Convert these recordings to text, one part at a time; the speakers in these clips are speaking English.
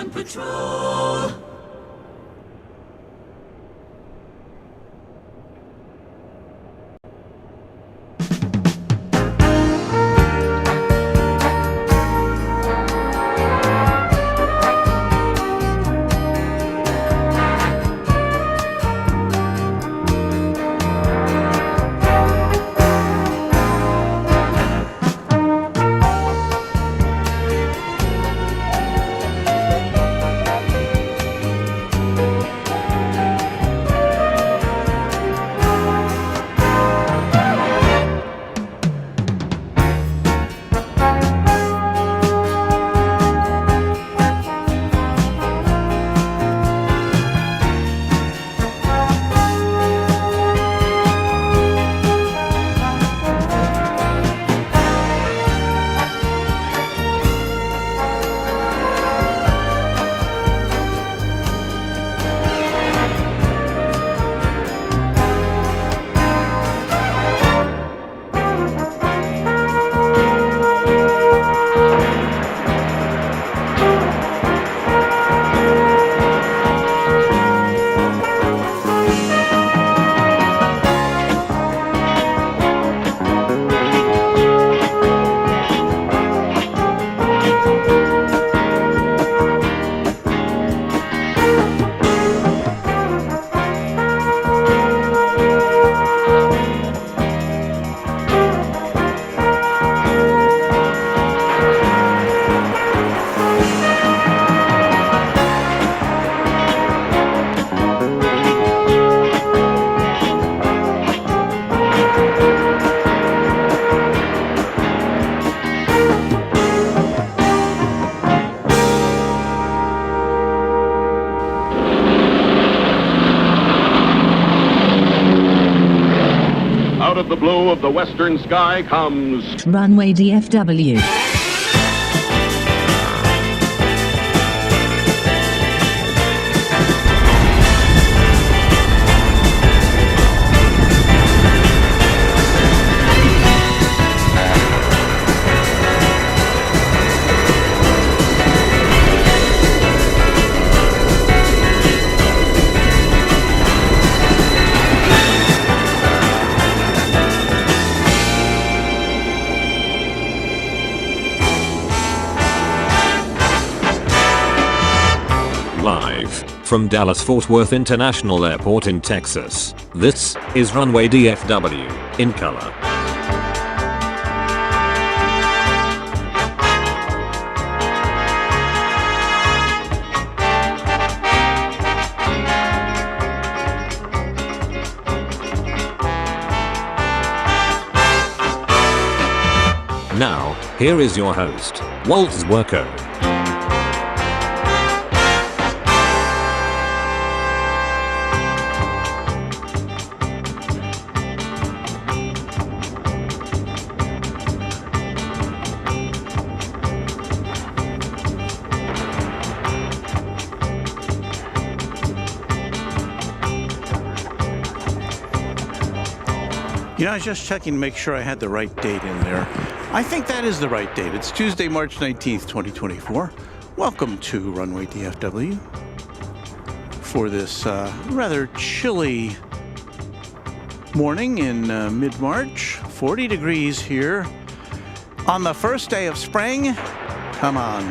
Dawn Patrol. Out of the blue of the western sky comes Runway DFW. Live from Dallas-Fort Worth International Airport in Texas, this is Runway DFW in color. Now, here is your host, Walt Zwerko. You know, I was just checking to make sure I had the right date in there. I think that is the right date. It's Tuesday, March 19th, 2024. Welcome to Runway DFW for this rather chilly morning in mid-March. 40 degrees here on the first day of spring. Come on.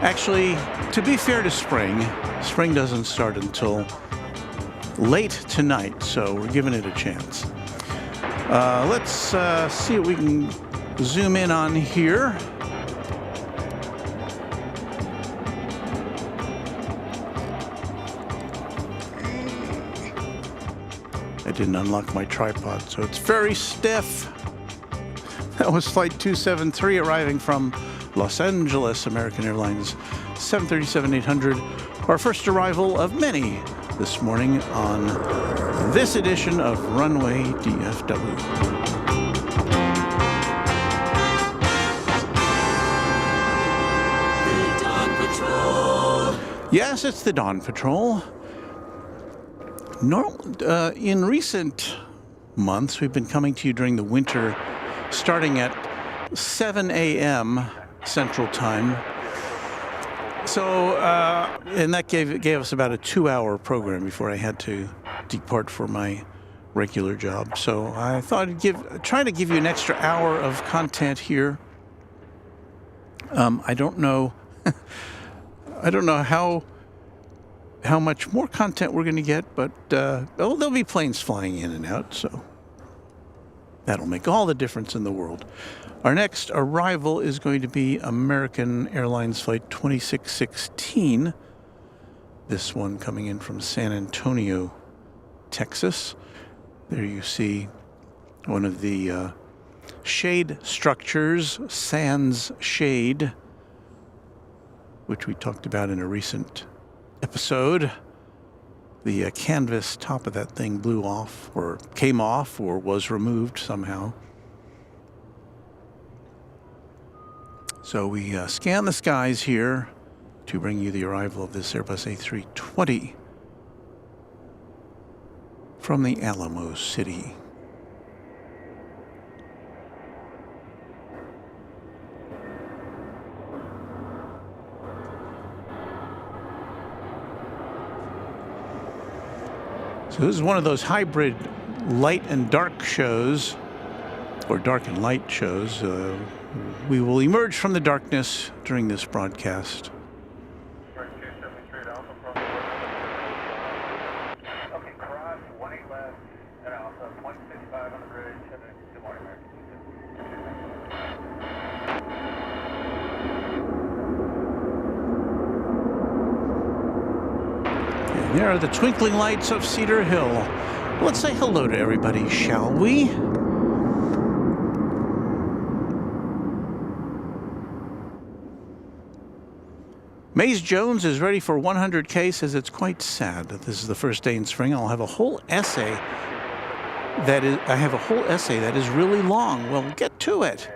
Actually, to be fair to spring doesn't start until late tonight, so we're giving it a chance. Let's see what we can zoom in on here. I didn't unlock my tripod, so it's very stiff. That was Flight 273 arriving from Los Angeles, American Airlines 737-800. Our first arrival of many this morning on this edition of Runway DFW. The Dawn Patrol. Yes, it's the Dawn Patrol. In recent months, we've been coming to you during the winter, starting at 7 a.m. Central Time. And that gave us about a 2-hour program before I had to depart for my regular job. So I thought I'd try to give you an extra hour of content here. I don't know. I don't know how much more content we're going to get, but there'll be planes flying in and out, so that'll make all the difference in the world. Our next arrival is going to be American Airlines Flight 2616. This one coming in from San Antonio, Texas. There you see one of the shade structures, Sans Shade, which we talked about in a recent episode. The canvas top of that thing blew off, or came off, or was removed somehow. So we scan the skies here to bring you the arrival of this Airbus A320 from the Alamo City. So this is one of those hybrid light and dark shows, or dark and light shows. We will emerge from the darkness during this broadcast. And there are the twinkling lights of Cedar Hill. Let's say hello to everybody, shall we? Maze Jones is ready for 100K, says it's quite sad that this is the first day in spring. I'll have a whole essay that is really long. Well, get to it.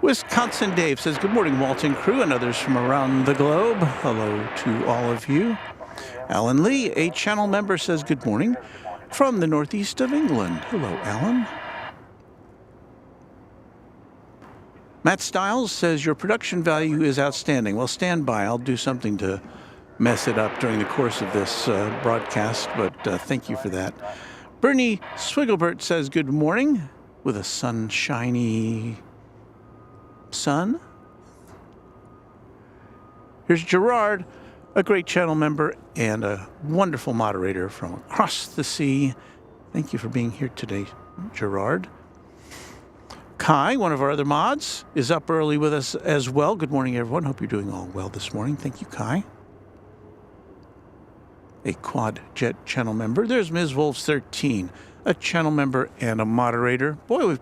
Wisconsin Dave says, good morning, Walton crew and others from around the globe. Hello to all of you. Alan Lee, a channel member, says, good morning from the northeast of England. Hello, Alan. Matt Stiles says, your production value is outstanding. Well, stand by. I'll do something to mess it up during the course of this broadcast, but thank you for that. Bernie Swigglebert says, good morning, with a sunshiny sun. Here's Gerard, a great channel member and a wonderful moderator from across the sea. Thank you for being here today, Gerard. Kai, one of our other mods, is up early with us as well. Good morning, everyone. Hope you're doing all well this morning. Thank you, Kai. A Quad Jet channel member. There's Ms. Wolves 13, a channel member and a moderator. Boy,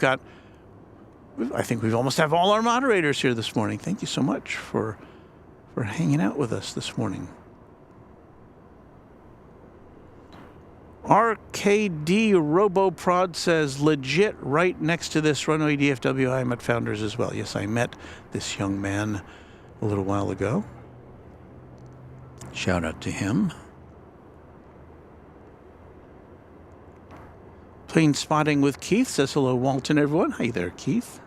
I think we almost have all our moderators here this morning. Thank you so much for hanging out with us this morning. RKD RoboProd says, legit right next to this Runway DFW. I am at Founders as well. Yes, I met this young man a little while ago. Shout out to him. Plane Spotting with Keith says, hello, Walton, everyone. Hi there, Keith.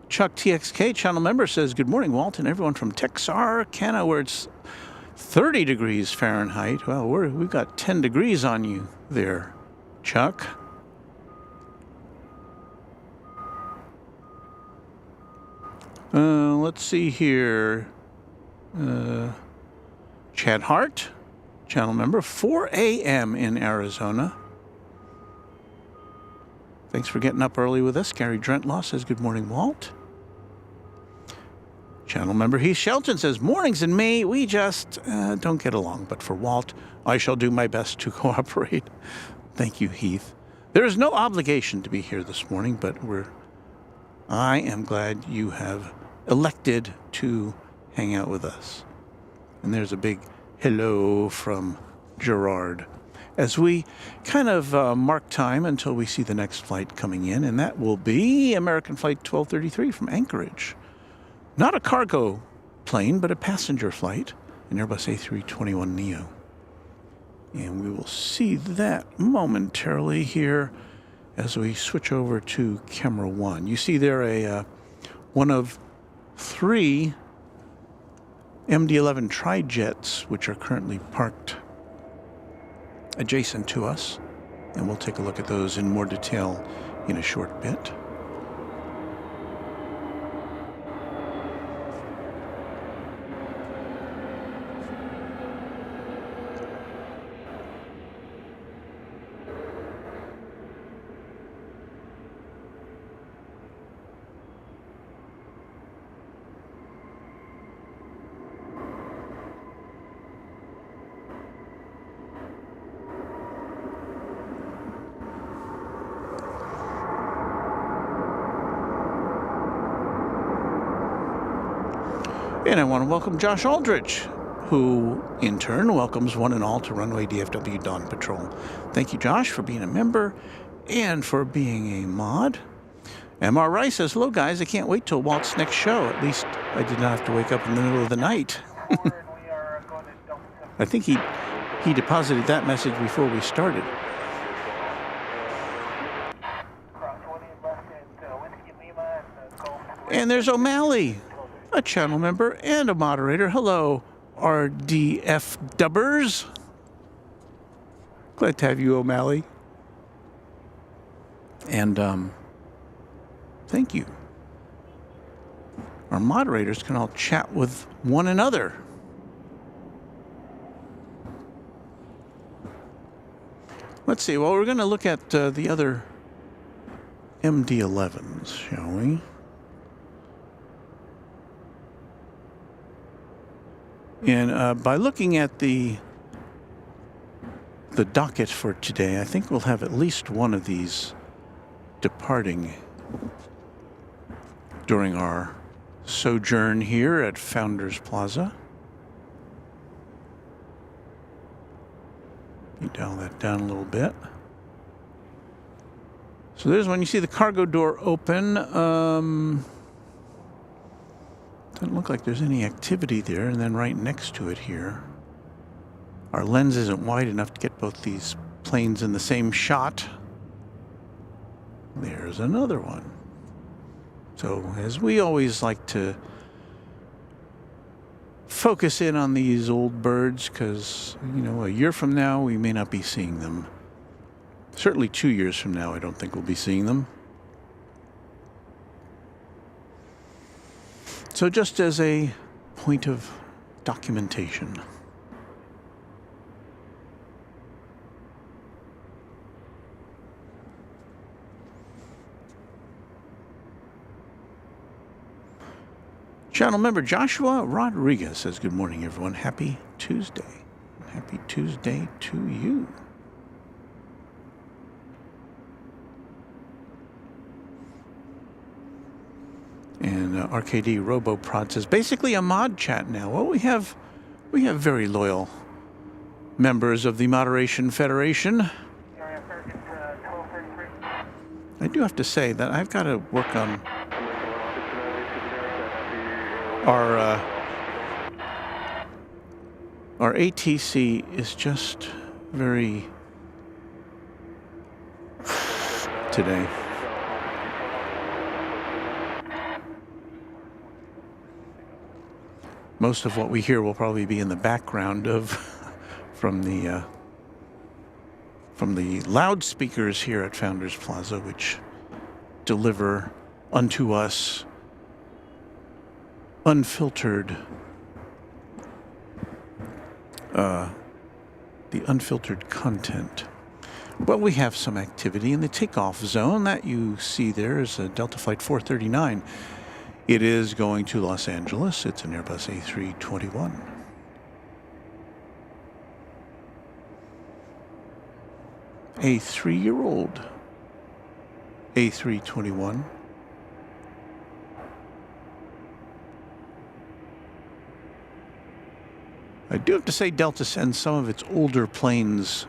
Chuck TXK, channel member, says, good morning, Walton, everyone from Texarkana, where it's 30 degrees Fahrenheit. Well, we've got 10 degrees on you there, Chuck. Let's see here. Chad Hart, channel member, 4 a.m. in Arizona. Thanks for getting up early with us. Gary Drentlaw says, good morning, Walt. Channel member Heath Shelton says, mornings in May, we just don't get along. But for Walt, I shall do my best to cooperate. Thank you, Heath. There is no obligation to be here this morning, but I am glad you have elected to hang out with us. And there's a big hello from Gerard as we kind of mark time until we see the next flight coming in, and that will be American Flight 1233 from Anchorage. Not a cargo plane, but a passenger flight, an Airbus A321neo. And we will see that momentarily here as we switch over to camera one. You see there a one of 3 MD-11 tri-jets, which are currently parked adjacent to us. And we'll take a look at those in more detail in a short bit. And I want to welcome Josh Aldrich, who in turn welcomes one and all to Runway DFW Dawn Patrol. Thank you, Josh, for being a member and for being a mod. MR Rice says, hello, guys. I can't wait till Walt's next show. At least I did not have to wake up in the middle of the night. I think he deposited that message before we started. And there's O'Malley, a channel member and a moderator. Hello, RDFWers. Glad to have you, O'Malley. And thank you. Our moderators can all chat with one another. Let's see. Well, we're going to look at the other MD-11s, shall we? And by looking at the docket for today, I think we'll have at least one of these departing during our sojourn here at Founders Plaza. You dial that down a little bit. So there's when you see the cargo door open. Doesn't look like there's any activity there. And then right next to it here, our lens isn't wide enough to get both these planes in the same shot. There's another one. So as we always like to focus in on these old birds, because, you know, a year from now we may not be seeing them. Certainly 2 years from now I don't think we'll be seeing them. So just as a point of documentation. Channel member Joshua Rodriguez says, good morning, everyone. Happy Tuesday. Happy Tuesday to you. And RKD RoboProd says, basically a mod chat now. Well, we have very loyal members of the Moderation Federation. I do have to say that I've got to work on our ATC is just very today. Most of what we hear will probably be in the background of from the loudspeakers here at Founders Plaza, which deliver unto us unfiltered, the unfiltered content. Well, we have some activity in the takeoff zone. That you see there is a Delta Flight 439. It is going to Los Angeles. It's an Airbus A321. A 3-year-old A321. I do have to say Delta sends some of its older planes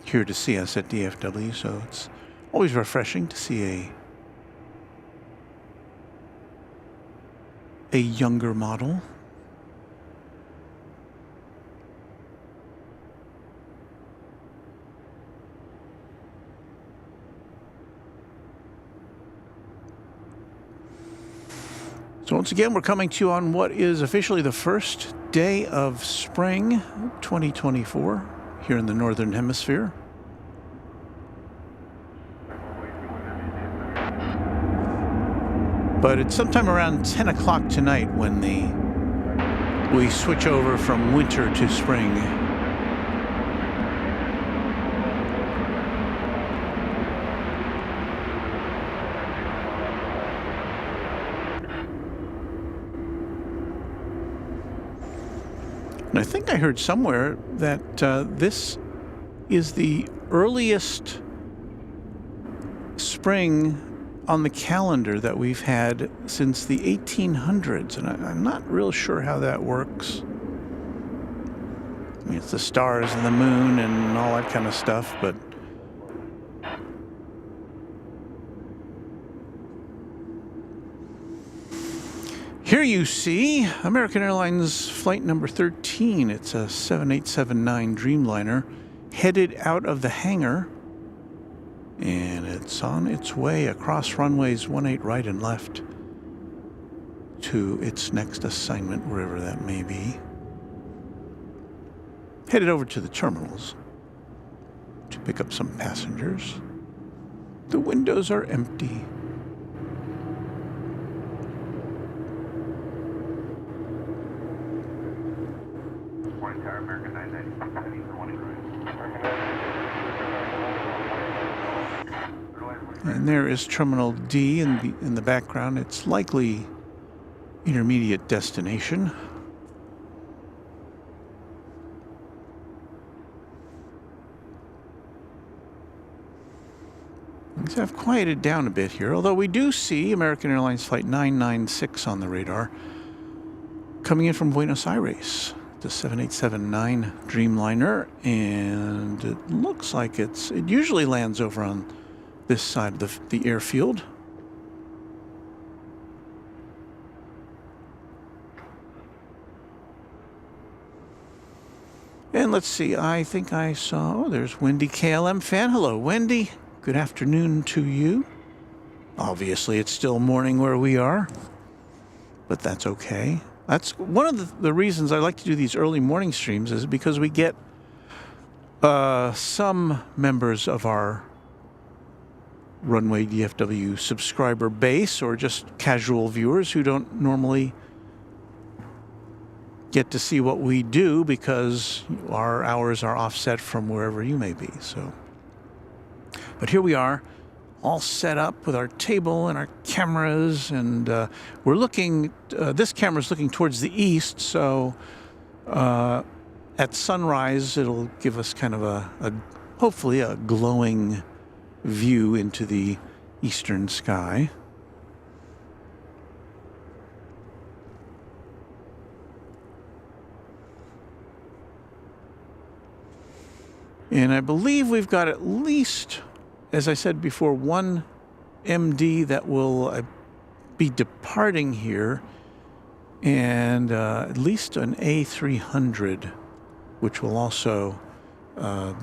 here to see us at DFW, so it's always refreshing to see a younger model. Once again, we're coming to you on what is officially the first day of spring 2024 here in the Northern Hemisphere. But it's sometime around 10 o'clock tonight when we switch over from winter to spring. And I think I heard somewhere that this is the earliest spring on the calendar that we've had since the 1800s, and I'm not real sure how that works. I mean, it's the stars and the moon and all that kind of stuff, but here you see American Airlines flight number 13. It's a 7879 Dreamliner headed out of the hangar, and it's on its way across runways 18 right and left to its next assignment, wherever that may be. Headed over to the terminals to pick up some passengers. The windows are empty. And there is Terminal D in the background. It's likely intermediate destination. Things have quieted down a bit here, although we do see American Airlines Flight 996 on the radar coming in from Buenos Aires. The 7879 Dreamliner, and it looks like it usually lands over on this side of the airfield. And let's see, I think I saw, there's Wendy KLM fan. Hello, Wendy. Good afternoon to you. Obviously, it's still morning where we are, but that's okay. That's one of the reasons I like to do these early morning streams, is because we get some members of our Runway DFW subscriber base, or just casual viewers who don't normally get to see what we do because our hours are offset from wherever you may be. So, but here we are, all set up with our table and our cameras, and we're looking, this camera's looking towards the east, so at sunrise it'll give us kind of a hopefully a glowing view into the eastern sky. And I believe we've got at least, as I said before, one MD that will be departing here, and at least an A300, which will also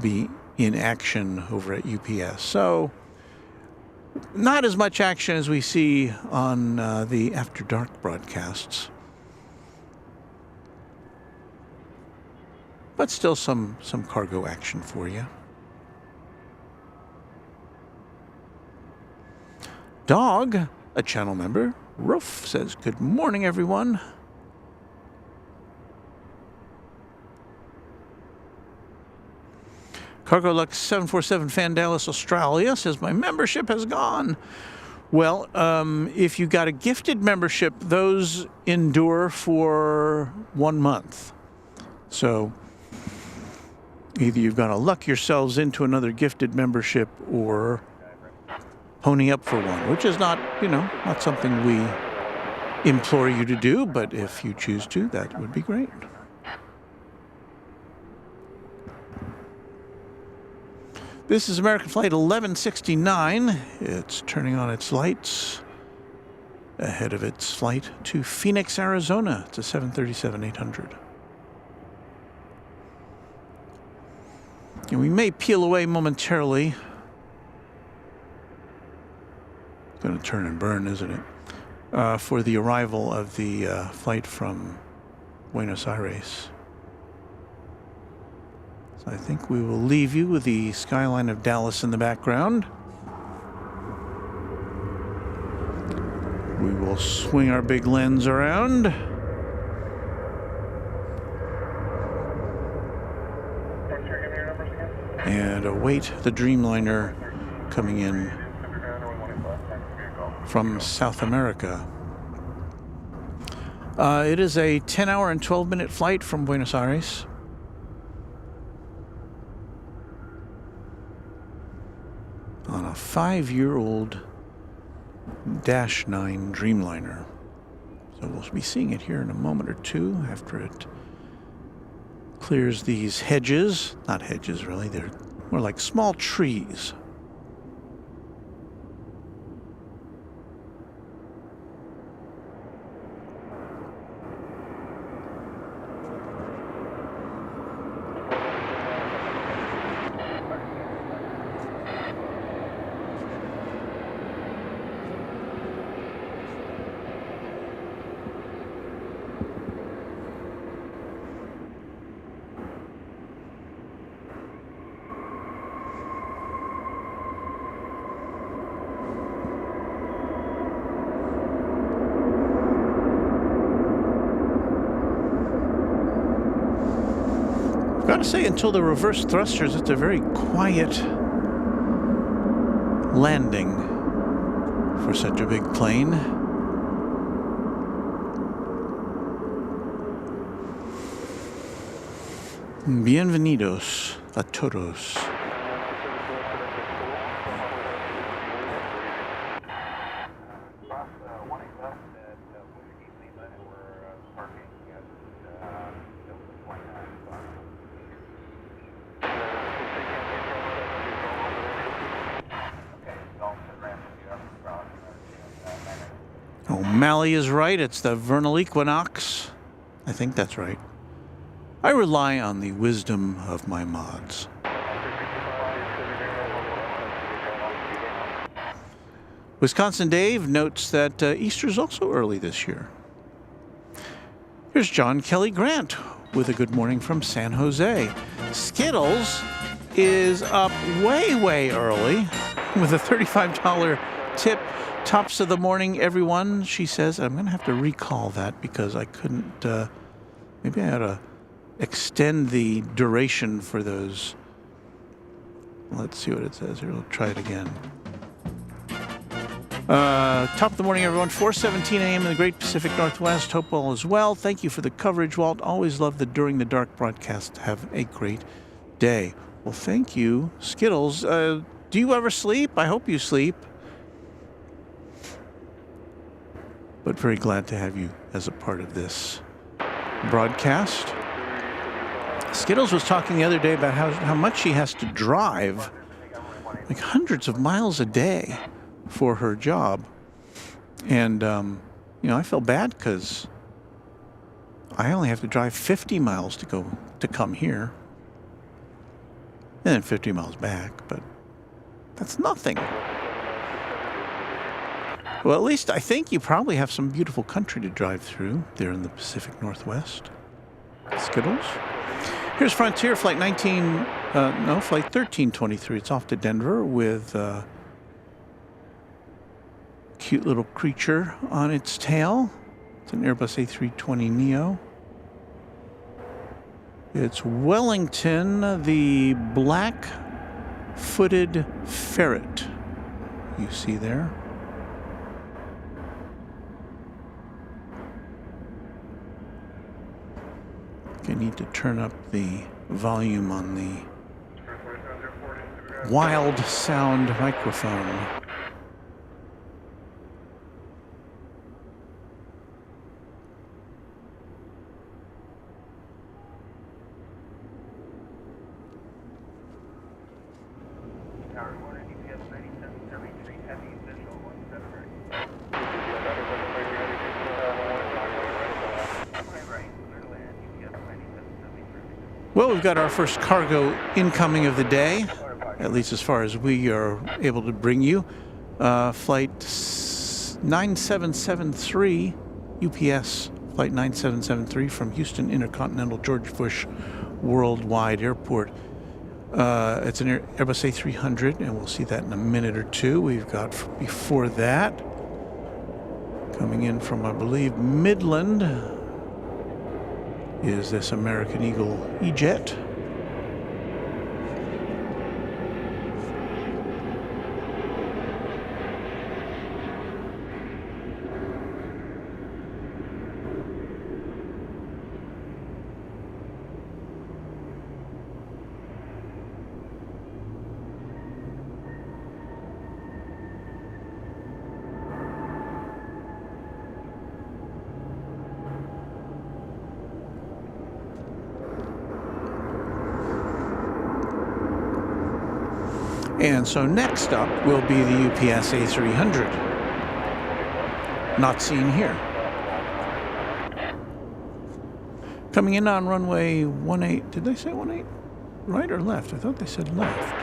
be in action over at UPS. So not as much action as we see on the After Dark broadcasts, but still some cargo action for you. Dog, a channel member, Roof, says, good morning, everyone. Cargo Lux 747 Fan Dallas, Australia, says, my membership has gone. Well, if you got a gifted membership, those endure for 1 month. So either you've got to luck yourselves into another gifted membership or pony up for one, which is not, not something we implore you to do, but if you choose to, that would be great. This is American Flight 1169. It's turning on its lights ahead of its flight to Phoenix, Arizona. It's a 737-800. And we may peel away momentarily. It's going to turn and burn, isn't it? for the arrival of the flight from Buenos Aires. So I think we will leave you with the skyline of Dallas in the background. We will swing our big lens around. And await the Dreamliner coming in from South America. It is a 10-hour and 12-minute flight from Buenos Aires. On a 5-year-old Dash 9 Dreamliner. So we'll be seeing it here in a moment or two after it clears these hedges. Not hedges, really. They're more like small trees. Gotta say, until the reverse thrusters, it's a very quiet landing for such a big plane. Bienvenidos a todos. O'Malley is right. It's the vernal equinox. I think that's right. I rely on the wisdom of my mods. Wisconsin Dave notes that Easter's also early this year. Here's John Kelly Grant with a good morning from San Jose. Skittles is up way, way early with a $35 tip. Tops of the morning, everyone, she says. I'm going to have to recall that because I couldn't, maybe I ought to extend the duration for those. Let's see what it says here. We'll try it again. Top of the morning, everyone. 4:17 a.m. in the Great Pacific Northwest. Hope all is well. Thank you for the coverage, Walt. Always love the During the Dark broadcast. Have a great day. Well, thank you, Skittles. Do you ever sleep? I hope you sleep. But very glad to have you as a part of this broadcast. Skittles was talking the other day about how much she has to drive, like hundreds of miles a day for her job. And, I feel bad because I only have to drive 50 miles to come here. And then 50 miles back, but that's nothing. Well, at least I think you probably have some beautiful country to drive through there in the Pacific Northwest. Skittles. Here's Frontier Flight 1323. It's off to Denver with a cute little creature on its tail. It's an Airbus A320neo. It's Wellington, the black-footed ferret you see there. I need to turn up the volume on the wild sound microphone. Well, we've got our first cargo incoming of the day, at least as far as we are able to bring you. Flight 9773, UPS Flight 9773 from Houston Intercontinental George Bush Worldwide Airport. It's an Airbus A300, and we'll see that in a minute or two. We've got before that, coming in from, I believe, Midland, is this American Eagle E-Jet. And so next up will be the UPS A300. Not seen here. Coming in on runway 18. Did they say 18? Right or left? I thought they said left.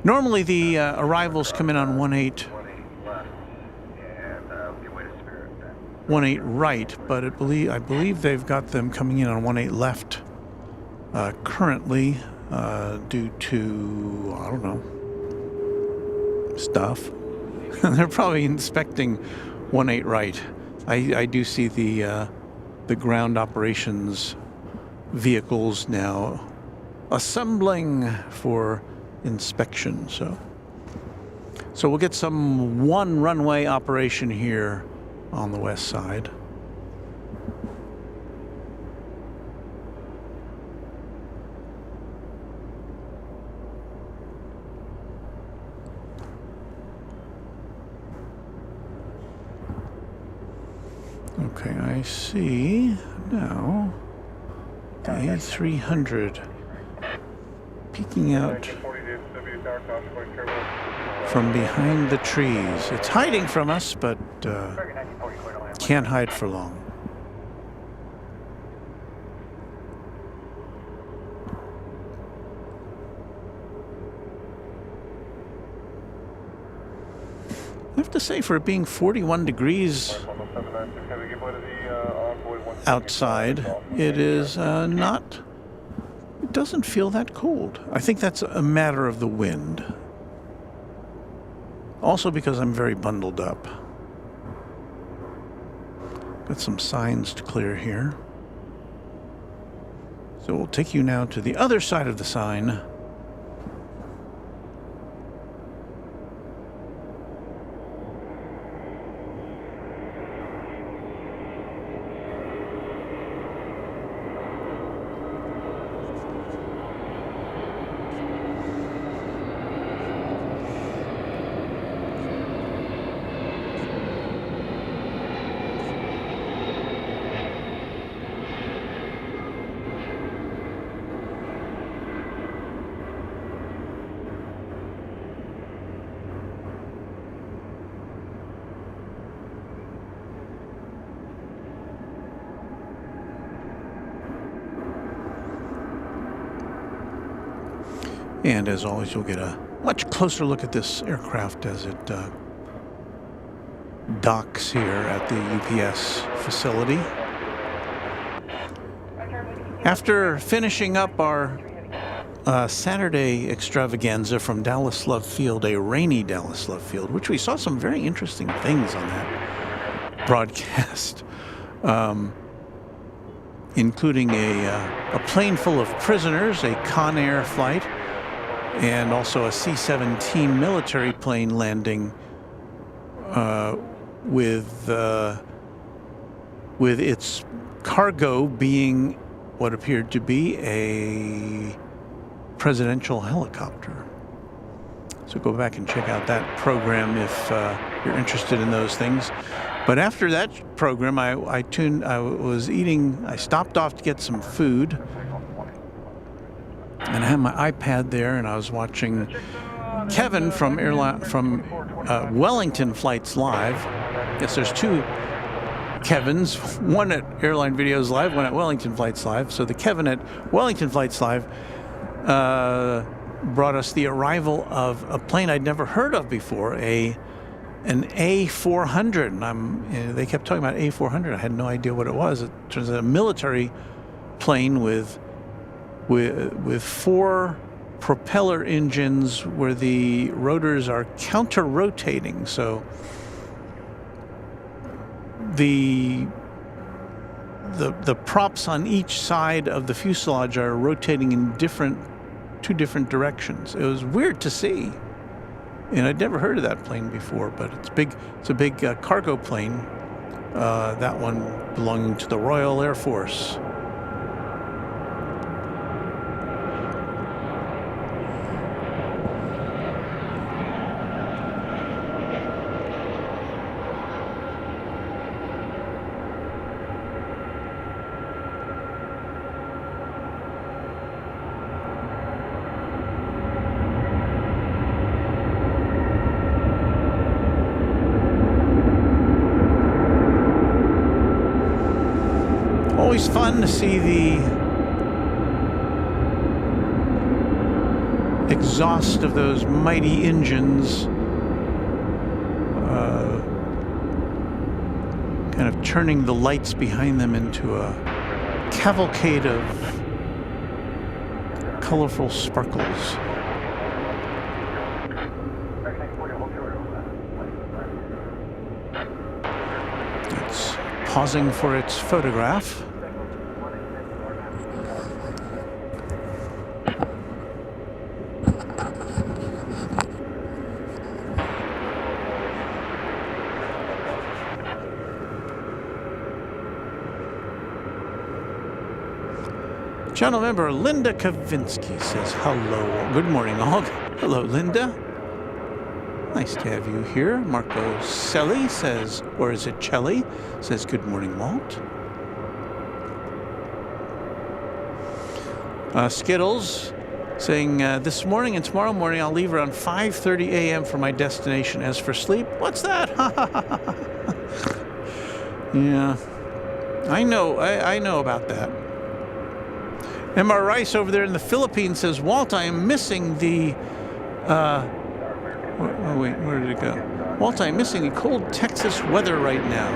Normally the arrivals come in on 18 right, but I believe they've got them coming in on 18 left currently due to, I don't know, stuff. They're probably inspecting 18 right. I do see the ground operations vehicles now assembling for inspection. So we'll get some one runway operation here on the west side. Okay, I see now the A300 peeking out from behind the trees. It's hiding from us, but can't hide for long. I have to say, for it being 41 degrees outside, it is not, it doesn't feel that cold. I think that's a matter of the wind. Also because I'm very bundled up. Got some signs to clear here. So we'll take you now to the other side of the sign. And as always, you'll get a much closer look at this aircraft as it docks here at the UPS facility. After finishing up our Saturday extravaganza from Dallas Love Field, a rainy Dallas Love Field, which we saw some very interesting things on that broadcast, including a plane full of prisoners, a Conair flight, and also a C-17 military plane landing with its cargo being what appeared to be a presidential helicopter. So go back and check out that program if you're interested in those things. But after that program, I stopped off to get some food. And I had my iPad there, and I was watching Kevin from Wellington Flights Live. Yes, there's two Kevins, one at Airline Videos Live, one at Wellington Flights Live. So the Kevin at Wellington Flights Live brought us the arrival of a plane I'd never heard of before, an A400. And they kept talking about A400. I had no idea what it was. It turns out a military plane with 4 propeller engines where the rotors are counter-rotating. So the props on each side of the fuselage are rotating in 2 different directions. It was weird to see, and I'd never heard of that plane before. But it's big. It's a big cargo plane. That one belonging to the Royal Air Force. Always fun to see the exhaust of those mighty engines kind of turning the lights behind them into a cavalcade of colorful sparkles. It's pausing for its photograph. Channel member Linda Kavinsky says hello. Good morning, all. Hello, Linda. Nice to have you here. Marco Selly says, or is it Chelly? Says good morning, Walt. Skittles saying this morning and tomorrow morning I'll leave around 5:30 a.m. for my destination. As for sleep, what's that? Yeah, I know about that. M.R. Rice over there in the Philippines says, Walt, I am missing the, oh wait, where did it go? Walt, I'm missing the cold Texas weather right now.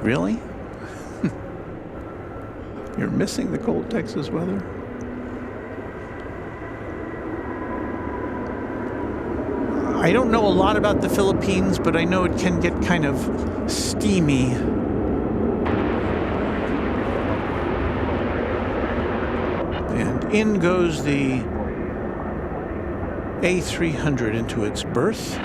Really? You're missing the cold Texas weather? I don't know a lot about the Philippines, but I know it can get kind of steamy. And in goes the A300 into its berth.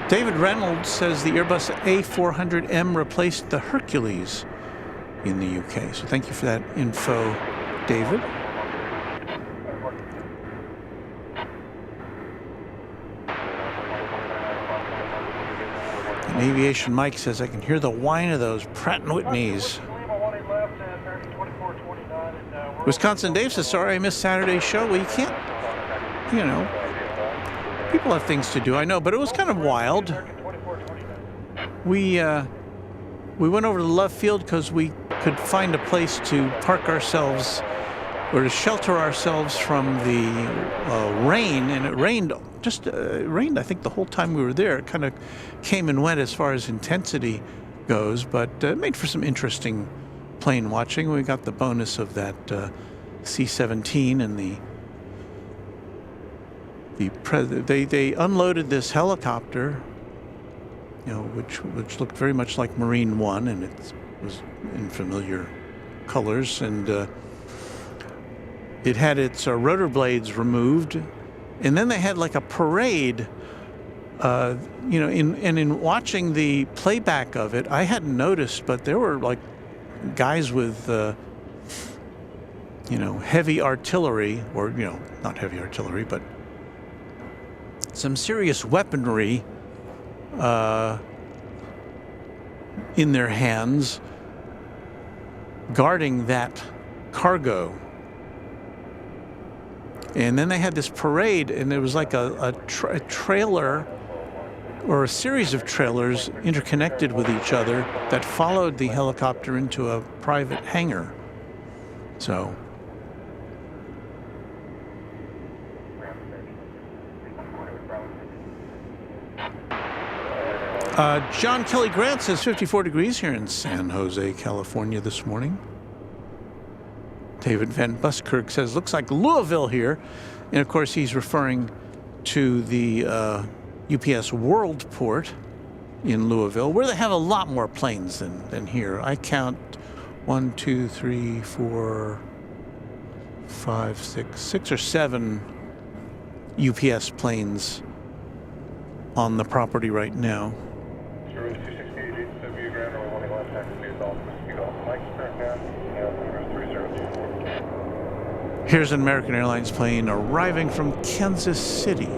David Reynolds says the Airbus A400M replaced the Hercules in the UK. So thank you for that info, David. And Aviation Mike says, I can hear the whine of those Pratt & Whitneys. Wisconsin Dave says, sorry I missed Saturday's show. Well, you can't, you know, people have things to do, I know, but it was kind of wild. We went over to Love Field because we could find a place to park ourselves or to shelter ourselves from the rain, and it rained I think the whole time we were there. It kind of came and went as far as intensity goes, but it made for some interesting plane watching. We got the bonus of that C-17 and they unloaded this helicopter, you know, which looked very much like Marine One, and it was in familiar colors, and it had its rotor blades removed, and then they had like a parade. You know, in watching the playback of it, I hadn't noticed, but there were like guys with you know, heavy artillery, or you know, not heavy artillery, but some serious weaponry in their hands, guarding that cargo. And then they had this parade, and there was like a trailer or a series of trailers interconnected with each other that followed the helicopter into a private hangar. So John Kelly Grant says 54 degrees here in San Jose, California this morning. David Van Buskirk says, looks like Louisville here. And of course, he's referring to the UPS World Port in Louisville, where they have a lot more planes than here. I count 1, 2, 3, 4, 5, 6 or 7 UPS planes on the property right now. Here's an American Airlines plane arriving from Kansas City.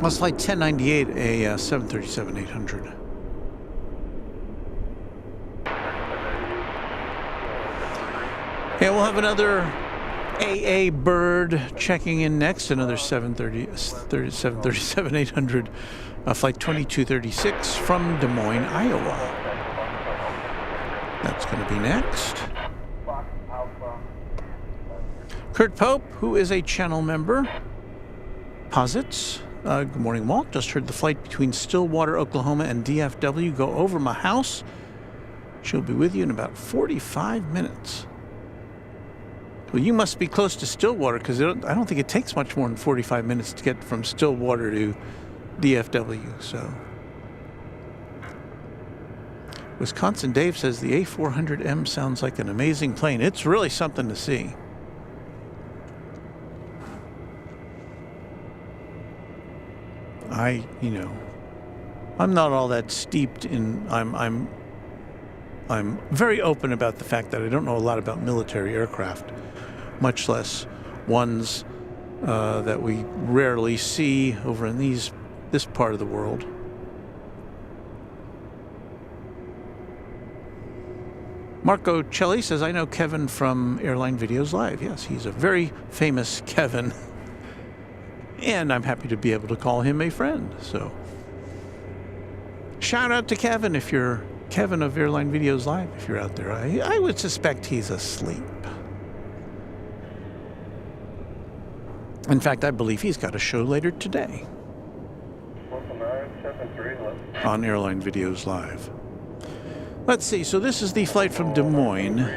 That's flight 1098, a 737-800. Yeah, we'll have another AA Bird checking in next, another 737-800, flight 2236 from Des Moines, Iowa. That's going to be next. Kurt Pope, who is a channel member, posits. Good morning, Walt. Just heard the flight between Stillwater, Oklahoma and DFW go over my house. She'll be with you in about 45 minutes. Well, you must be close to Stillwater, because I don't think it takes much more than 45 minutes to get from Stillwater to DFW. So, Wisconsin Dave says the A400M sounds like an amazing plane. It's really something to see. I'm not all that steeped in. I'm very open about the fact that I don't know a lot about military aircraft, much less ones that we rarely see over in this part of the world. Marco Celli says, I know Kevin from Airline Videos Live. Yes, he's a very famous Kevin. And I'm happy to be able to call him a friend. So, shout out to Kevin if you're Kevin of Airline Videos Live, if you're out there. I would suspect he's asleep. In fact, I believe he's got a show later today on Airline Videos Live. Let's see. So this is the flight from Des Moines.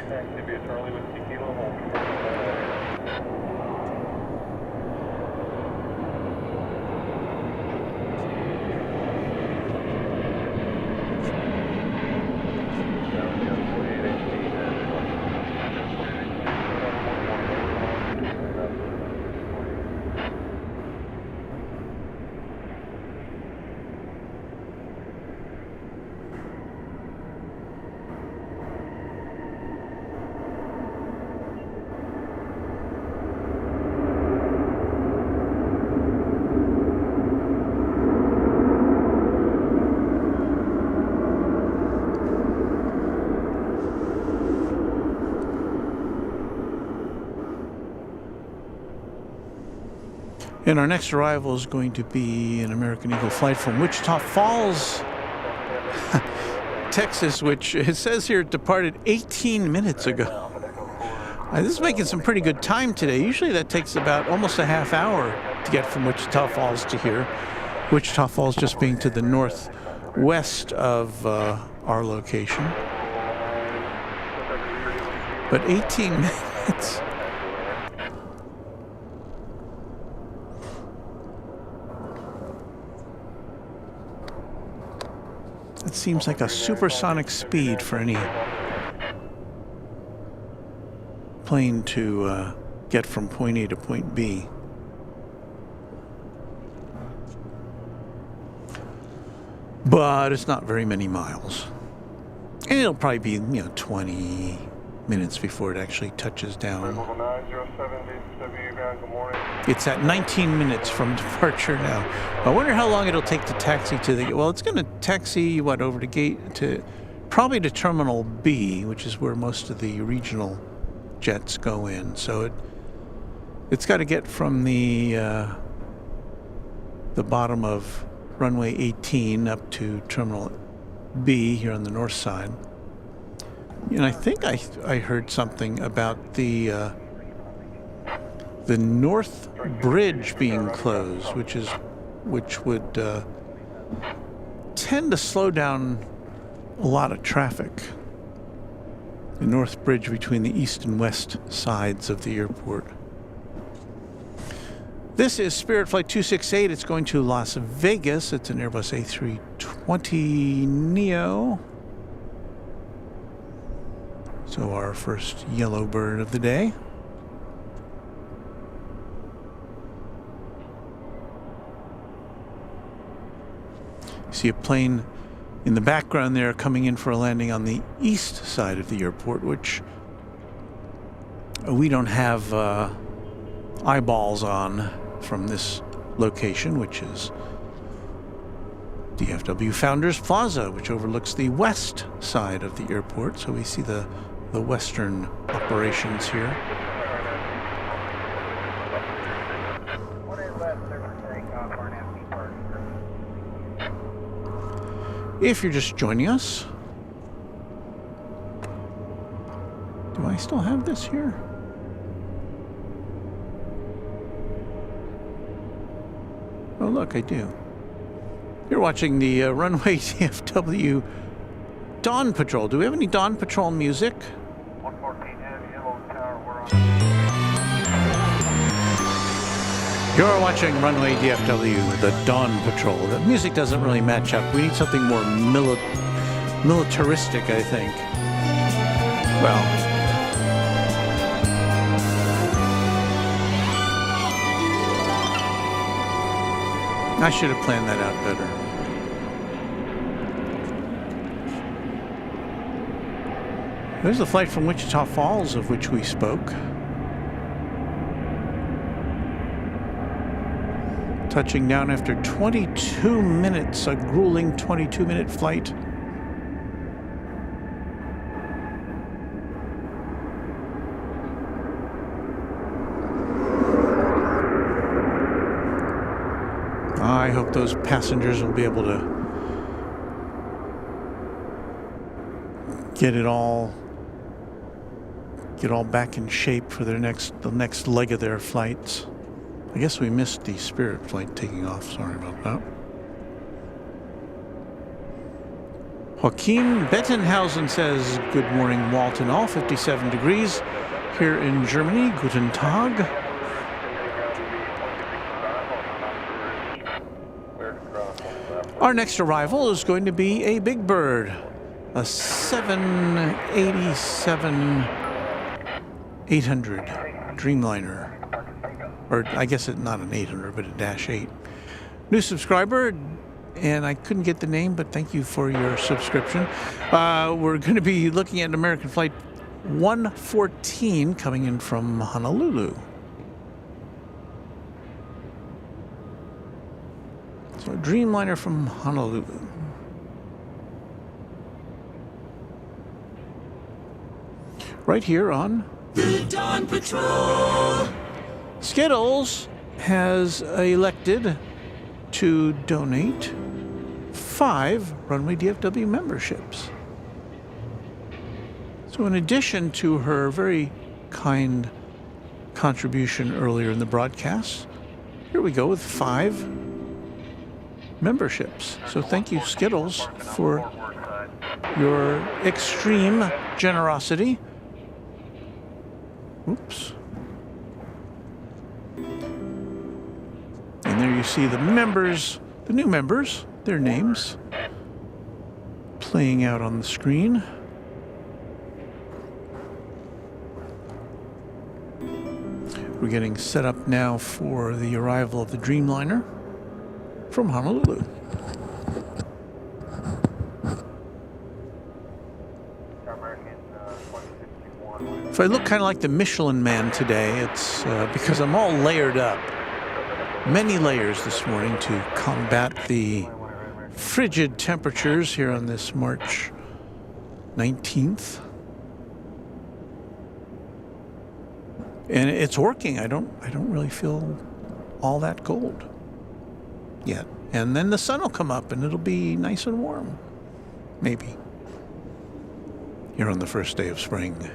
And our next arrival is going to be an American Eagle flight from Wichita Falls, Texas, which it says here it departed 18 minutes ago. This is making some pretty good time today. Usually that takes about almost a half hour to get from Wichita Falls to here. Wichita Falls just being to the northwest of our location. But 18 minutes. It seems like a supersonic speed for any plane to get from point A to point B. But it's not very many miles. And it'll probably be, 20 minutes before it actually touches down. It's at 19 minutes from departure now. I wonder how long it'll take to taxi to the... Well, it's going to taxi, over to gate to... Probably to Terminal B, which is where most of the regional jets go in. So it's got to get from the bottom of runway 18 up to Terminal B here on the north side. And I think I heard something about the North Bridge being closed, which would tend to slow down a lot of traffic. The North Bridge between the east and west sides of the airport. This is Spirit Flight 268. It's going to Las Vegas. It's an Airbus A320 Neo. So our first yellow bird of the day. You see a plane in the background there coming in for a landing on the east side of the airport, which we don't have eyeballs on from this location, which is DFW Founders Plaza, which overlooks the west side of the airport. So we see the western operations here. If you're just joining us, do I still have this here? Oh, look, I do. You're watching the Runway DFW Dawn Patrol. Do we have any Dawn Patrol music? 114 Heavy Yellow Tower, we're on. You're watching Runway DFW, the Dawn Patrol. The music doesn't really match up. We need something more militaristic, I think. Well, I should have planned that out better. There's the flight from Wichita Falls of which we spoke. Touching down after 22 minutes, a grueling 22-minute flight. I hope those passengers will be able to get all back in shape for the next leg of their flights. I guess we missed the Spirit flight taking off. Sorry about that. Joaquin Bettenhausen says, good morning, Walton. All 57 degrees here in Germany. Guten Tag. Our next arrival is going to be a big bird, a 787-800 Dreamliner. Or I guess it's not an 800, but a -8. New subscriber, and I couldn't get the name, but thank you for your subscription. We're going to be looking at American Flight 114 coming in from Honolulu. So a Dreamliner from Honolulu. Right here on The Dawn Patrol. Skittles has elected to donate 5 Runway DFW memberships. So in addition to her very kind contribution earlier in the broadcast, here we go with 5 memberships. So thank you, Skittles, for your extreme generosity. Oops. And there you see the members, the new members, their names playing out on the screen. We're getting set up now for the arrival of the Dreamliner from Honolulu. If I look kind of like the Michelin Man today, it's because I'm all layered up. Many layers this morning to combat the frigid temperatures here on this March 19th. And it's working. I don't really feel all that cold yet. And then the sun will come up and it'll be nice and warm. Maybe. Here on the first day of spring.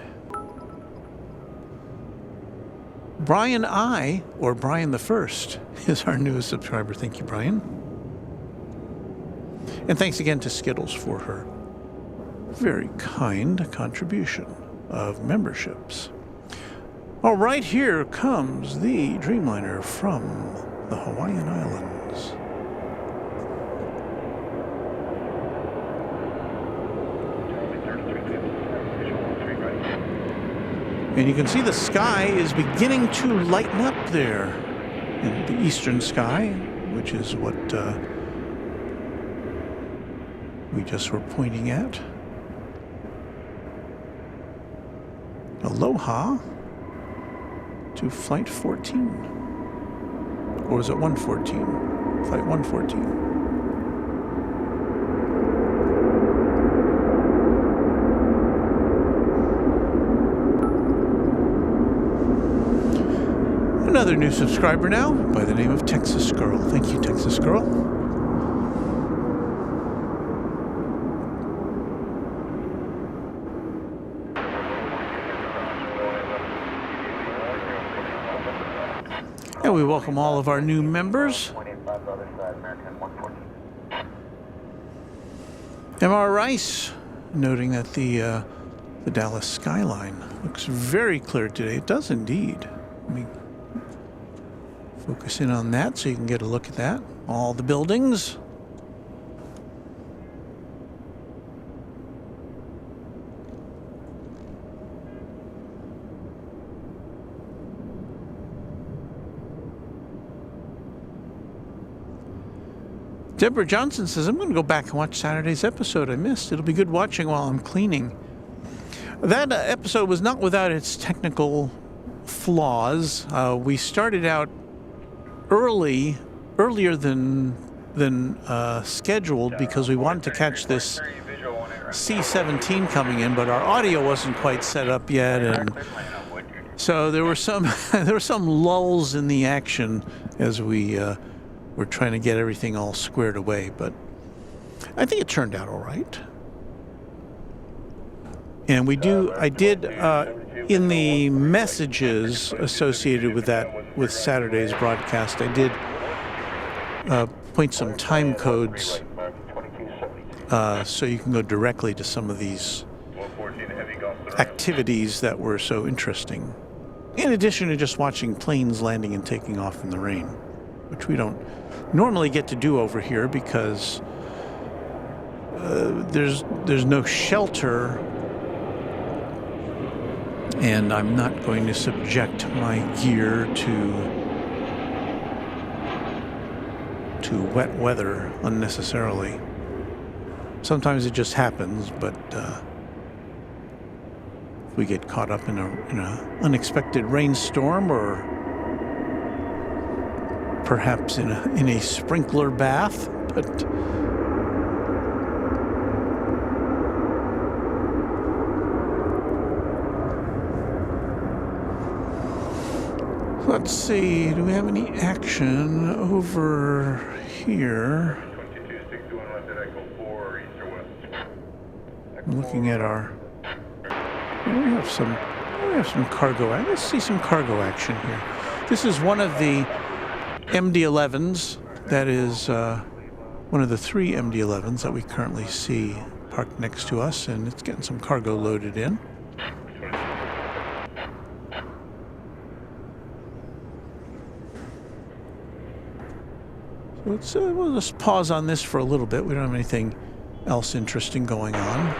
Brian I, or Brian the First, is our newest subscriber. Thank you, Brian. And thanks again to Skittles for her very kind contribution of memberships. All right, here comes the Dreamliner from the Hawaiian Islands. And you can see the sky is beginning to lighten up there in the eastern sky, which is what we just were pointing at. Aloha to Flight 14. Or is it 114? Flight 114. Another new subscriber now by the name of Texas Girl. Thank you, Texas Girl. And we welcome all of our new members. M.R. Rice noting that the Dallas skyline looks very clear today. It does indeed. Let me focus in on that so you can get a look at that. All the buildings. Deborah Johnson says, I'm going to go back and watch Saturday's episode I missed. It'll be good watching while I'm cleaning. That episode was not without its technical flaws. We started out earlier than scheduled because we wanted to catch this C-17 coming in, but our audio wasn't quite set up yet, and so there were some lulls in the action as we were trying to get everything all squared away. But I think it turned out all right. And I did in the messages associated with that, with Saturday's broadcast, I did point some time codes so you can go directly to some of these activities that were so interesting. In addition to just watching planes landing and taking off in the rain, which we don't normally get to do over here because there's no shelter. And I'm not going to subject my gear to wet weather unnecessarily. Sometimes it just happens, but if we get caught up in an unexpected rainstorm or perhaps in a sprinkler bath, but let's see, do we have any action over here? I'm looking at our... We have some cargo. Let's see some cargo action here. This is one of the MD-11s. That is one of the 3 MD-11s that we currently see parked next to us, and it's getting some cargo loaded in. We'll just pause on this for a little bit. We don't have anything else interesting going on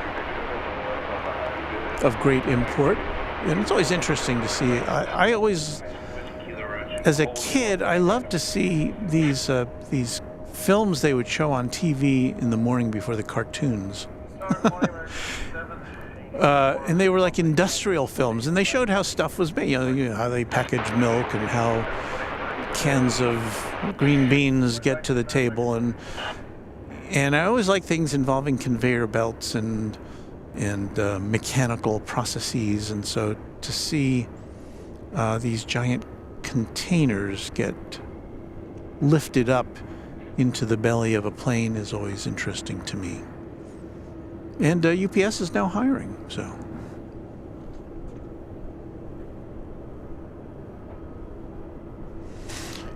of great import. And it's always interesting to see. I always as a kid, I loved to see these films they would show on TV in the morning before the cartoons. And they were like industrial films, and they showed how stuff was made. You know how they package milk and how cans of green beans get to the table, and I always like things involving conveyor belts and mechanical processes, and so to see these giant containers get lifted up into the belly of a plane is always interesting to me. And UPS is now hiring, so.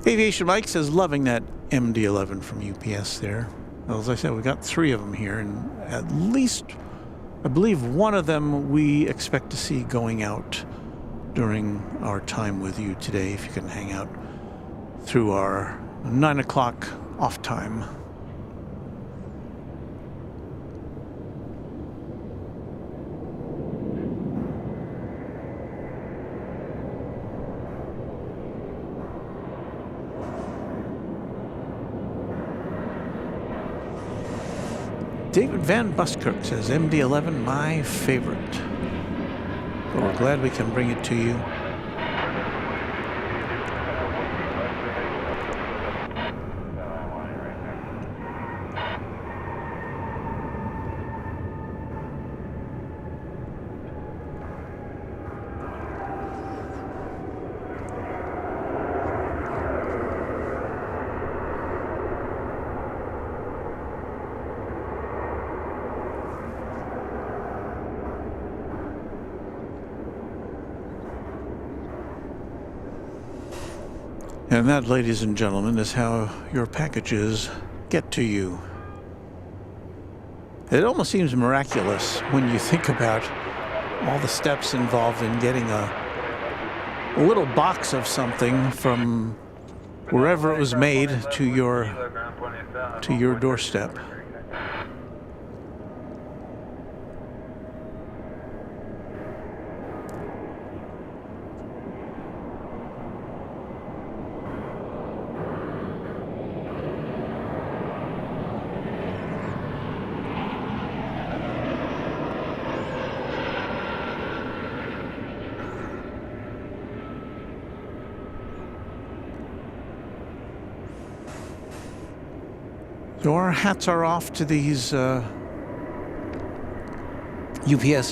Aviation Mike says, loving that MD-11 from UPS there. Well, as I said, we got 3 of them here, and at least, I believe one of them we expect to see going out during our time with you today, if you can hang out through our 9 o'clock off time. David Van Buskirk says, MD-11, my favorite. But we're glad we can bring it to you. And that, ladies and gentlemen, is how your packages get to you. It almost seems miraculous when you think about all the steps involved in getting a little box of something from wherever it was made to your doorstep. So our hats are off to these UPS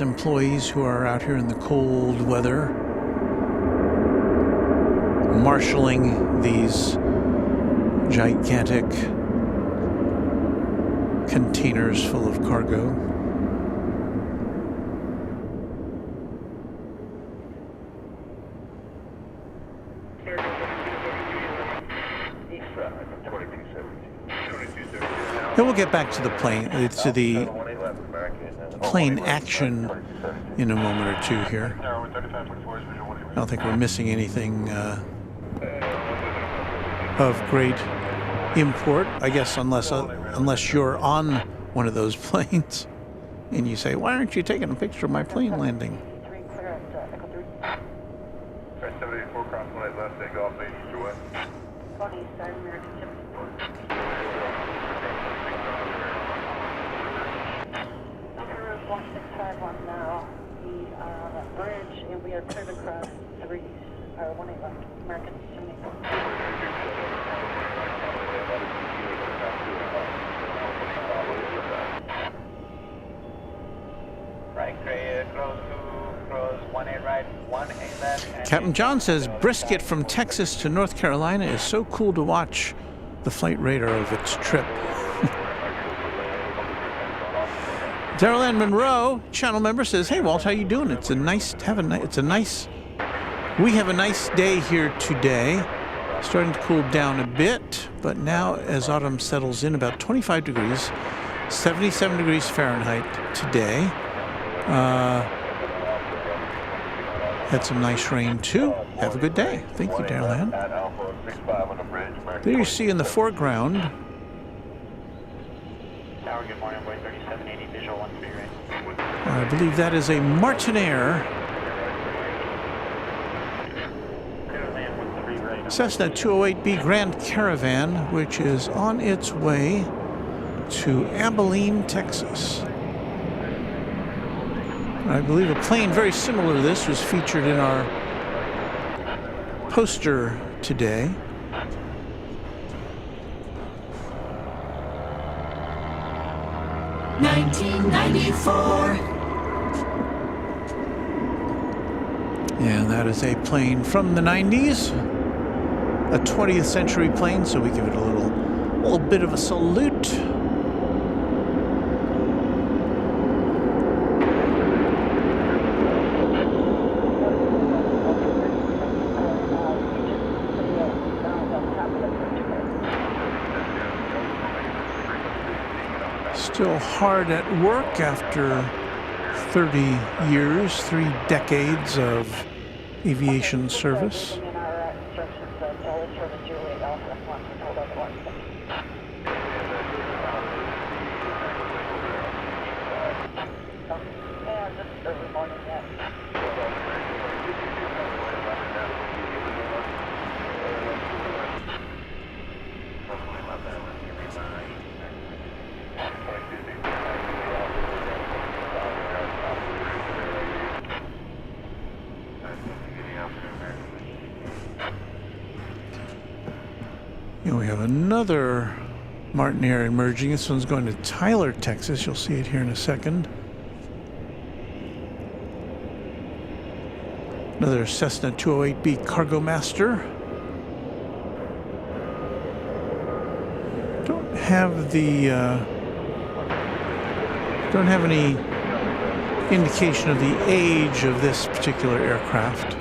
employees who are out here in the cold weather, marshaling these gigantic containers full of cargo. Then we'll get back to the plane action in a moment or two here. I don't think we're missing anything of great import, I guess, unless you're on one of those planes and you say, "Why aren't you taking a picture of my plane landing?" 74 cross line left, take off 80 east or west. Bridge, and we are cleared across 3, 18 left, American 74. Right, close 18 right, 18 left. Captain John says, brisket from Texas to North Carolina is so cool to watch the flight radar of its trip. Daryl Ann Monroe, channel member, says, "Hey Walt, how you doing? It's a nice we have a nice day here today. Starting to cool down a bit, but now as autumn settles in, about 25 degrees, 77 degrees Fahrenheit today. Had some nice rain too. Have a good day." Thank you, Daryl Ann. There you see in the foreground, Good morning, boy, 3780, visual 13 right. I believe that is a Martinair. Land 13 right. Cessna 208B Grand Caravan, which is on its way to Abilene, Texas. I believe a plane very similar to this was featured in our poster today. And that is a plane from the 90s, a 20th century plane, so we give it a little bit of a salute. Still hard at work after 30 years, 3 decades of aviation service. And we have another Martin Air emerging. This one's going to Tyler, Texas. You'll see it here in a second. Another Cessna 208B Cargo Master. Don't have any indication of the age of this particular aircraft.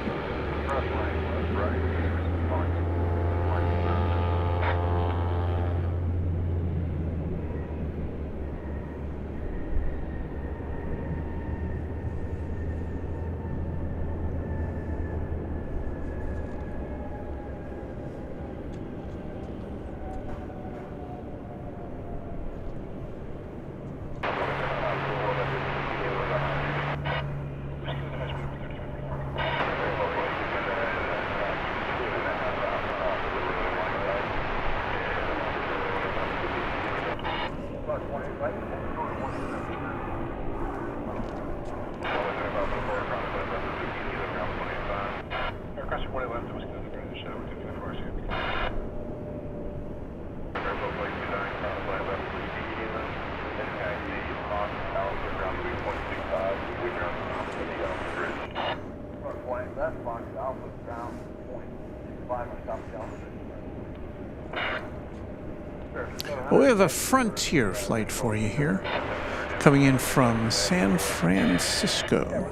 Well, we have a Frontier flight for you here, coming in from San Francisco.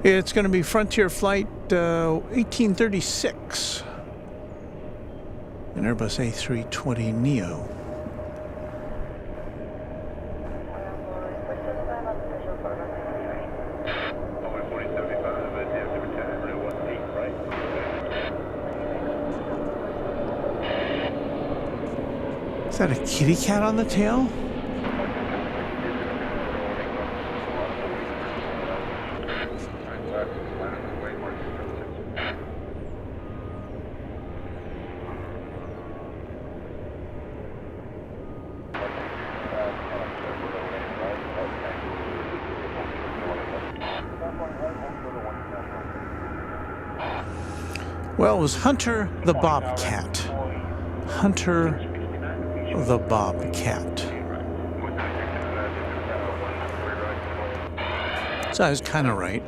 It's going to be Frontier Flight 1836, an Airbus A320neo. Is that a kitty cat on the tail? Well, it was Hunter the Bobcat. Hunter the Bobcat. So I was kind of right.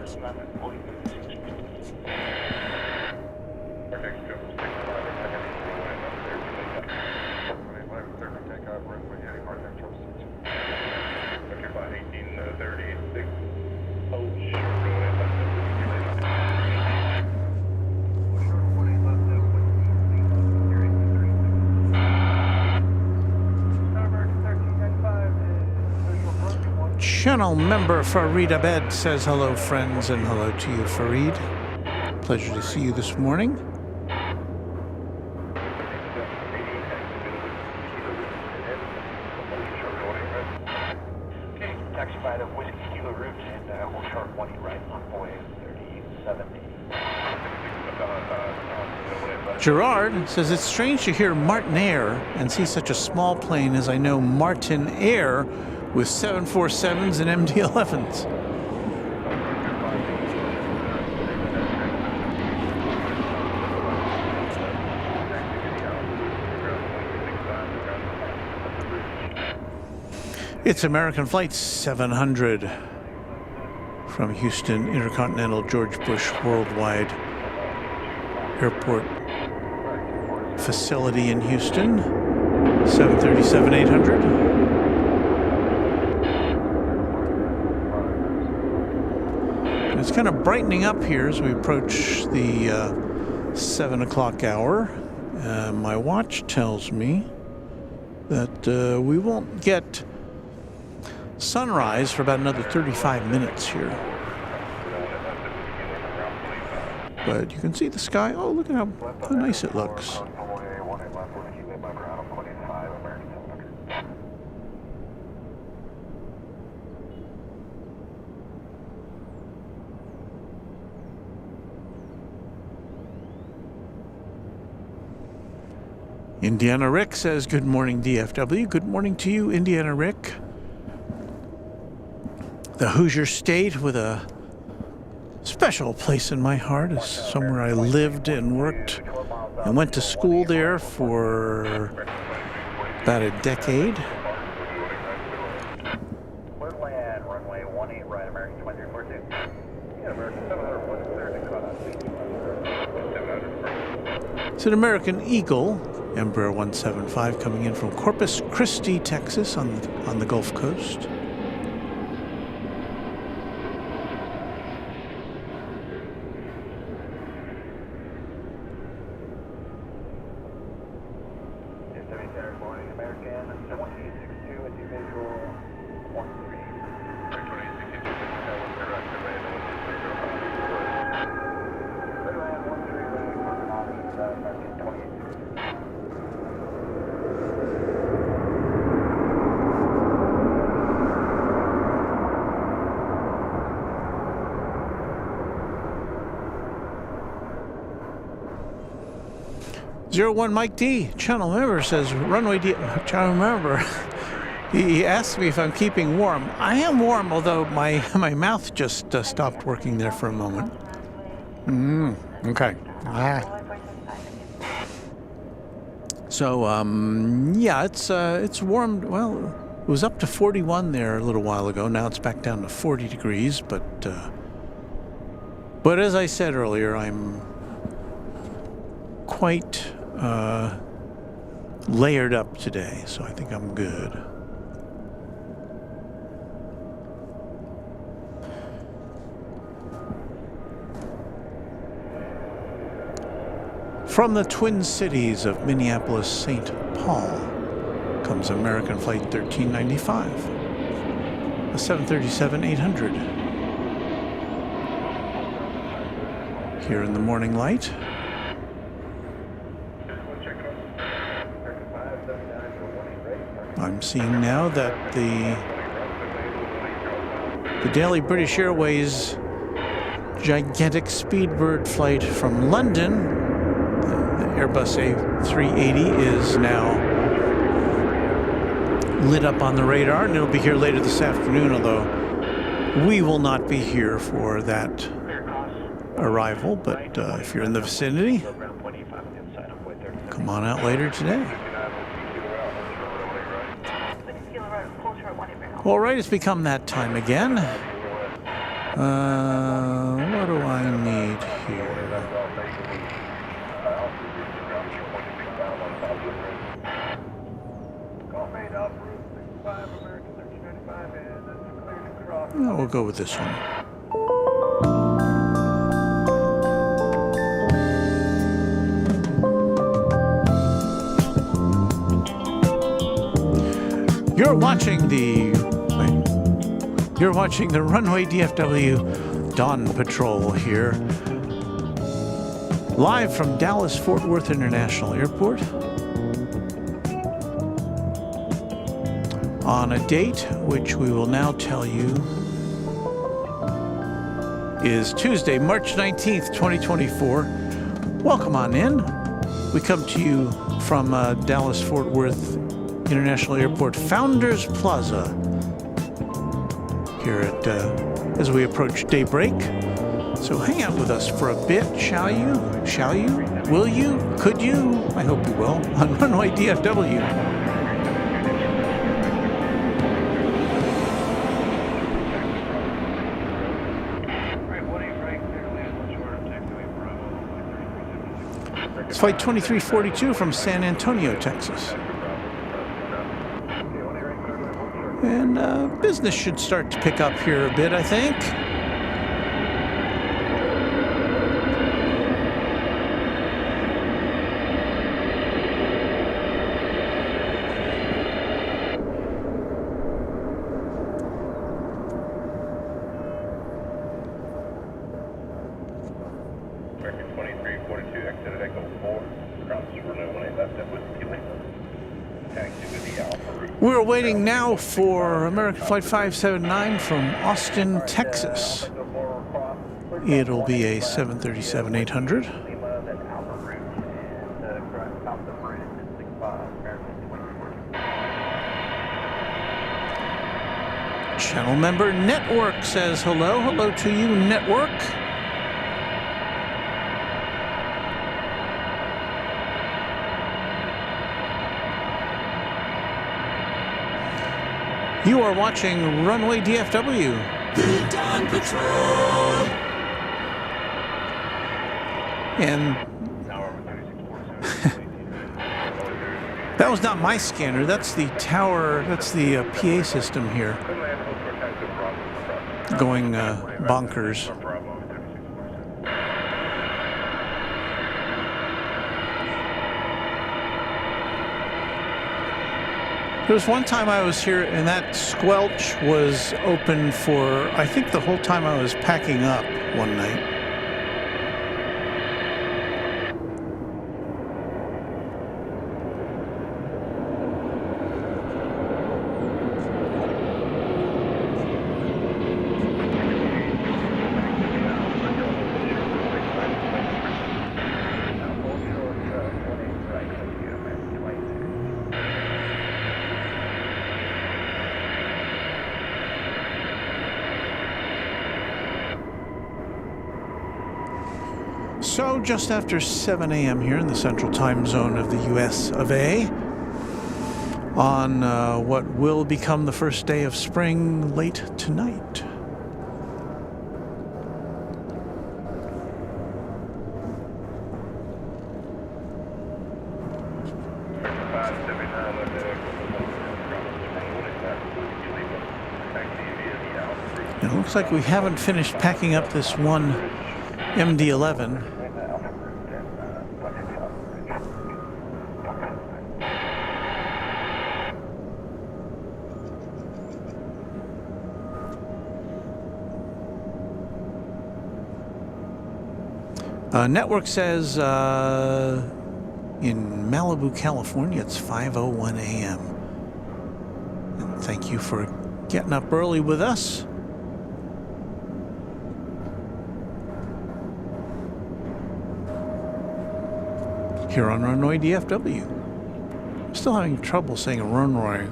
Channel member Farid Abed says hello, friends, and hello to you, Farid. Pleasure to see you this morning. Gerard says, it's strange to hear Martin Air and see such a small plane as I know Martin Air with 747s and MD-11s. It's American Flight 700 from Houston Intercontinental George Bush Worldwide Airport facility in Houston, 737-800. It's kind of brightening up here as we approach the 7 o'clock hour. My watch tells me that we won't get sunrise for about another 35 minutes here. But you can see the sky. Oh, look at how nice it looks. Indiana Rick says, good morning, DFW. Good morning to you, Indiana Rick. The Hoosier State with a special place in my heart is somewhere I lived and worked and went to school there for about a decade. Land, runway 18 right, American 2342. Yeah, American 700, It's an American Eagle, Embraer 175, coming in from Corpus Christi, Texas, on the Gulf Coast. One Mike D, channel member, says Runway D. Channel member. He asked me if I'm keeping warm. I am warm, although my mouth just stopped working there for a moment. Okay. So yeah, it's warm. Well, it was up to 41 there a little while ago. Now it's back down to 40 degrees. But as I said earlier, I'm quite layered up today, so I think I'm good. From the Twin Cities of Minneapolis-St. Paul comes American Flight 1395, a 737-800. Here in the morning light. I'm seeing now that the daily British Airways gigantic Speedbird flight from London, the Airbus A380, is now lit up on the radar, and it'll be here later this afternoon, although we will not be here for that arrival. But if you're in the vicinity, come on out later today. All right, it's become that time again. What do I need here? Oh, we'll go with this one. You're watching the Runway DFW Dawn Patrol here, live from Dallas-Fort Worth International Airport, on a date which we will now tell you is Tuesday, March 19th, 2024. Welcome on in. We come to you from Dallas-Fort Worth International Airport Founders Plaza here at as we approach daybreak. So hang out with us for a bit, shall you? Shall you? Will you? Could you? I hope you will. On Runway DFW. It's Flight 2342 from San Antonio, Texas. And business should start to pick up here a bit, I think. We're waiting now for American Flight 579 from Austin, Texas. It'll be a 737-800. Channel member Network says hello. Hello to you, Network. You are watching Runway DFW. The Dawn Patrol. And that was not my scanner. That's the tower. That's the PA system here. Going bonkers. There was one time I was here and that squelch was open for, I think, the whole time I was packing up one night. So just after 7 a.m. here in the central time zone of the US of A, on what will become the first day of spring late tonight. It looks like we haven't finished packing up this one MD-11. Network says in Malibu, California, it's 5:01 a.m. And thank you for getting up early with us. Here on Runway DFW. I'm still having trouble saying runway.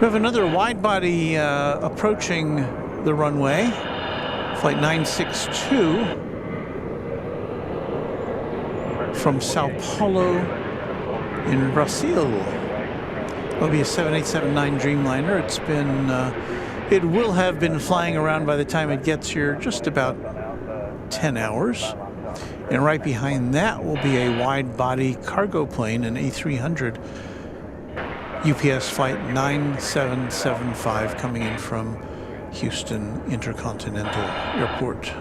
We have another wide body approaching the runway. Flight 962 from Sao Paulo in Brazil. It'll be a 7879 Dreamliner. It's been, it will have been flying around by the time it gets here just about 10 hours. And right behind that will be a wide body cargo plane, an A300 UPS flight 9775 coming in from Houston Intercontinental Airport.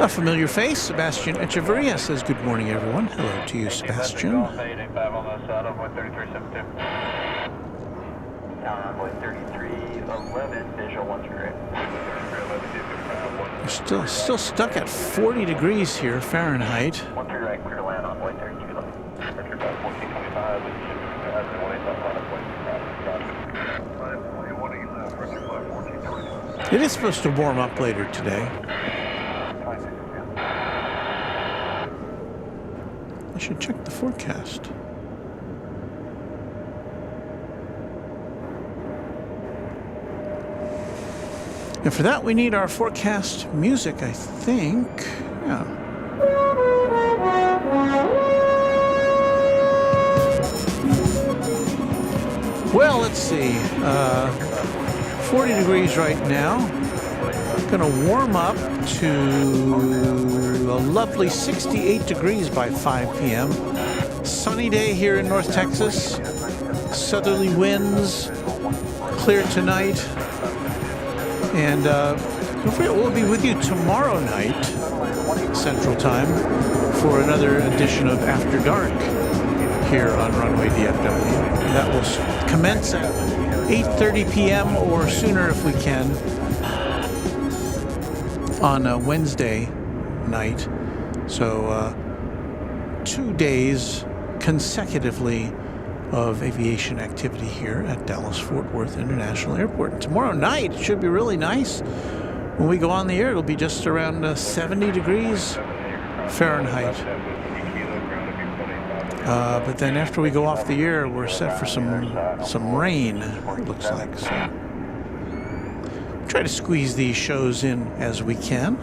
A familiar face, Sebastian Echeverria says good morning, everyone. Hello to you, Sebastian. We're still stuck at 40 degrees here, Fahrenheit. It is supposed to warm up later today. I should check the forecast. And for that, we need our forecast music, I think. Yeah. Well, let's see. 40 degrees right now. Gonna warm up to a lovely 68 degrees by 5 p.m. Sunny day here in North Texas. Southerly winds. Clear tonight. And don't forget, we'll be with you tomorrow night, Central Time, for another edition of After Dark here on Runway DFW. That will commence at 8:30 p.m. or sooner if we can on a Wednesday night. So 2 days consecutively of aviation activity here at Dallas-Fort Worth International Airport. And tomorrow night it should be really nice. When we go on the air, it'll be just around 70 degrees Fahrenheit. But then after we go off the air, we're set for some rain, it looks like. So try to squeeze these shows in as we can.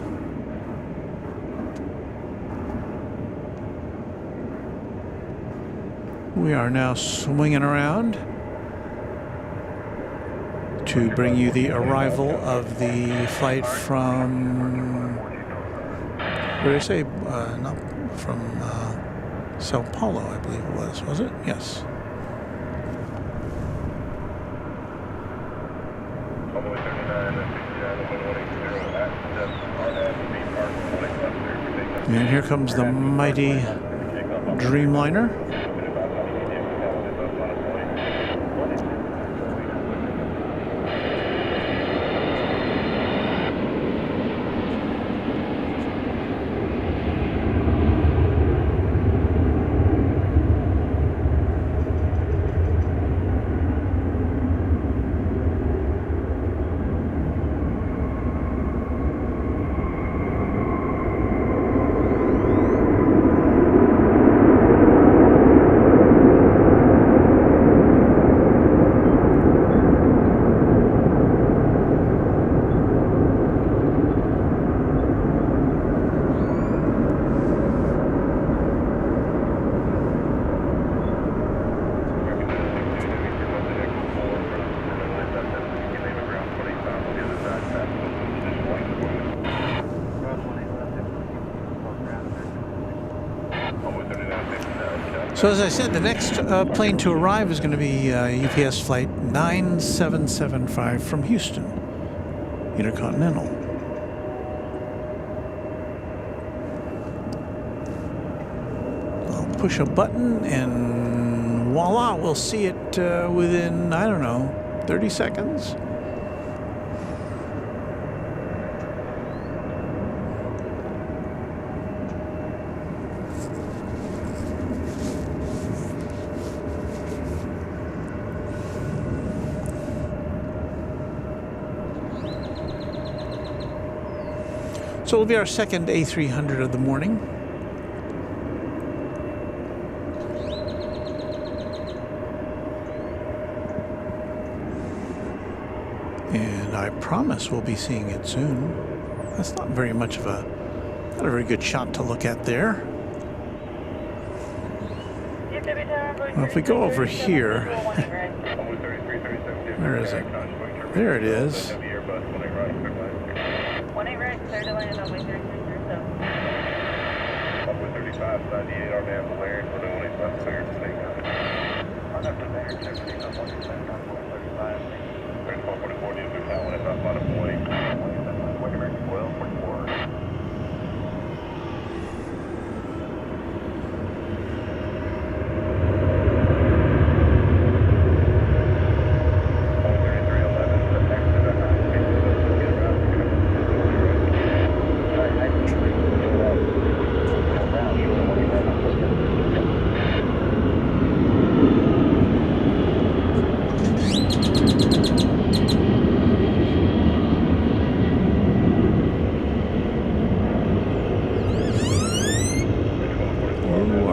We are now swinging around to bring you the arrival of the flight from, what did I say? Not from Sao Paulo, I believe it was it? Yes. And here comes the mighty Dreamliner. So as I said, the next plane to arrive is going to be UPS flight 9775 from Houston, Intercontinental. I'll push a button and voila, we'll see it within, I don't know, 30 seconds. So it'll be our second A300 of the morning. And I promise we'll be seeing it soon. That's not very much of not a very good shot to look at there. Well, if we go over here, where is it? There it is.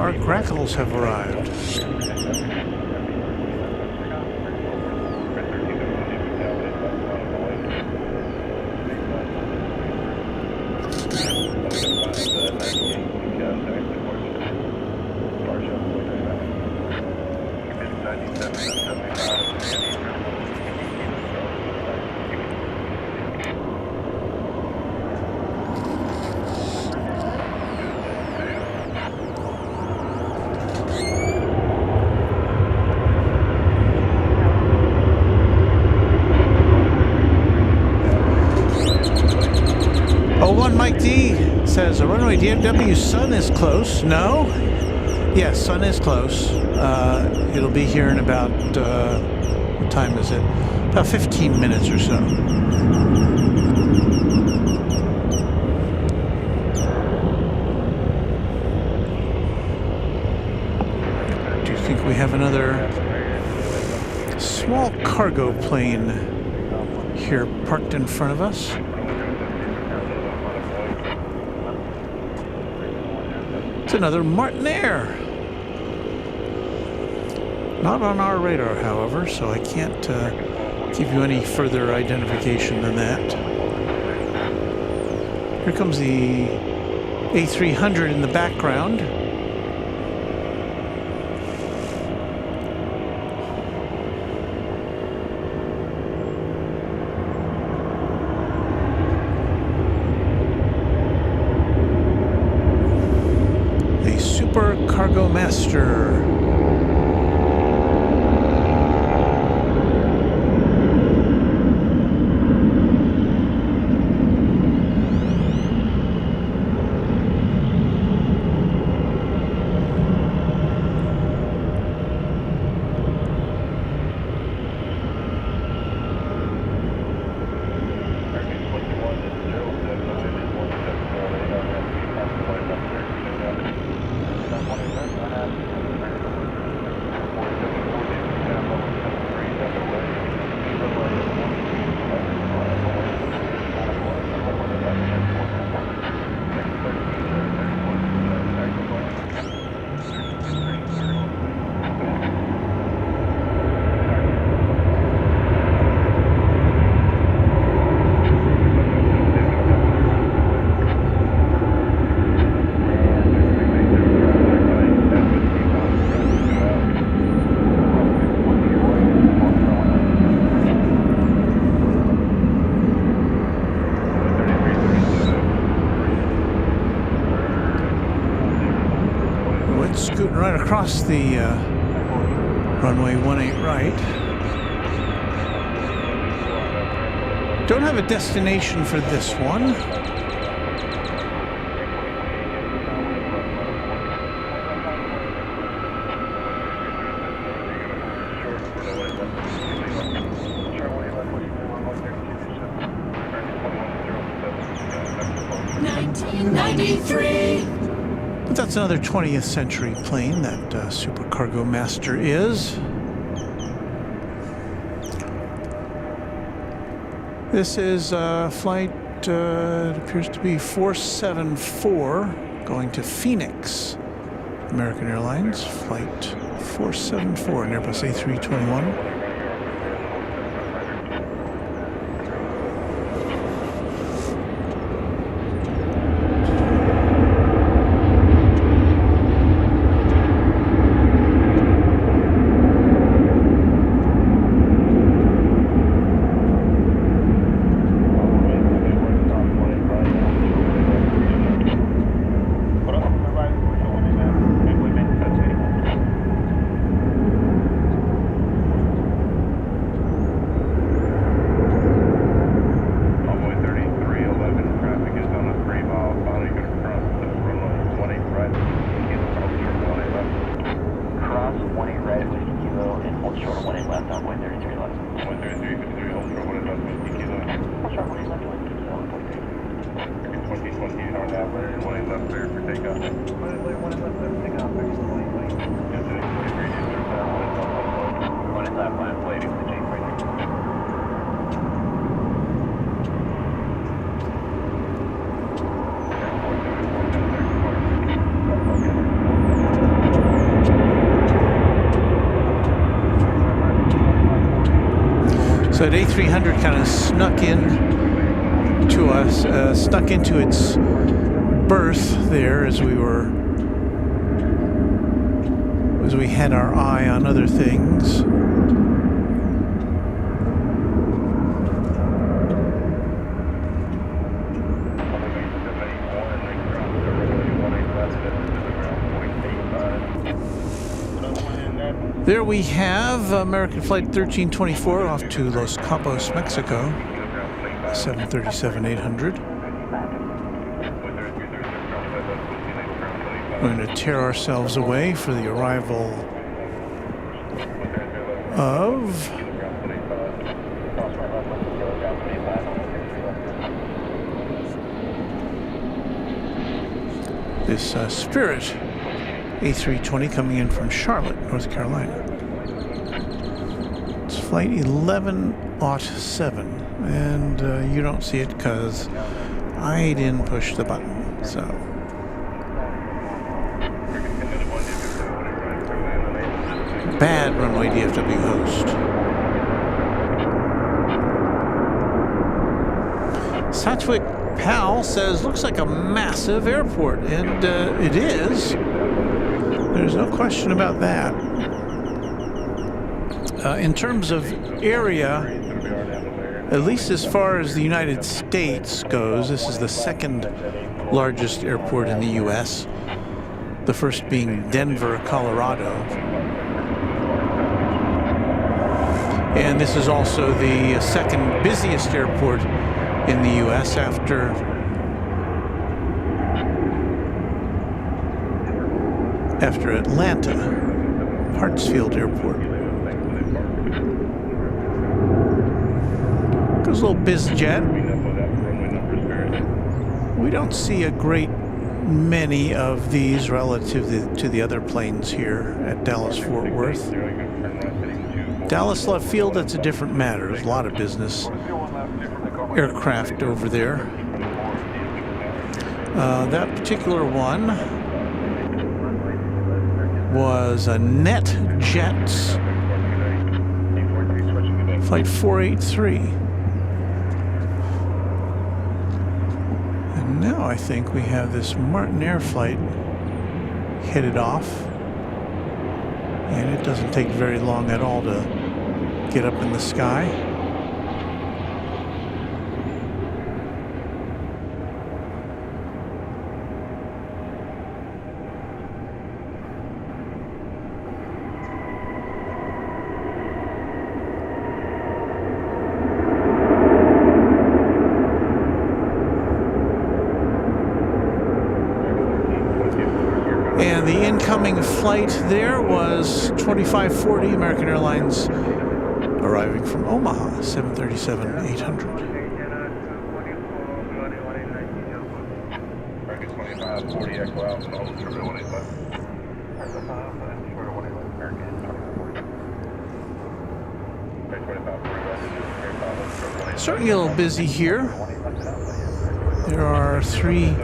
our grackles have arrived. Mike D says, Runway DFW sun is close. No? Yes, sun is close. It'll be here in about, what time is it? About 15 minutes or so. Do you think we have another small cargo plane here parked in front of us? It's another Martinair. Not on our radar, however, so I can't give you any further identification than that. Here comes the A300 in the background. Cargo Master. Scooting right across the runway 18 right. Don't have a destination for this one. That's another 20th century plane that Super Cargo Master is. This is flight, it appears to be 474, going to Phoenix. American Airlines, flight 474, an Airbus A321. So that A300 kind of snuck in to us, snuck into its berth there as we had our eye on other things. There we have American Flight 1324 off to Los Cabos, Mexico, 737-800. We're going to tear ourselves away for the arrival of this Spirit A320 coming in from Charlotte, North Carolina. It's flight 1107, and you don't see it because I didn't push the button, so. Bad Runway DFW host. Satwick Powell says, looks like a massive airport, and it is. There's no question about that. In terms of area, at least as far as the United States goes, this is the second largest airport in the U.S., the first being Denver, Colorado. And this is also the second busiest airport in the U.S. after Atlanta, Hartsfield Airport. Goes a little biz jet. We don't see a great many of these relative to the other planes here at Dallas-Fort Worth. Dallas Love Field, that's a different matter. There's a lot of business aircraft over there. That particular one was a NetJets Flight 483. And now I think we have this Martin Air flight headed off. And it doesn't take very long at all to get up in the sky. And the incoming flight there was 2540 American Airlines arriving from Omaha, 737-800. Starting to get a little busy here. There are 3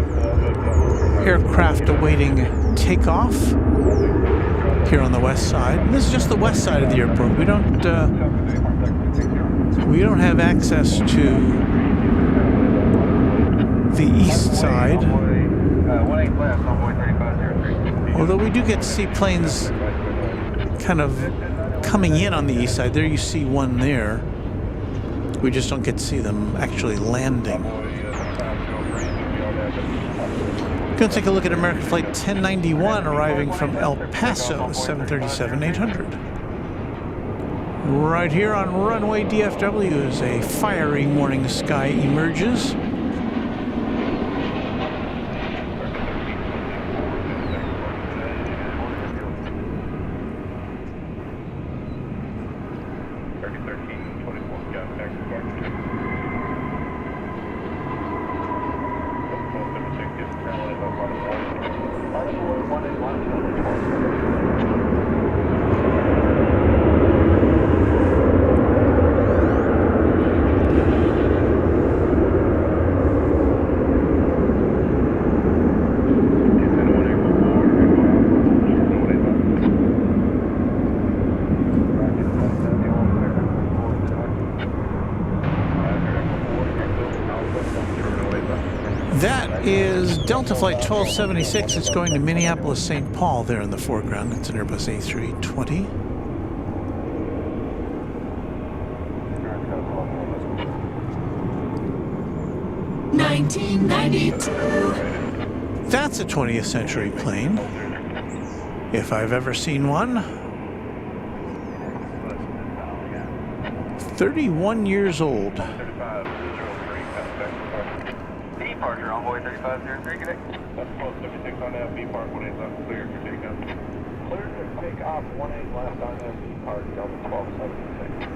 aircraft awaiting takeoff here on the west side. And this is just the west side of the airport. We don't have access to the east side. Although we do get to see planes kind of coming in on the east side. There you see one there. We just don't get to see them actually landing. Going to take a look at American Flight 1091 arriving from El Paso, 737-800. Right here on Runway DFW as a fiery morning sky emerges. Delta Flight 1276 is going to Minneapolis, St. Paul there in the foreground. It's an Airbus A320. That's a 20th century plane, if I've ever seen one. 31 years old. Departure, Envoy 3503, good day. That's close, 76 on FB Park, 18 left, clear for takeoff. Clear to take off, 18 left on FB Park, Delta 1276.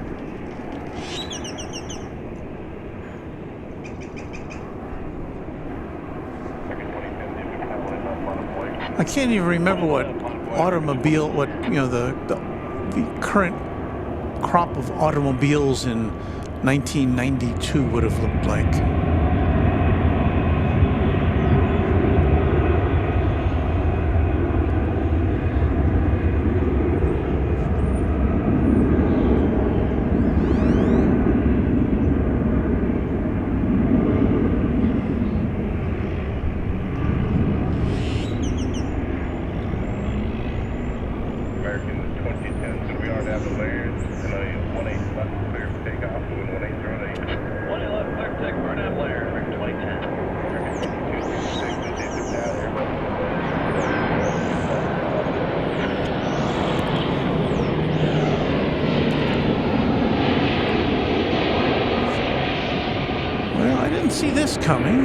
I can't even remember what automobile, the current crop of automobiles in 1992 would have looked like. See this coming.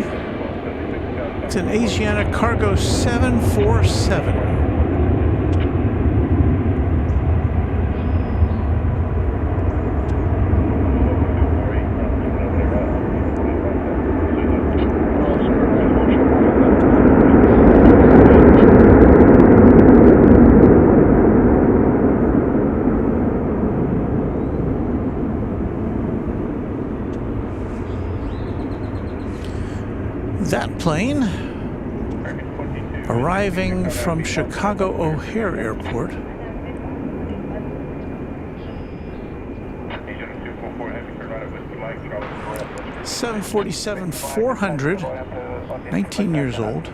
It's an Asiana Cargo 747. That plane, arriving from Chicago O'Hare Airport, (747-400), 19 years old.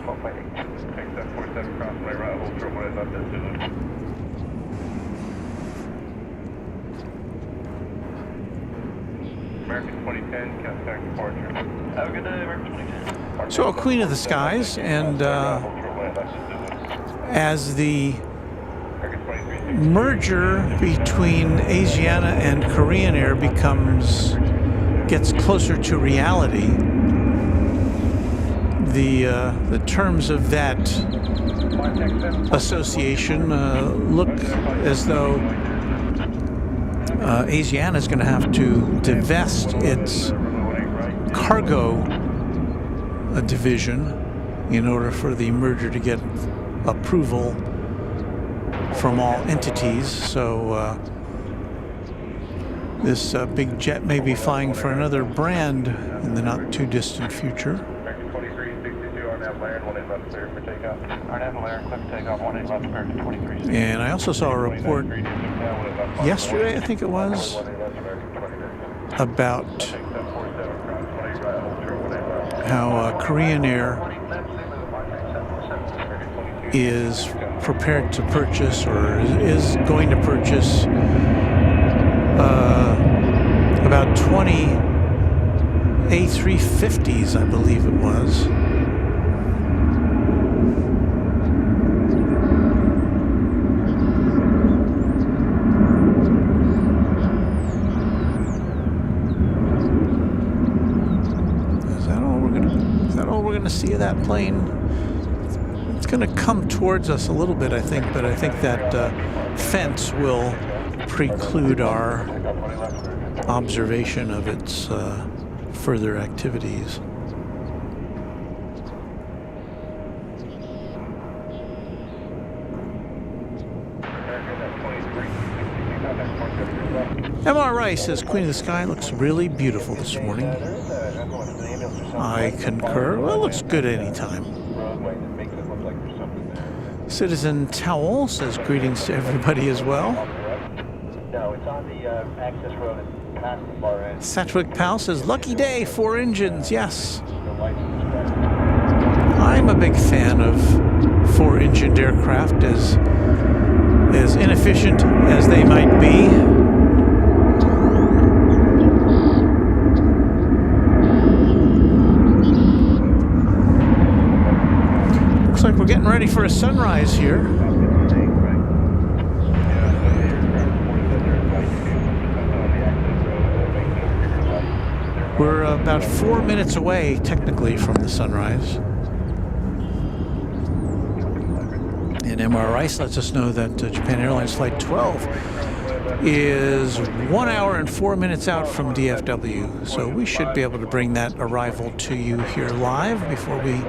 American 2010, contact departure. Have a good day, American 2010. So a Queen of the Skies, and as the merger between Asiana and Korean Air gets closer to reality, the terms of that association look as though Asiana is going to have to divest its cargo division in order for the merger to get approval from all entities. So this big jet may be flying for another brand in the not too distant future. American 2362, RNAV Laird, 18 left, clear for takeoff. RNAV Laird, clear for takeoff, 18 left, American 2362. And I also saw a report yesterday, I think it was, about how Korean Air is prepared to purchase, or is going to purchase, about 20 A350s, I believe it was. See that plane? It's going to come towards us a little bit, I think, but I think that fence will preclude our observation of its further activities. MR Rice says Queen of the Sky looks really beautiful this morning. I concur. Well, it looks good anytime. Citizen Towel says greetings to everybody as well. No, it's on the access road past the far end. Satwick Powell says lucky day, 4 engines, yes. The license I'm a big fan of four-engined aircraft, as inefficient as they might be. Looks like we're getting ready for a sunrise here. We're about 4 minutes away, technically, from the sunrise. And MR Rice lets us know that Japan Airlines Flight 12 is 1 hour and 4 minutes out from DFW. So we should be able to bring that arrival to you here live before we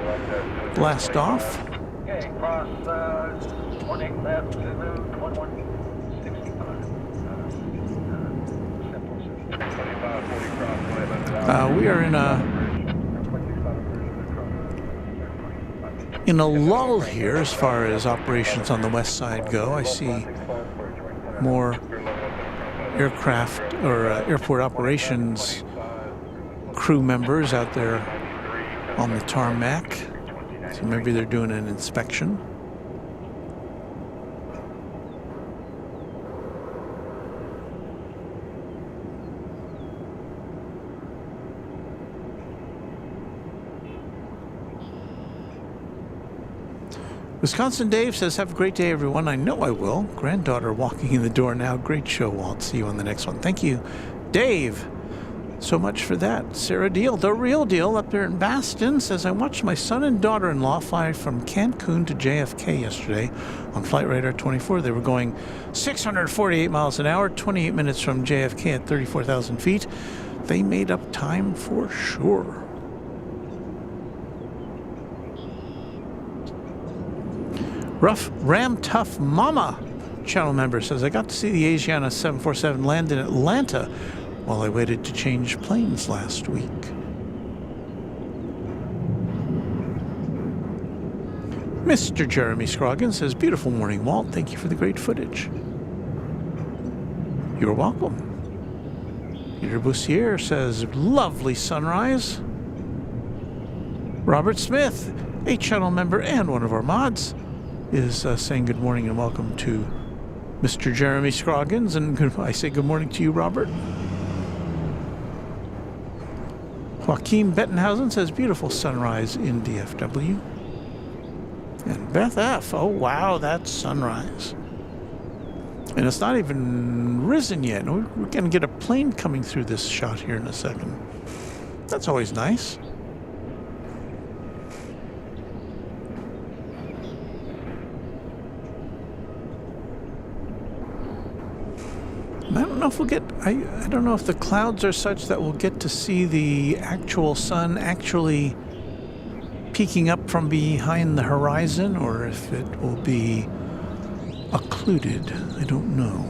blast off. Okay, cross 18 left, 1165. We are in a lull here as far as operations on the west side go. I see more aircraft or airport operations crew members out there on the tarmac. So maybe they're doing an inspection. Wisconsin Dave says, have a great day, everyone. I know I will. Granddaughter walking in the door now. Great show, Walt. See you on the next one. Thank you, Dave. So much for that. Sarah Deal, the real deal, up there in Baston, says, I watched my son and daughter-in-law fly from Cancun to JFK yesterday on Flight Radar 24. They were going 648 miles an hour, 28 minutes from JFK at 34,000 feet. They made up time for sure. Rough Ram Tough Mama channel member says, I got to see the Asiana 747 land in Atlanta while I waited to change planes last week. Mr. Jeremy Scroggins says, beautiful morning, Walt. Thank you for the great footage. You're welcome. Peter Boussier says, lovely sunrise. Robert Smith, a channel member and one of our mods, is saying good morning and welcome to Mr. Jeremy Scroggins, and I say good morning to you, Robert. Joaquin Bettenhausen says, beautiful sunrise in DFW. And Beth F, oh wow, that's sunrise. And it's not even risen yet. We're going to get a plane coming through this shot here in a second. That's always nice. I don't know if we'll get, I don't know if the clouds are such that we'll get to see the actual sun actually peeking up from behind the horizon, or if it will be occluded. I don't know.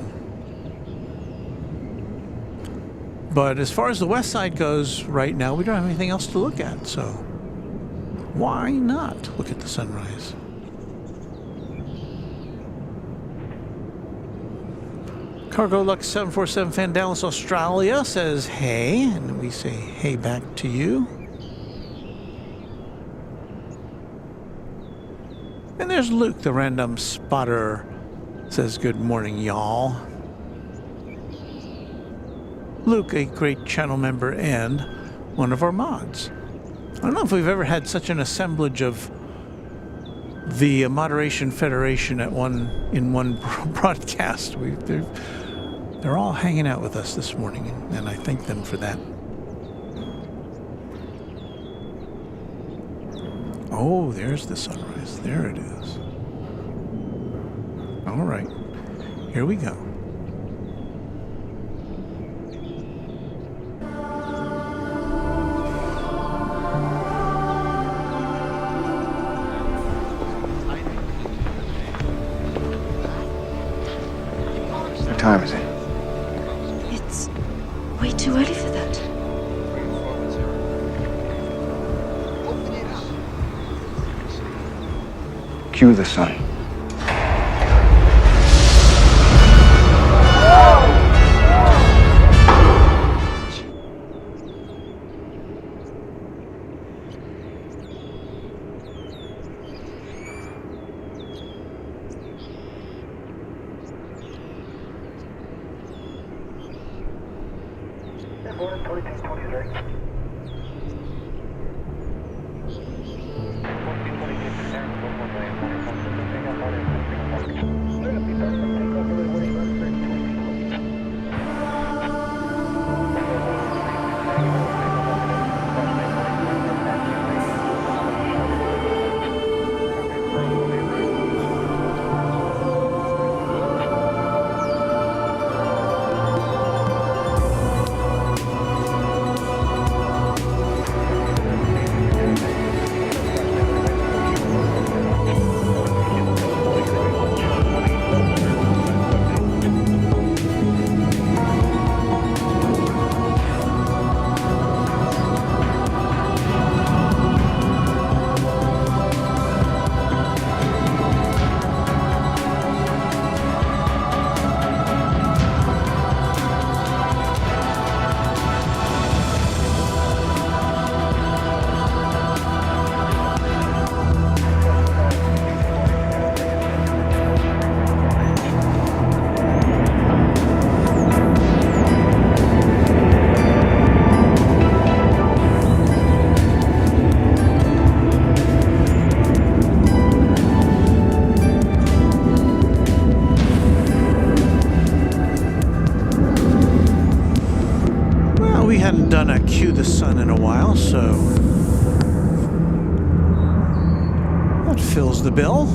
But as far as the west side goes right now, we don't have anything else to look at, so why not look at the sunrise? Cargo Lux 747 fan Dallas, Australia says, hey, and we say, hey back to you. And there's Luke, the random spotter, says, good morning, y'all. Luke, a great channel member and one of our mods. I don't know if we've ever had such an assemblage of the Moderation Federation in one broadcast. They're all hanging out with us this morning, and I thank them for that. Oh, there's the sunrise. There it is. All right, here we go. What time is it? It's way too early for that. Cue the sun. 2220 is ready. 2220 is there. 'While, so that fills the bill.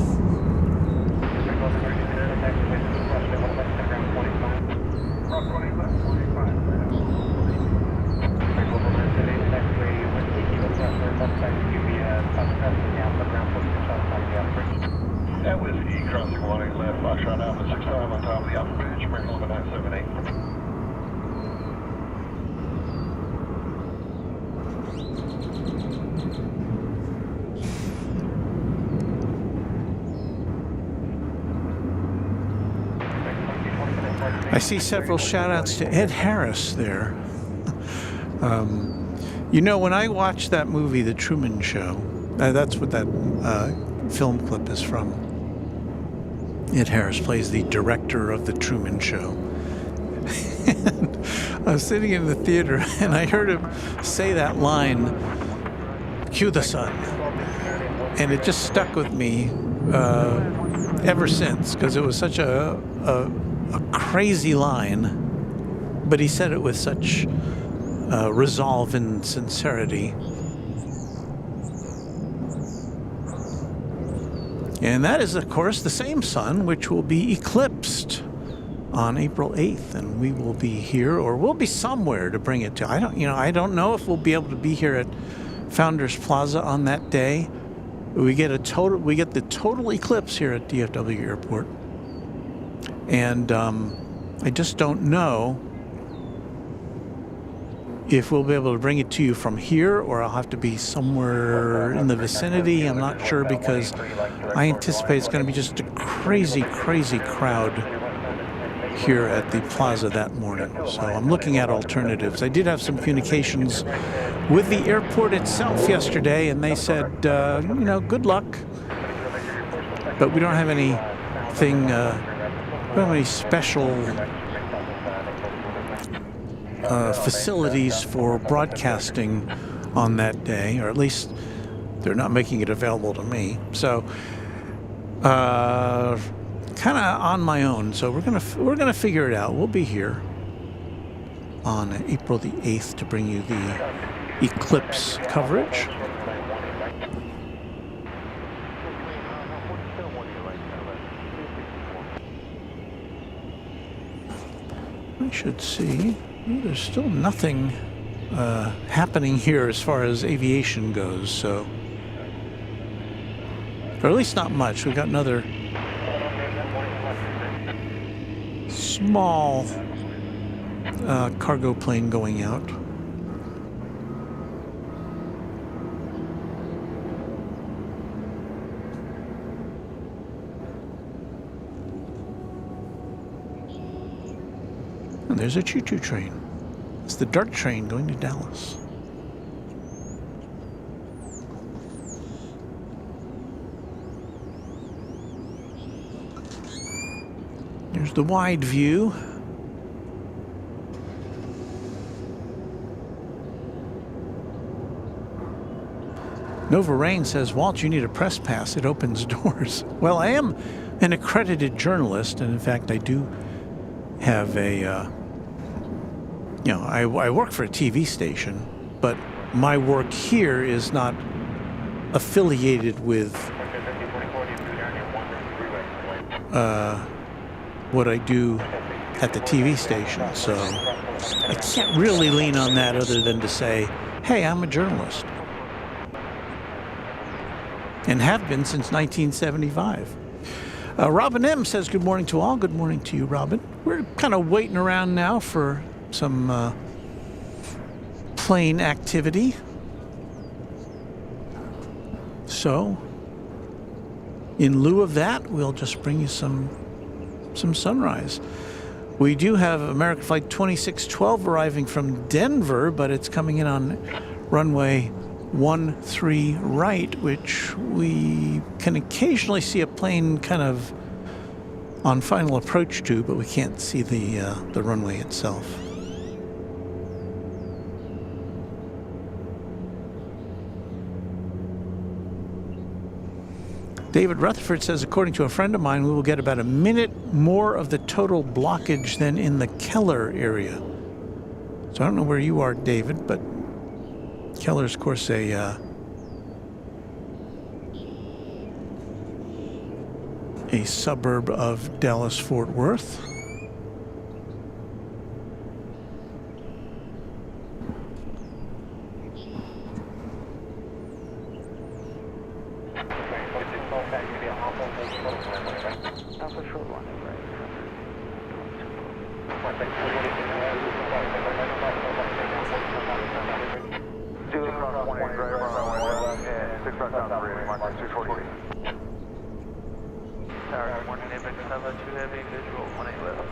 That was E crossing 18 left, Foxtrot Alpha 65 on top of the Alpha Bridge, bring 11978. I see several shout-outs to Ed Harris there. You know, when I watched that movie, The Truman Show, that's what that film clip is from. Ed Harris plays the director of The Truman Show. And I was sitting in the theater, and I heard him say that line, "Cue the sun." And it just stuck with me ever since, because it was such a crazy line, but he said it with such resolve and sincerity. And that is, of course, the same sun which will be eclipsed on April 8th, and we will be here, or we'll be somewhere to bring it to. I don't know if we'll be able to be here at Founders Plaza on that day. We get the total eclipse here at DFW Airport. And I just don't know if we'll be able to bring it to you from here, or I'll have to be somewhere in the vicinity. I'm not sure, because I anticipate it's going to be just a crazy, crazy crowd here at the plaza that morning. So I'm looking at alternatives. I did have some communications with the airport itself yesterday, and they said, good luck. But we don't have anything, we don't have any special facilities for broadcasting on that day, or at least they're not making it available to me. So kind of on my own. So we're gonna figure it out. We'll be here on April the 8th to bring you the eclipse coverage. I should see. There's still nothing happening here as far as aviation goes, so, or at least not much. We've got another small cargo plane going out. And there's a choo-choo train. It's the DART train going to Dallas. There's the wide view. Nova Rain says, Walt, you need a press pass. It opens doors. Well, I am an accredited journalist, and in fact, I do have a, I work for a TV station, but my work here is not affiliated with what I do at the TV station, so I can't really lean on that other than to say, hey, I'm a journalist. And have been since 1975. Robin M. says, good morning to all. Good morning to you, Robin. We're kind of waiting around now for some plane activity. So, in lieu of that, we'll just bring you some sunrise. We do have American Flight 2612 arriving from Denver, but it's coming in on runway 13 right, which we can occasionally see a plane kind of on final approach to, but we can't see the runway itself. David Rutherford says, according to a friend of mine, we will get about a minute more of the total blockage than in the Keller area. So I don't know where you are, David, but Keller's, of course, a suburb of Dallas-Fort Worth.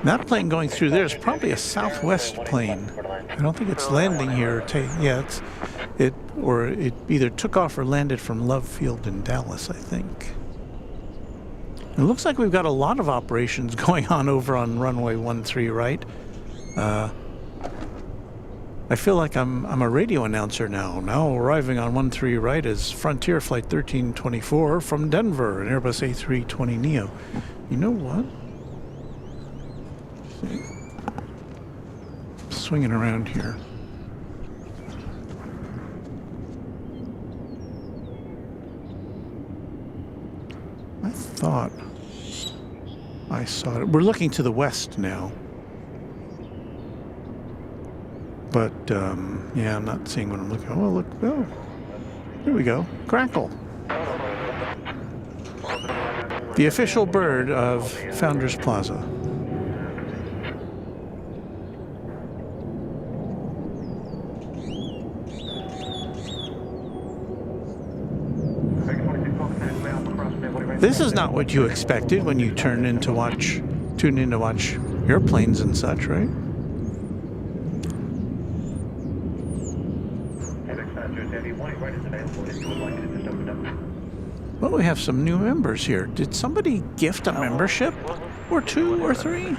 That plane going through there is probably a Southwest plane. I don't think it's landing here. It either took off or landed from Love Field in Dallas, I think. It looks like we've got a lot of operations going on over on runway 13 right. I feel like I'm a radio announcer now. Now arriving on 13 right is Frontier Flight 1324 from Denver, an Airbus A320neo. You know what? Swinging around here. I thought I saw it. We're looking to the west now. But, yeah, I'm not seeing what I'm looking at. Oh, look. Oh, here we go. Crackle. The official bird of Founders Plaza. This is not what you expected when you tuned in to watch airplanes and such, right? Well, we have some new members here. Did somebody gift a membership? Or two or three?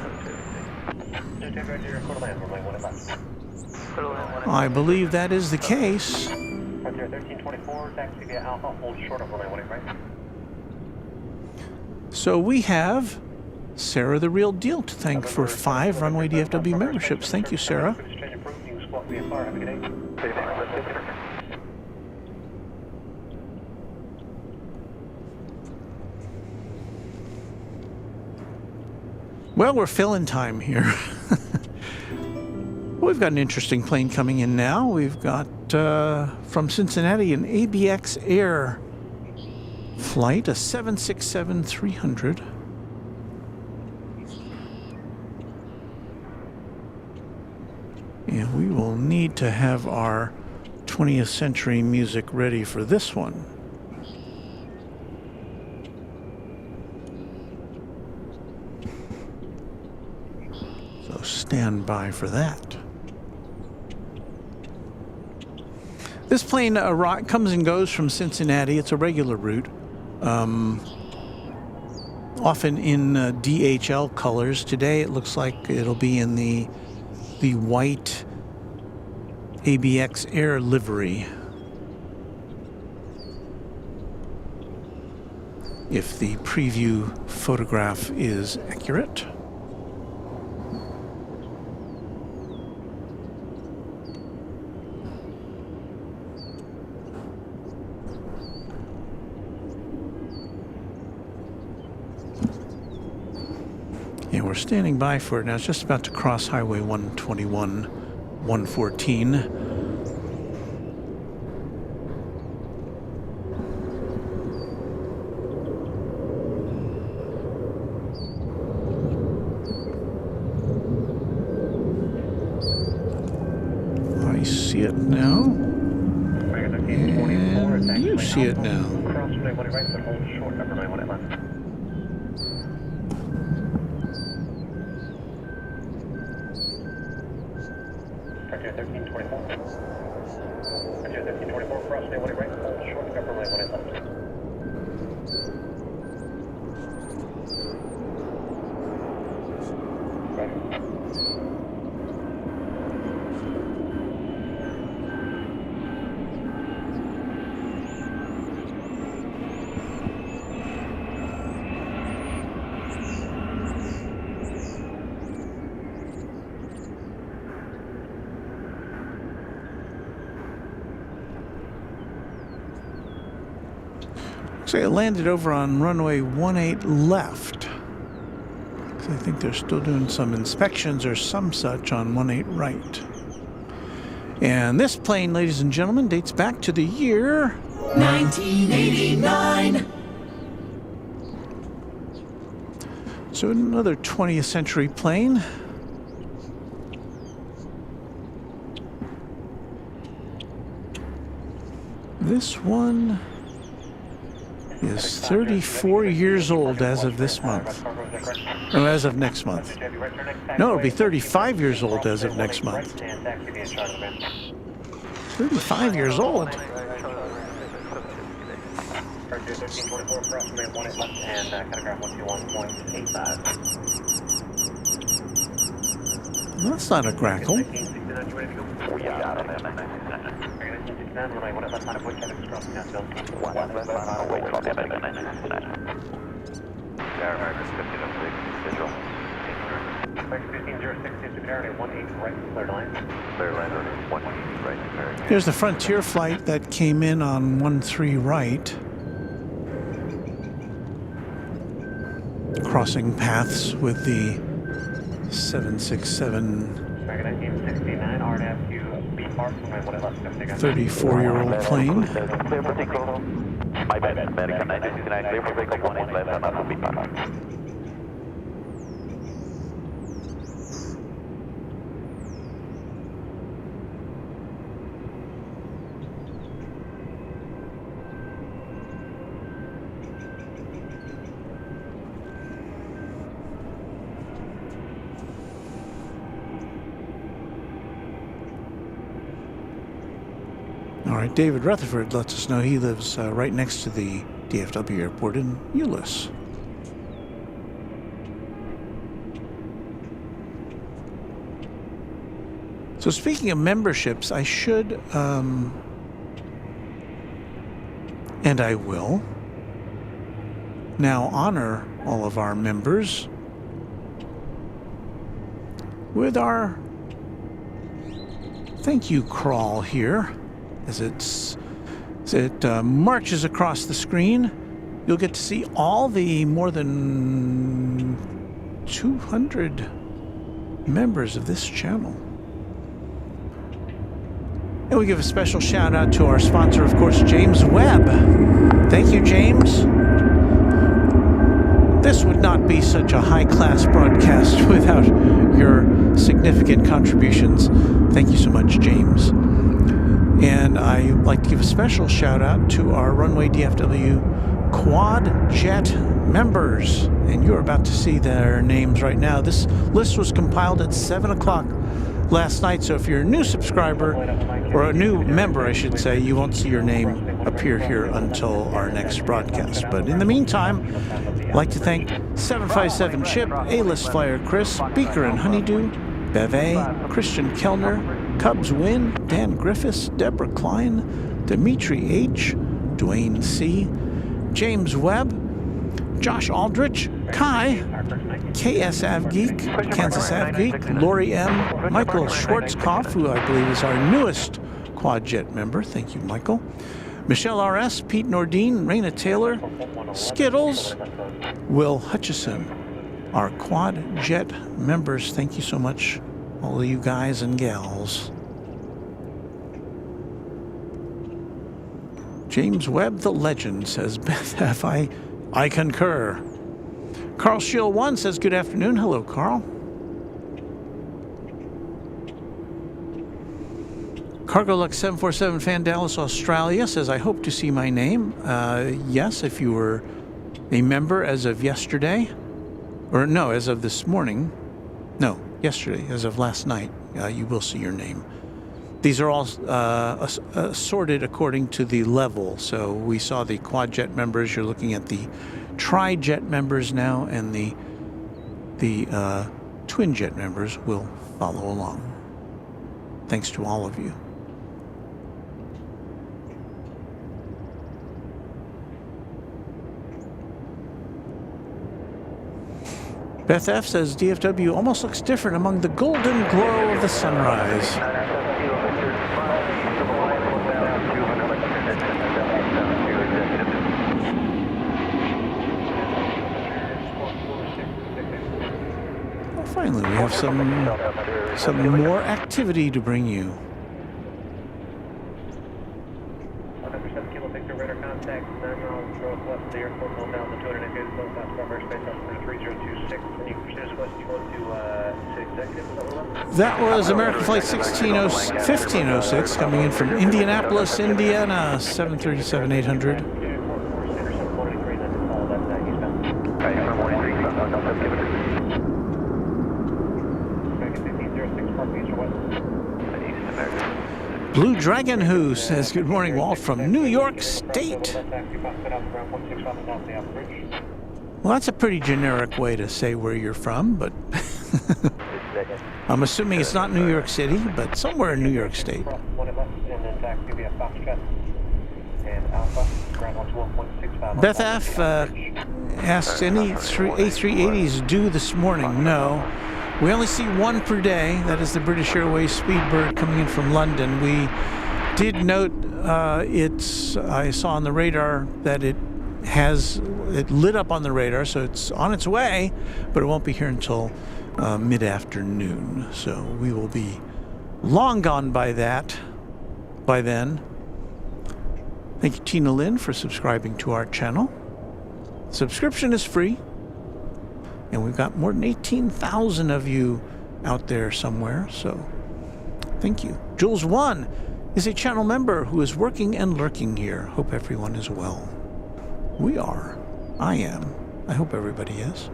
I believe that is the case. So we have Sarah the Real Deal to thank for 5 Runway DFW memberships. Thank you, Sarah. Well, we're filling time here. We've got an interesting plane coming in now. We've got, from Cincinnati, an ABX Air flight, a 767-300. And we will need to have our 20th century music ready for this one. So stand by for that. This plane comes and goes from Cincinnati. It's a regular route. Often in DHL colors. Today it looks like it'll be in the white ABX Air livery. if the preview photograph is accurate. Yeah, we're standing by for it now. It's just about to cross Highway 121, 114. I see it now. And you see it now. So it landed over on runway 18 left. So I think they're still doing some inspections or some such on 18 right. And this plane, ladies and gentlemen, dates back to the year 1989. So another 20th century plane. This one is 34 years old as of this month. No, as of next month. No, it'll be 35 years old as of next month. 35 years old. That's not a grackle. Here's the Frontier flight that came in on 13 right. Crossing paths with the 767 34-year-old plane. My bad, American 969, clear for takeoff 18 left, I'm not beat back. All right, David Rutherford lets us know he lives right next to the DFW Airport in Euless. So speaking of memberships, I should, and I will, now honor all of our members with our thank you crawl here. As it marches across the screen, you'll get to see all the more than 200 members of this channel. And we give a special shout out to our sponsor, of course, James Webb. Thank you, James. This would not be such a high-class broadcast without your significant contributions. Thank you so much, James. And I'd like to give a special shout out to our Runway DFW Quad Jet members. And you're about to see their names right now. This list was compiled at 7 o'clock last night. So if you're a new subscriber, or a new member, I should say, you won't see your name appear here until our next broadcast. But in the meantime, I'd like to thank 757 Chip, A-List Flyer Chris, Beaker and Honeydew, Beve, Christian Kellner, Cubs Win, Dan Griffiths, Deborah Klein, Dimitri H., Dwayne C., James Webb, Josh Aldrich, Kai, KS Avgeek, Kansas Avgeek, Lori M, Michael Schwarzkopf, who I believe is our newest Quadjet member. Thank you, Michael. Michelle RS, Pete Nordine, Raina Taylor, Skittles, Will Hutchison, our Quadjet members. Thank you so much, all of you guys and gals. James Webb, the legend, says Beth F. I concur. Carl Schill 1 says good afternoon. Hello, Carl. Cargo Lux 747 Fan Dallas, Australia says I hope to see my name. Yes, if you were a member as of yesterday, or no, as of this morning. No, yesterday, as of last night, you will see your name. These are all sorted according to the level. So we saw the Quadjet members. You're looking at the Tri-Jet members now, and the Twin-Jet members will follow along. Thanks to all of you. Beth F says DFW almost looks different among the golden glow of the sunrise. Well, finally, we have some more activity to bring you. That was American Flight 1506 coming in from Indianapolis, Indiana, 737-800. Blue Dragon Who says good morning, Walt, from New York State. Well, that's a pretty generic way to say where you're from, but I'm assuming it's not New York City, but somewhere in New York State. Beth F. asks, any A380s due this morning? No. We only see one per day. That is the British Airways Speedbird coming in from London. We did note I saw on the radar that it lit up on the radar, so it's on its way, but it won't be here until mid-afternoon. So we will be long gone by then. Thank you, Tina Lynn, for subscribing to our channel. Subscription is free, and we've got more than 18,000 of you out there somewhere, so thank you. Jules 1 is a channel member who is working and lurking here. Hope everyone is well. We are. I am. I hope everybody is.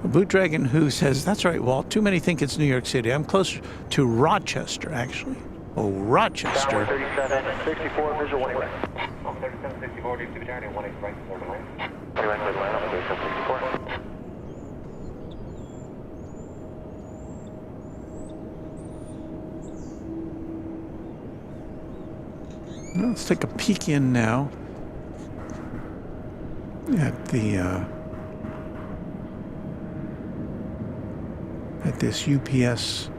Boot Dragon Who says, that's right, Walt. Too many think it's New York City. I'm closer to Rochester, actually. Oh, Rochester. 3764, visual 1 right. 3764, DC Battalion 18 right, 4 right. 1 right, line up, 3764. Well, let's take a peek in now at this UPS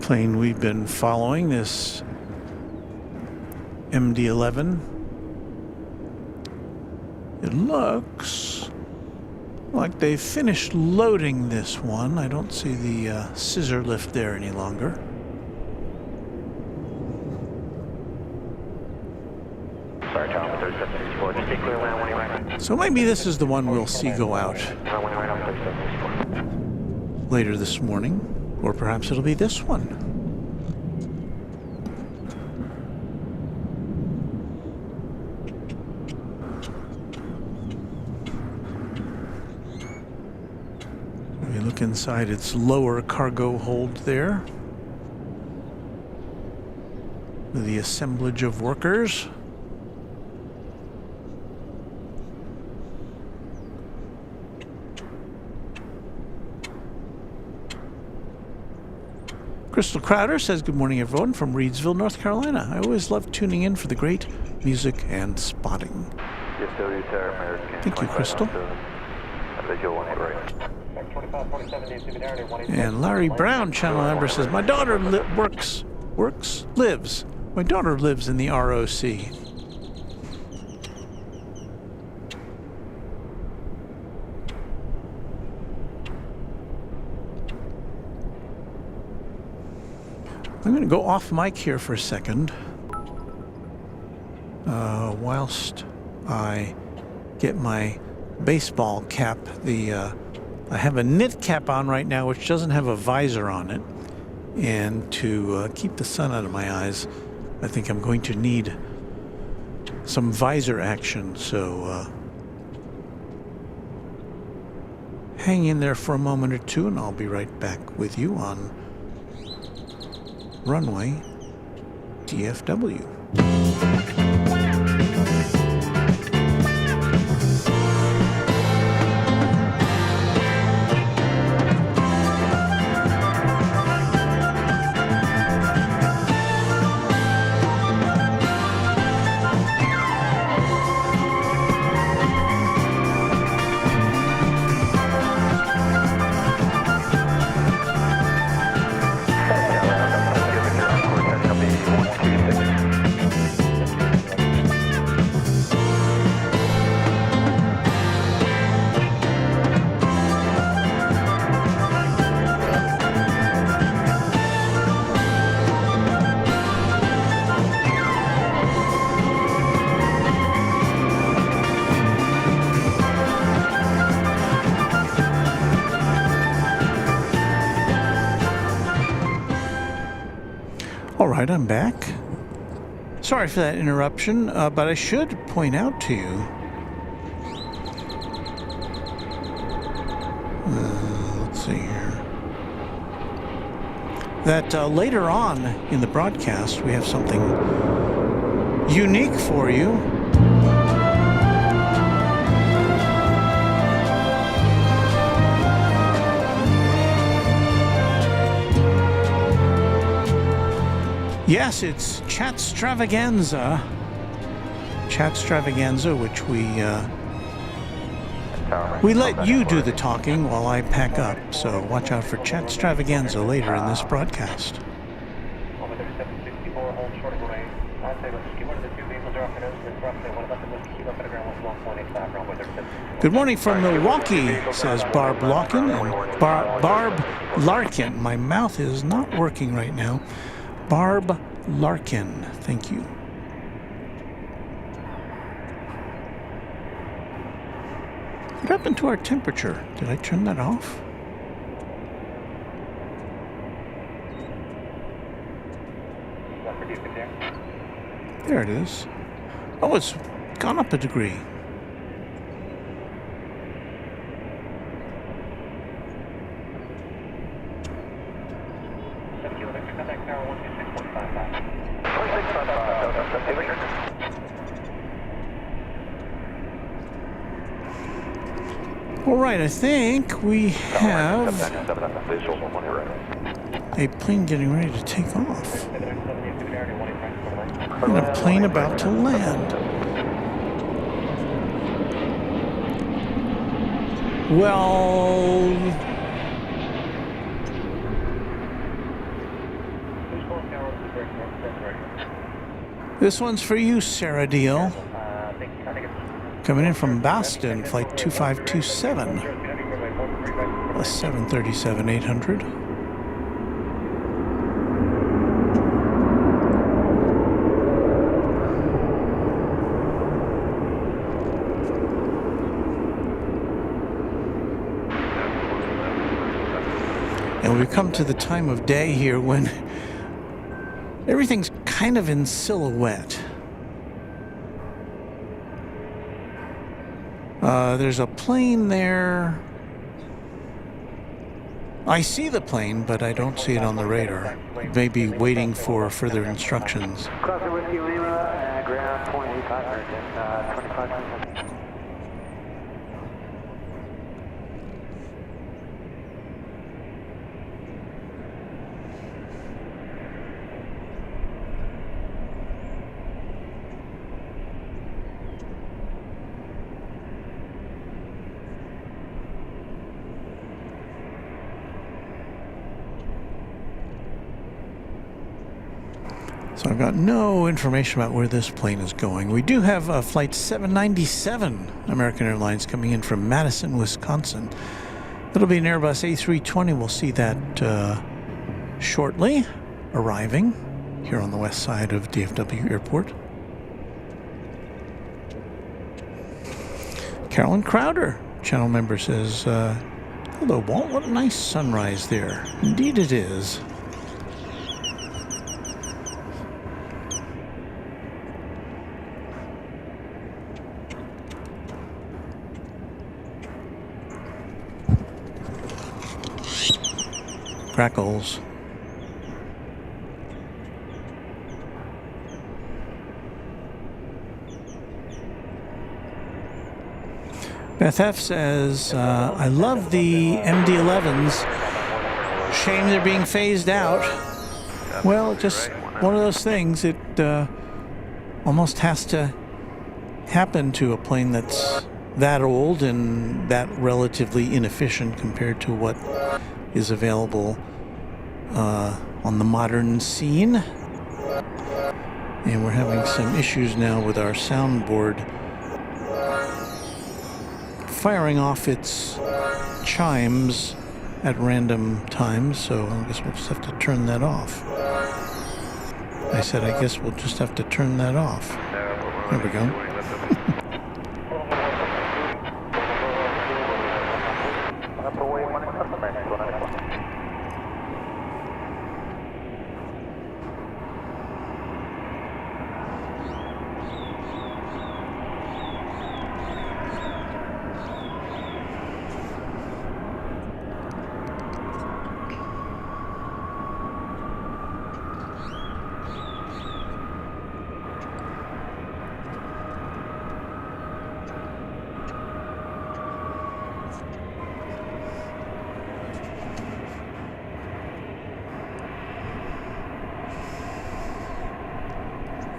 plane we've been following, this MD-11. It looks like they've finished loading this one. I don't see the scissor lift there any longer. Sorry, Tom, 3764, just stay clear, land 1 right. So maybe this is the one we'll see go out later this morning, or perhaps it'll be this one. We look inside its lower cargo hold there, with the assemblage of workers. Crystal Crowder says, good morning, everyone, from Reedsville, North Carolina. I always love tuning in for the great music and spotting. Thank you, Crystal. And Larry Brown, channel member, says, my daughter lives. My daughter lives in the ROC. I'm going to go off mic here for a second whilst I get my baseball cap. I have a knit cap on right now which doesn't have a visor on it, and to keep the sun out of my eyes I think I'm going to need some visor action, so hang in there for a moment or two and I'll be right back with you on Runway DFW. All right, I'm back. Sorry for that interruption, but I should point out to you let's see here, that later on in the broadcast we have something unique for you. Yes, it's Chatstravaganza. Chatstravaganza, which we let you do the talking while I pack up. So watch out for Chatstravaganza later in this broadcast. Good morning from Milwaukee, says Barb Larkin. And Barb Larkin. My mouth is not working right now. Barb Larkin, thank you. What happened to our temperature? Did I turn that off? There it is. Oh, it's gone up a degree. All right, I think we have a plane getting ready to take off. And a plane about to land. Well, this one's for you, Sarah Deal. Coming in from Boston, flight 2527, a 737-800. And we've come to the time of day here when everything's kind of in silhouette. There's a plane there. I see the plane, but I don't see it on the radar. It may be waiting for further instructions. So I've got no information about where this plane is going. We do have a flight 797 American Airlines coming in from Madison, Wisconsin. It'll be an Airbus A320. We'll see that shortly, arriving here on the west side of DFW Airport. Carolyn Crowder, channel member, says, hello, Walt. What a nice sunrise there. Indeed it is. Crackles. Beth F says, I love the MD-11s. Shame they're being phased out. Well, just one of those things. It almost has to happen to a plane that's that old and that relatively inefficient compared to what is available on the modern scene. And we're having some issues now with our soundboard firing off its chimes at random times, so I guess we'll just have to turn that off. I said I guess we'll just have to turn that off. There we go.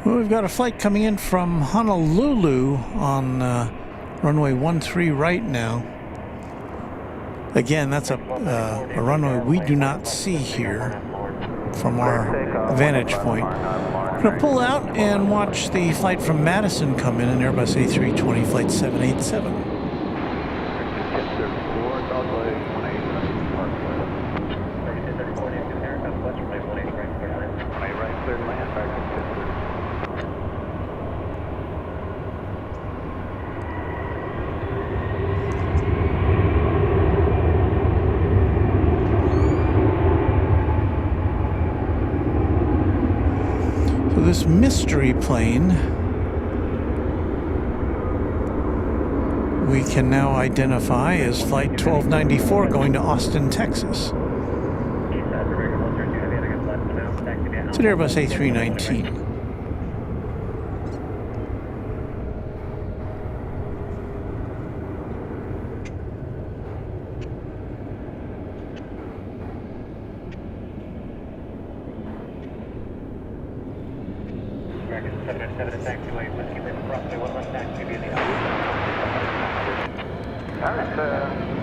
Well, we've got a flight coming in from Honolulu on runway 13 right now. Again, that's a runway we do not see here from our vantage point. We're going to pull out and watch the flight from Madison come in, an Airbus A320 flight 787. This mystery plane we can now identify as Flight 1294 going to Austin, Texas. It's an Airbus A319.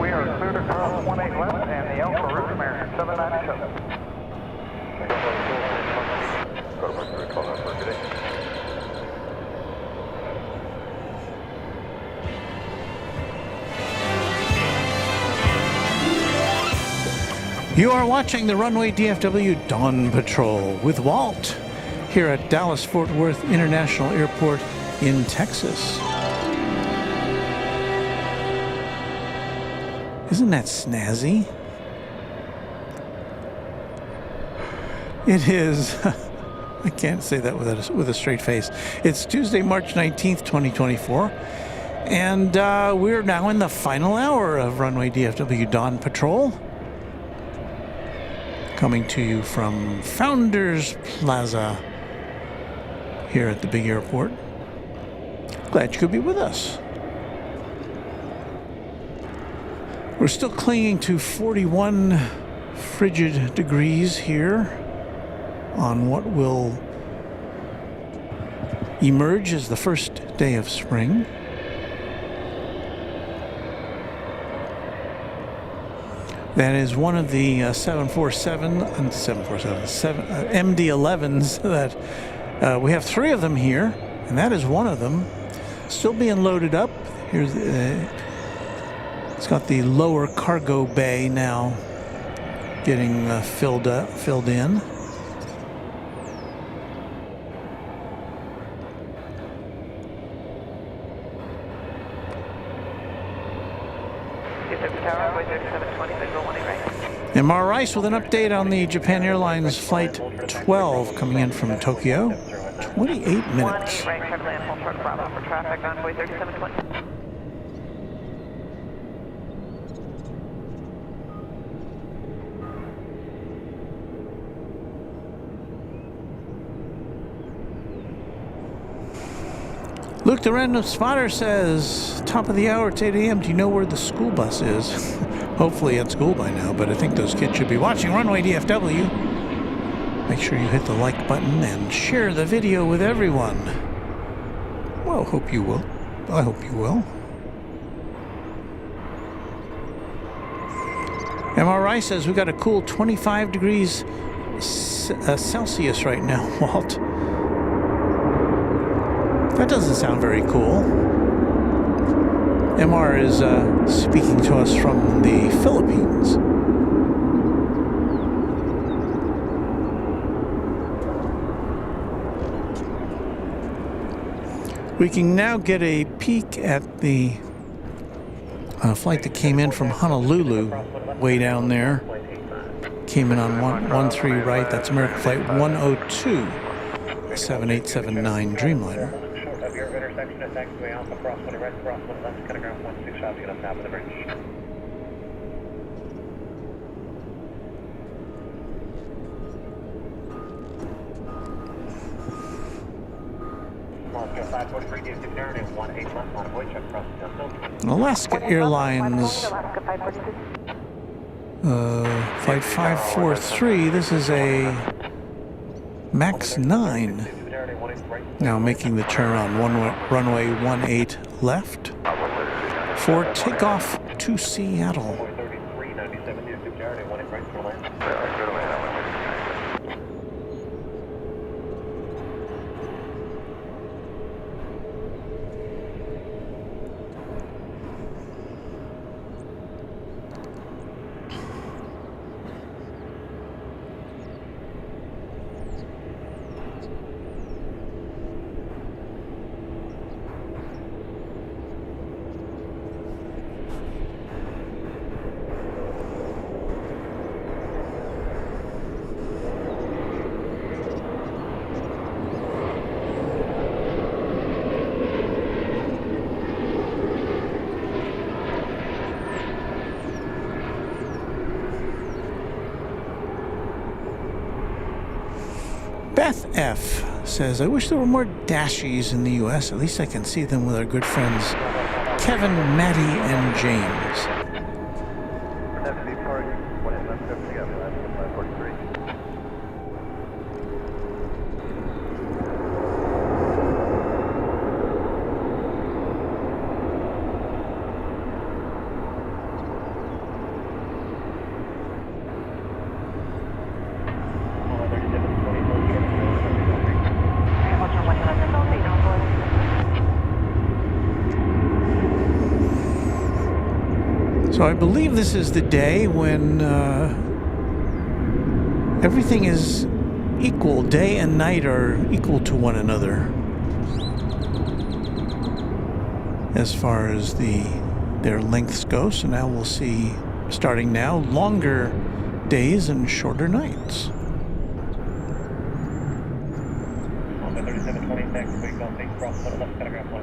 We are cleared across 18 left and the Alpha route, American 797. You are watching the Runway DFW Dawn Patrol with Walt here at Dallas-Fort Worth International Airport in Texas. Isn't that snazzy? It is. I can't say that with a straight face. It's Tuesday, March 19th, 2024. And we're now in the final hour of Runway DFW Dawn Patrol. Coming to you from Founders Plaza here at the big airport. Glad you could be with us. We're still clinging to 41 frigid degrees here on what will emerge as the first day of spring. That is one of the 7MD-11s that we have 3 of them here, and that is one of them. Still being loaded up. Here's it's got the lower cargo bay now getting filled in. MR Rice with an update on the Japan Airlines Flight 12 coming in from Tokyo. 28 minutes. Luke the Random Spotter says, top of the hour, it's 8 a.m. Do you know where the school bus is? Hopefully at school by now, but I think those kids should be watching Runway DFW. Make sure you hit the like button and share the video with everyone. Well, hope you will. I hope you will. MRI says we got a cool 25 degrees Celsius right now, Walt. That doesn't sound very cool. MR is speaking to us from the Philippines. We can now get a peek at the flight that came in from Honolulu, way down there. Came in on 13 right. That's American Flight 102, 7879 Dreamliner. Intersection at taxiway Alpha, cross 1 right, cross 1 left, cutting ground 16 shots, get on top of the bridge. Alaska Airlines Flight 543, this is a MAX 9. Now making the turn on runway 18 left for takeoff to Seattle. Beth F. says, I wish there were more dashies in the U.S. At least I can see them with our good friends Kevin, Maddie, and James. So I believe this is the day when everything is equal. Day and night are equal to one another as far as their lengths go. So now we'll see, starting now, longer days and shorter nights. On the 3726, we go big cross 1 left, telegraph 15.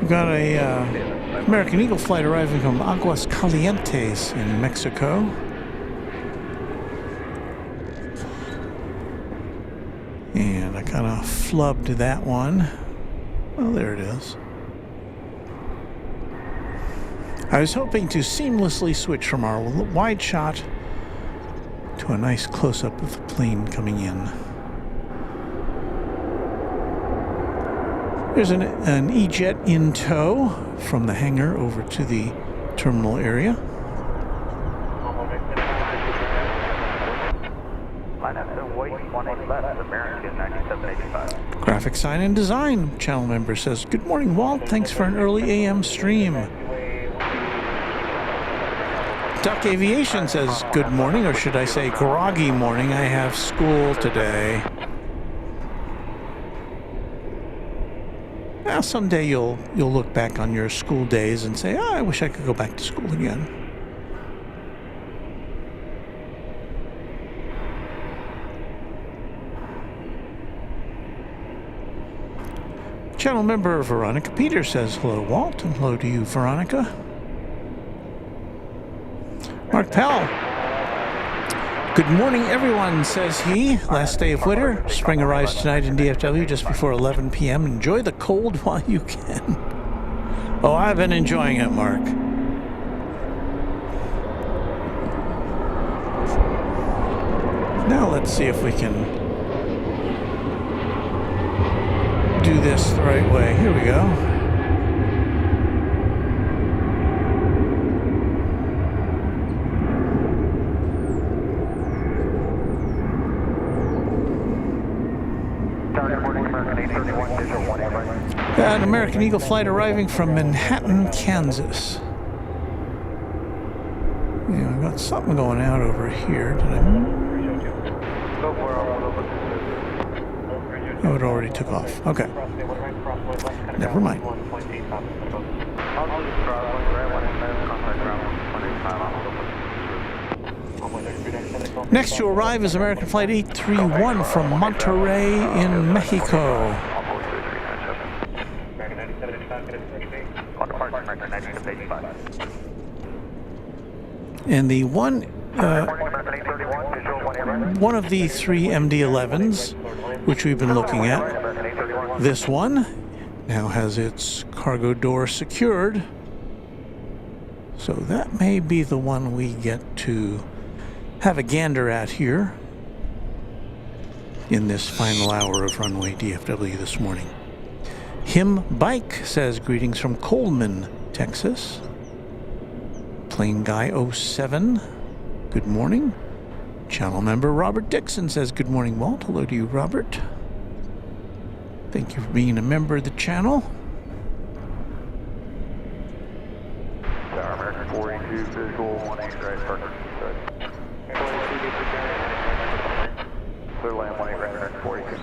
We've got a American Eagle flight arriving from Aguas Calientes in Mexico. And I kind of flubbed that one. Oh, there it is. I was hoping to seamlessly switch from our wide shot to a nice close-up of the plane coming in. There's an E-jet in tow from the hangar over to the terminal area. Graphic sign and design channel member says, "Good morning, Walt. Thanks for an early AM stream." Duck Aviation says, "Good morning," or should I say groggy morning. I have school today. Well, someday you'll look back on your school days and say, "Oh, I wish I could go back to school again." Channel member Veronica Peters says, "Hello, Walt," and hello to you, Veronica. Mark Powell. "Good morning, everyone," says he. "Last day of winter. Spring arrives tonight in DFW just before 11 p.m. Enjoy the cold while you can." Oh, I've been enjoying it, Mark. Now let's see if we can do this the right way. Here we go. An American Eagle flight arriving from Manhattan, Kansas. Yeah, I've got something going out over here. Did I? Oh, it already took off. Okay. Never mind. Next to arrive is American Flight 831 from Monterrey in Mexico. And the one of the three MD-11s, which we've been looking at, this one now has its cargo door secured. So that may be the one we get to have a gander at here in this final hour of Runway DFW this morning. Him Bike says, "Greetings from Coleman, Texas." Plane Guy 07, good morning. Channel member Robert Dixon says, "Good morning, Walt." Hello to you, Robert. Thank you for being a member of the channel. American 42 visual 18 right partner. Clear land 18 right American 42.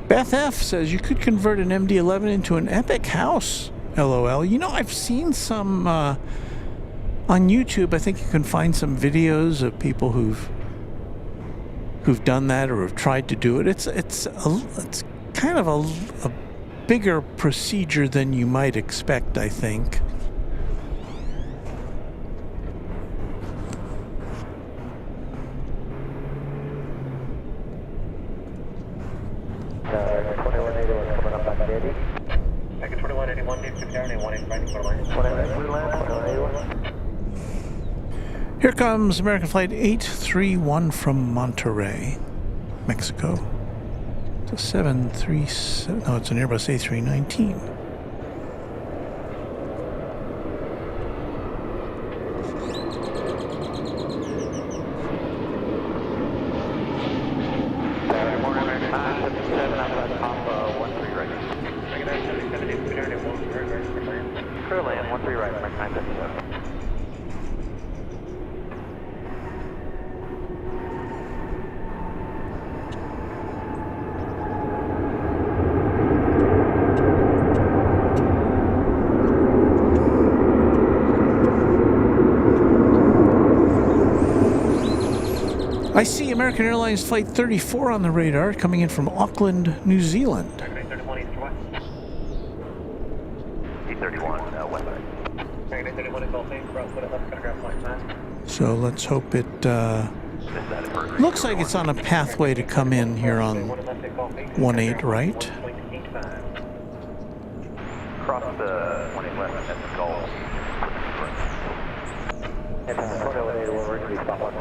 Beth F says, "You could convert an MD-11 into an epic house. LOL." You know, I've seen some on YouTube. I think you can find some videos of people who've done that or have tried to do it. It's kind of a bigger procedure than you might expect, I think. Here comes American Flight 831 from Monterrey, Mexico. It's a 737, no, it's an Airbus A319. I see American Airlines Flight 34 on the radar coming in from Auckland, New Zealand. 31 east west. E31 west side. 31 is all things. Route 11, gonna grab flight 9. So let's hope it looks like it's on a pathway to come in here on 18, right? Cross the 18 left at the Gulf. And then the 18 will reach the stop on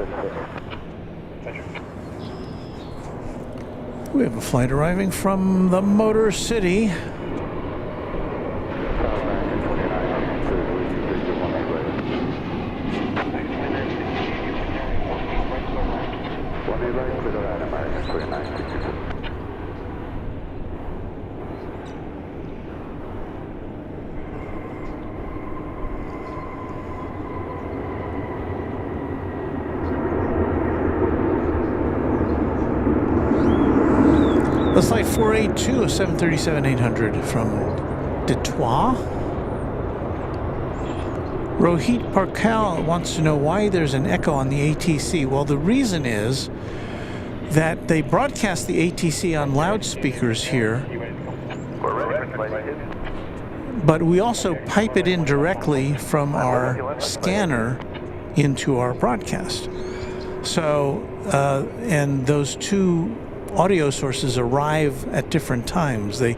We have a flight arriving from the Motor City. That's flight 482 of 737-800 from Detroit. Rohit Parkal wants to know why there's an echo on the ATC. Well, the reason is that they broadcast the ATC on loudspeakers here, but we also pipe it in directly from our scanner into our broadcast. So, and those two audio sources arrive at different times. They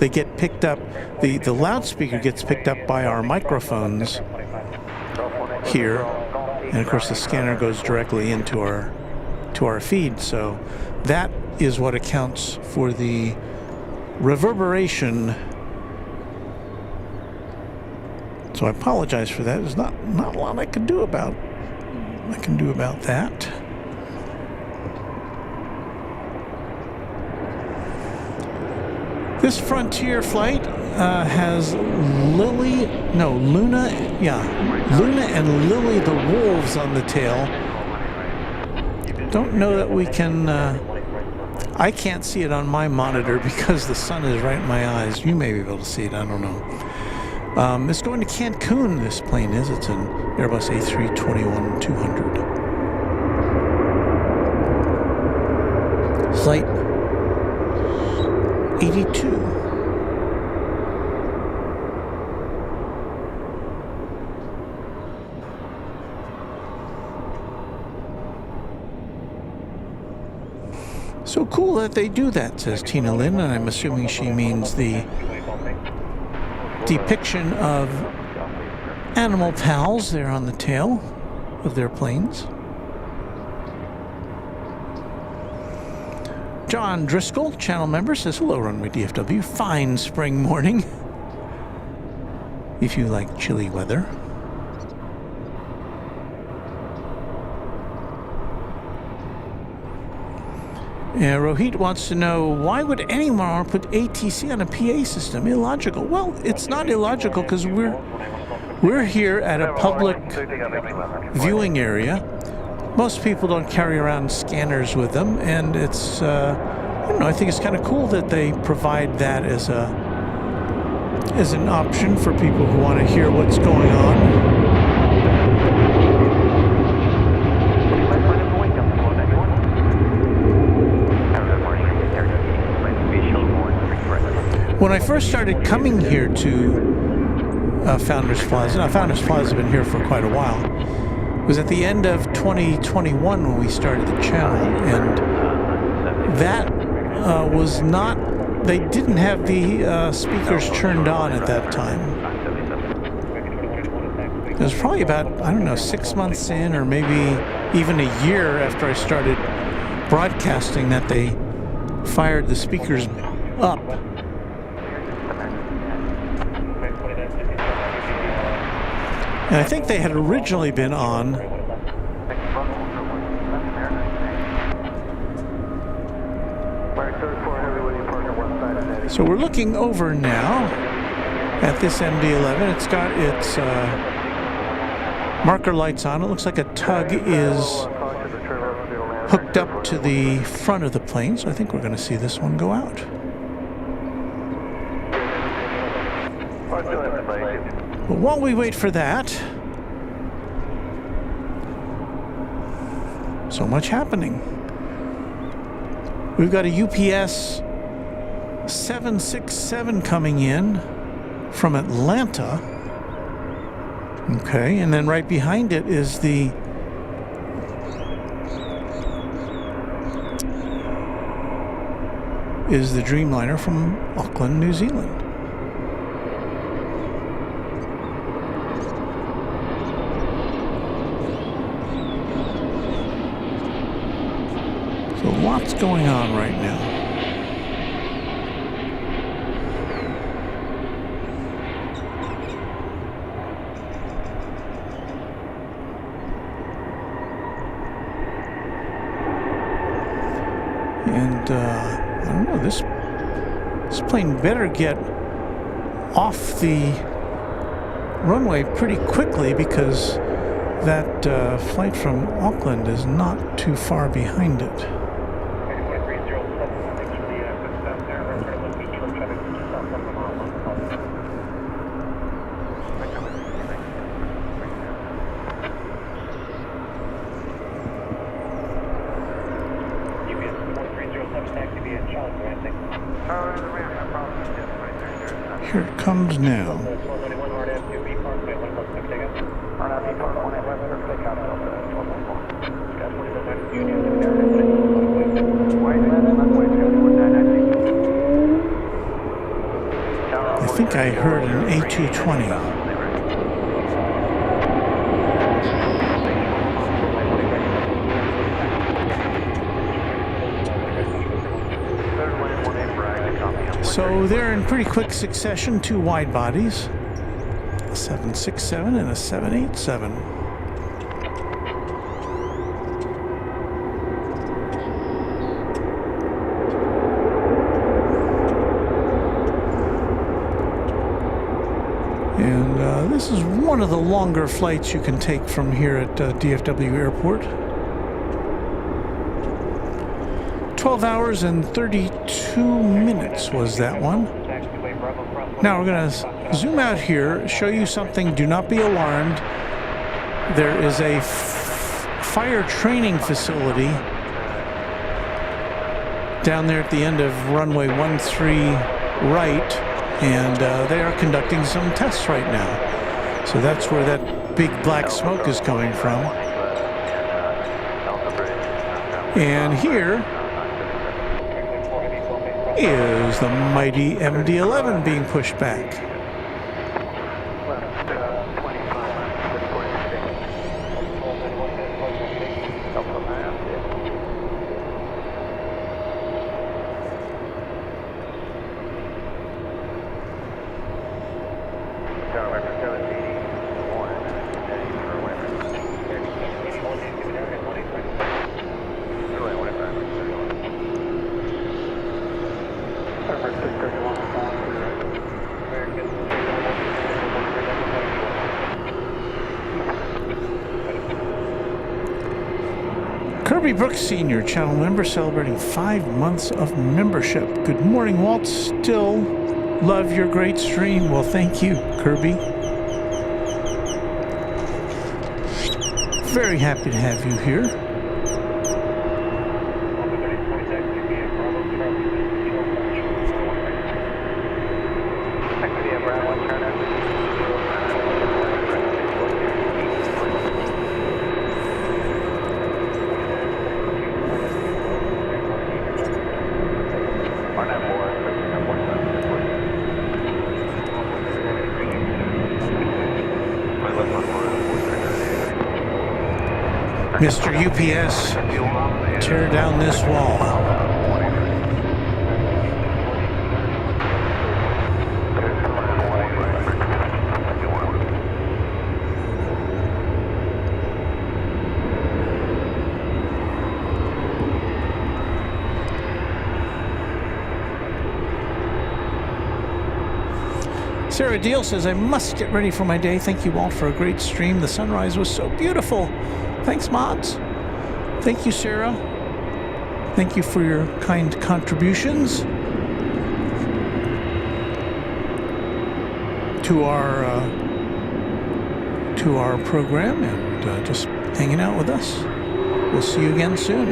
get picked up, the loudspeaker gets picked up by our microphones here, and of course the scanner goes directly into our feed. So that is what accounts for the reverberation. So I apologize for that. There's not a lot I can do about that. This Frontier flight has Luna and Lily the wolves on the tail. Don't know that we can, I can't see it on my monitor because the sun is right in my eyes. You may be able to see it, I don't know. It's going to Cancun, this plane is. It's an Airbus A321-200. Flight 82. So cool that they do that, says Tina Lynn, and I'm assuming she means the depiction of animal pals there on the tail of their planes. John Driscoll, channel member, says, hello, Runway DFW. Fine spring morning. If you like chilly weather. Yeah, Rohit wants to know, why would anyone put ATC on a PA system? Illogical. Well, it's not illogical because we're here at a public viewing area. Most people don't carry around scanners with them, and it's, I don't know, I think it's kind of cool that they provide that as an option for people who want to hear what's going on. When I first started coming here to Founders Plaza, now Founders Plaza has been here for quite a while, it was at the end of 2021 when we started the channel, and that was not, they didn't have the speakers turned on at that time. It was probably about, I don't know, 6 months in, or maybe even a year after I started broadcasting, that they fired the speakers up. And I think they had originally been on. So we're looking over now at this MD-11. It's got its marker lights on. It looks like a tug is hooked up to the front of the plane, so I think we're going to see this one go out. But while we wait for that, So much happening. We've got a UPS 767 coming in from Atlanta. Okay, and then right behind it is the Dreamliner from Auckland, New Zealand. So lots going on right now. And I don't know, this plane better get off the runway pretty quickly, because that flight from Auckland is not too far behind it. Here it comes now. I think I heard an A220. So they're in pretty quick succession, two wide bodies, a 767 and a 787. And this is one of the longer flights you can take from here at DFW Airport. 12 hours and 32 minutes was that one. Now we're going to zoom out here, show you something. Do not be alarmed. There is a fire training facility down there at the end of runway 13 right, and they are conducting some tests right now. So that's where that big black smoke is coming from. And here is the mighty MD-11 being pushed back. Kirby Brooks Sr., channel member, celebrating 5 months of membership. Good morning, Walt. Still love your great stream. Well, thank you, Kirby. Very happy to have you here. Mr. UPS, tear down this wall. Sarah Deal says, I must get ready for my day. Thank you all for a great stream. The sunrise was so beautiful. Thanks, mods. Thank you, Sarah. Thank you for your kind contributions to our program, and just hanging out with us. We'll see you again soon.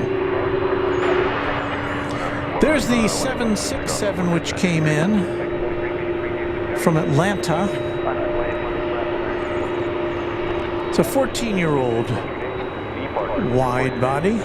There's the 767 which came in from Atlanta. It's a 14-year-old wide body.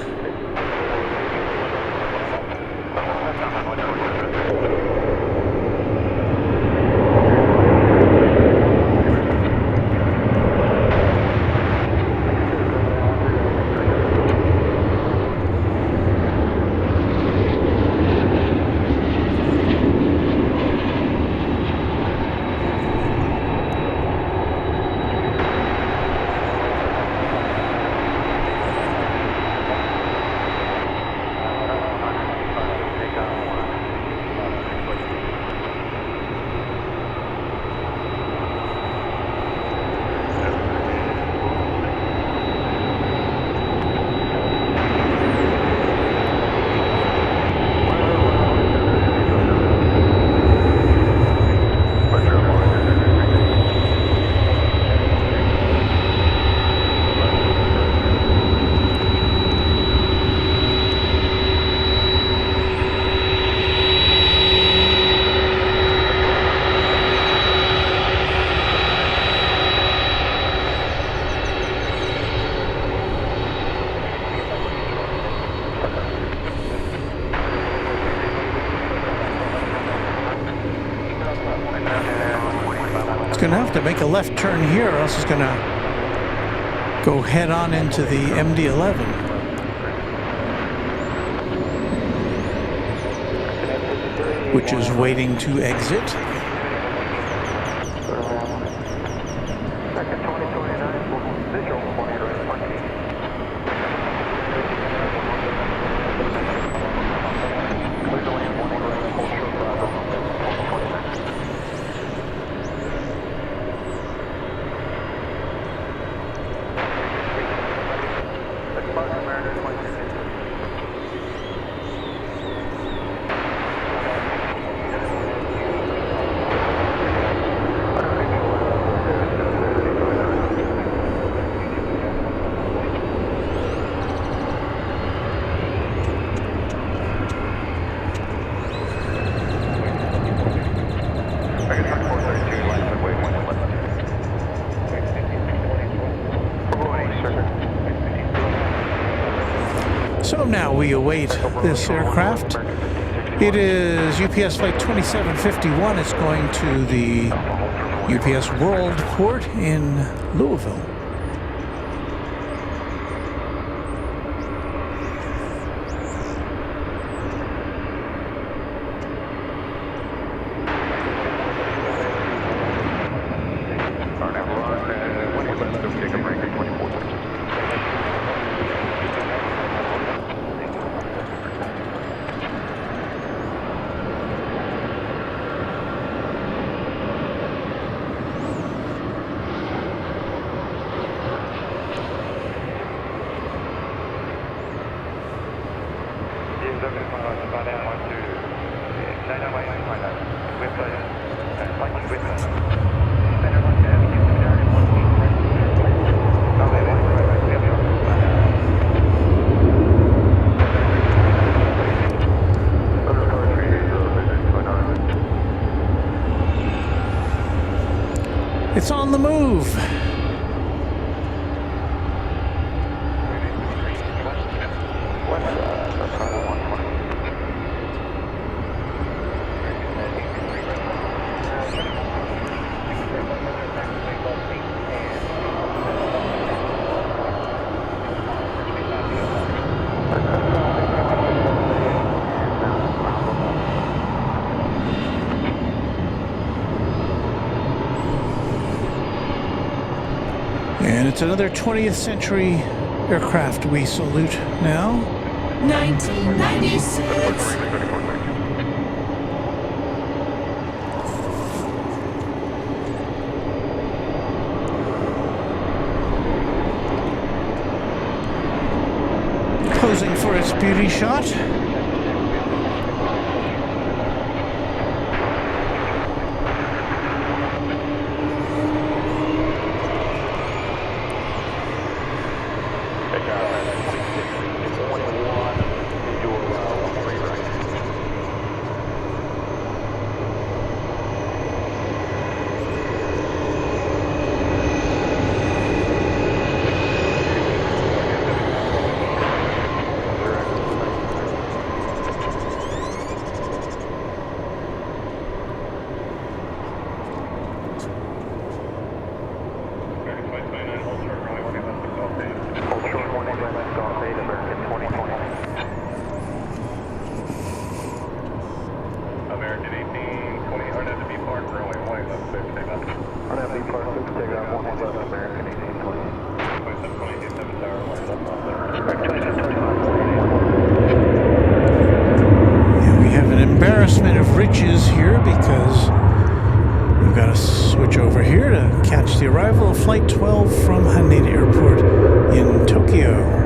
Going to have to make a left turn here, or else it's going to go head on into the MD-11, which is waiting to exit. So now we await this aircraft. It is UPS Flight 2751. It's going to the UPS World Port in Louisville. It's on the move. And it's another 20th century aircraft we salute now. 1996. Posing for its beauty shot. got to switch over here to catch the arrival of Flight 12 from Haneda Airport in Tokyo.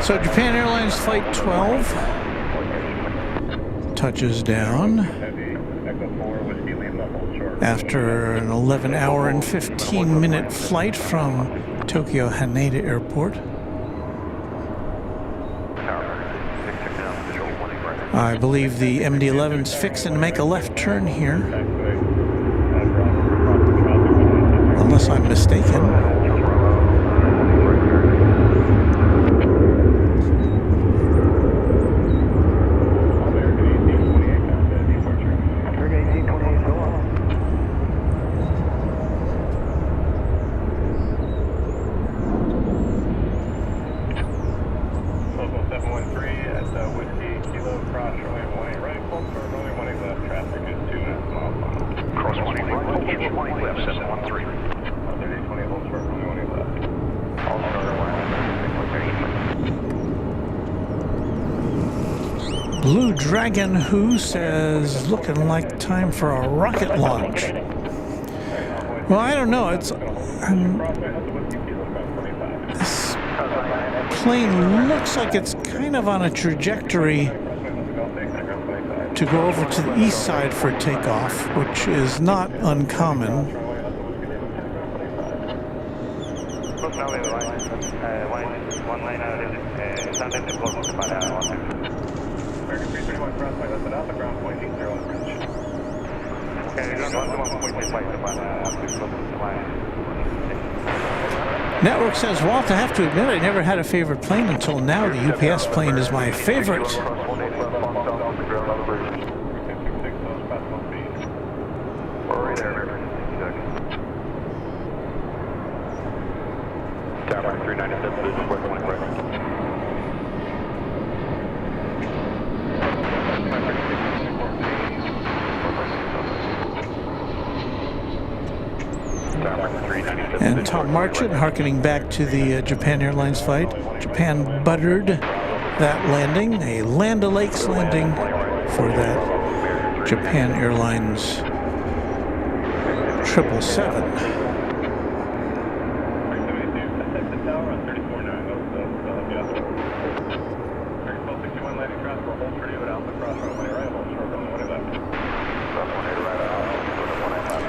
So Japan Airlines Flight 12 touches down after an 11-hour and 15-minute flight from Tokyo Haneda Airport. I believe the MD-11's fixing to make a left turn here, unless I'm mistaken. Blue Dragon Who says, looking like time for a rocket launch. Well, I don't know. This plane looks like it's kind of on a trajectory to go over to the east side for takeoff, which is not uncommon. Network says, Walt, I have to admit I never had a favorite plane until now. The UPS plane is my favorite. And Tom Marchant, hearkening back to the Japan Airlines flight. Japan buttered that landing, a Land O'Lakes landing for that Japan Airlines 777.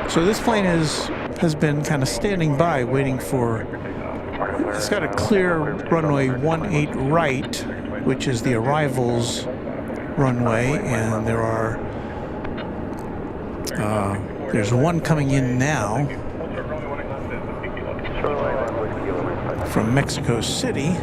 So this plane has been kind of standing by, waiting for. It's got a clear runway 18 right, which is the arrivals runway, and there's one coming in now from Mexico City.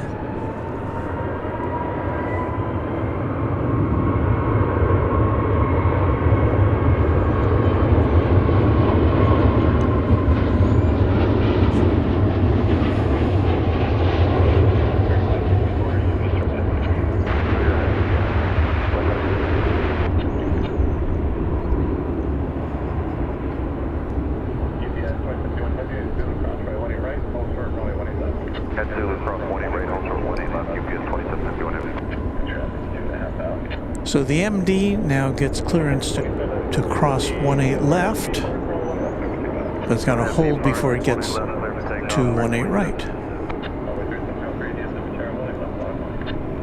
So the MD now gets clearance to cross 18 left, but it's got to hold before it gets to 18 right.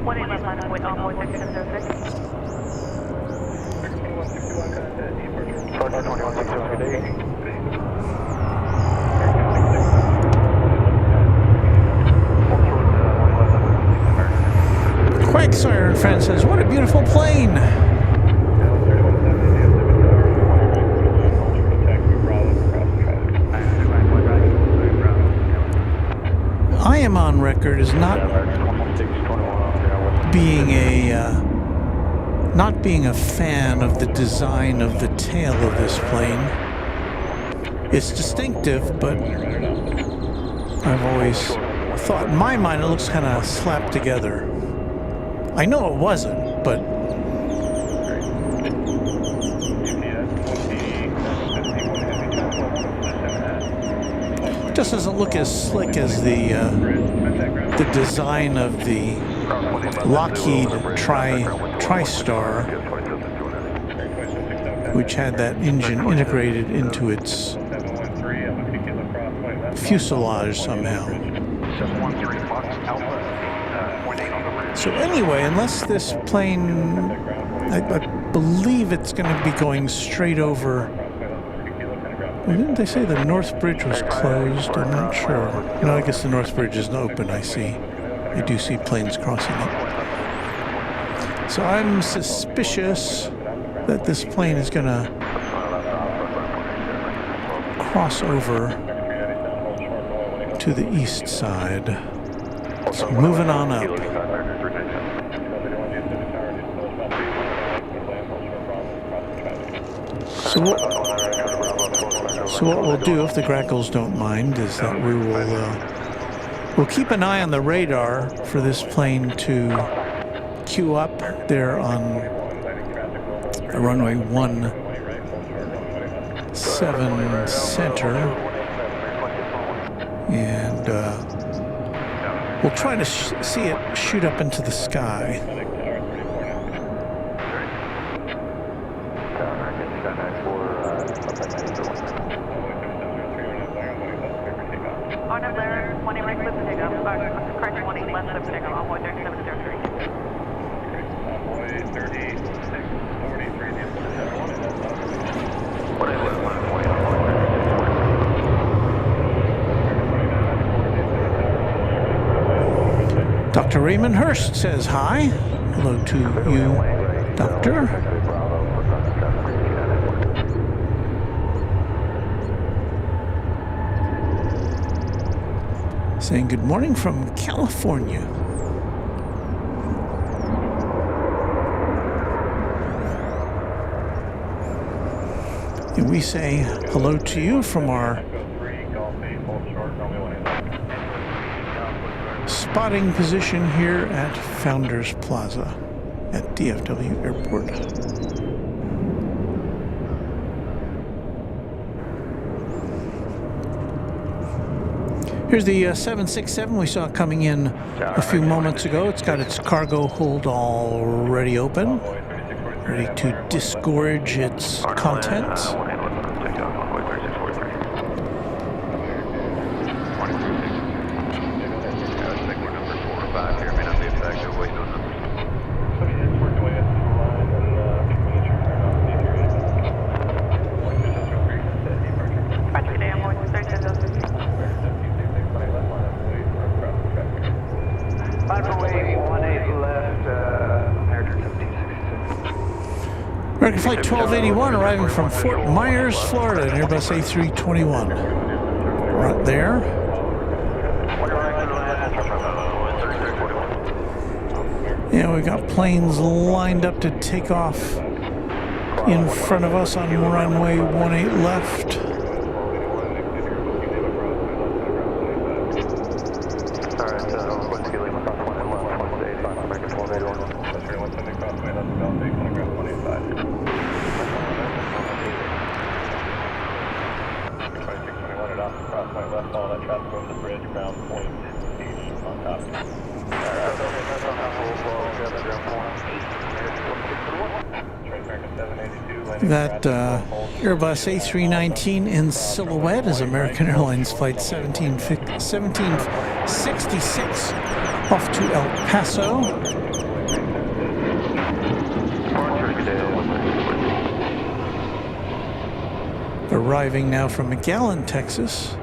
18 left line with onboard 3706. Quagsire and Friends says, what a beautiful plane! am on record as not being a fan of the design of the tail of this plane. It's distinctive, but I've always thought, in my mind, it looks kind of slapped together. I know it wasn't, but it just doesn't look as slick as the design of the Lockheed TriStar, which had that engine integrated into its fuselage somehow. So anyway, unless this plane, I believe it's going to be going straight over. Well, didn't they say the North Bridge was closed? I'm not sure. No, I guess the North Bridge isn't open, I see. I do see planes crossing it. So I'm suspicious that this plane is going to cross over to the east side. So moving on up. So what we'll do, if the grackles don't mind, is that we will we'll keep an eye on the radar for this plane to queue up there on runway 17 center, and we'll try to see it shoot up into the sky. Dr. Raymond Hurst says hi. Hello to you, Doctor. Saying good morning from California. And we say hello to you from our spotting position here at Founders Plaza at DFW Airport. Here's the 767 we saw coming in a few moments ago. It's got its cargo hold already open, ready to disgorge its contents. American Flight 1281 arriving from Fort Myers, Florida, an Airbus A321. Right there. Yeah, we got planes lined up to take off in front of us on runway 18 left. That Airbus A319 in silhouette is American Airlines Flight 1766 off to El Paso. Arriving now from McAllen, Texas,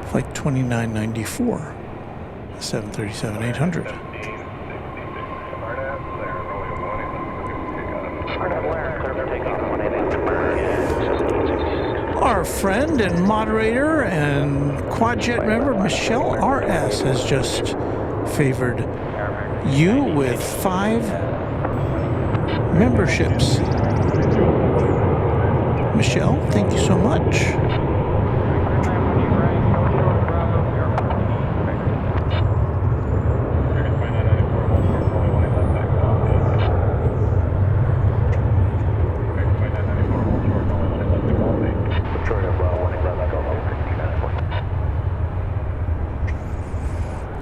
Flight 2994, 737-800. Our our friend and moderator and Quadjet member Michelle RS has just favored you with 5 memberships. Michelle, thank you so much.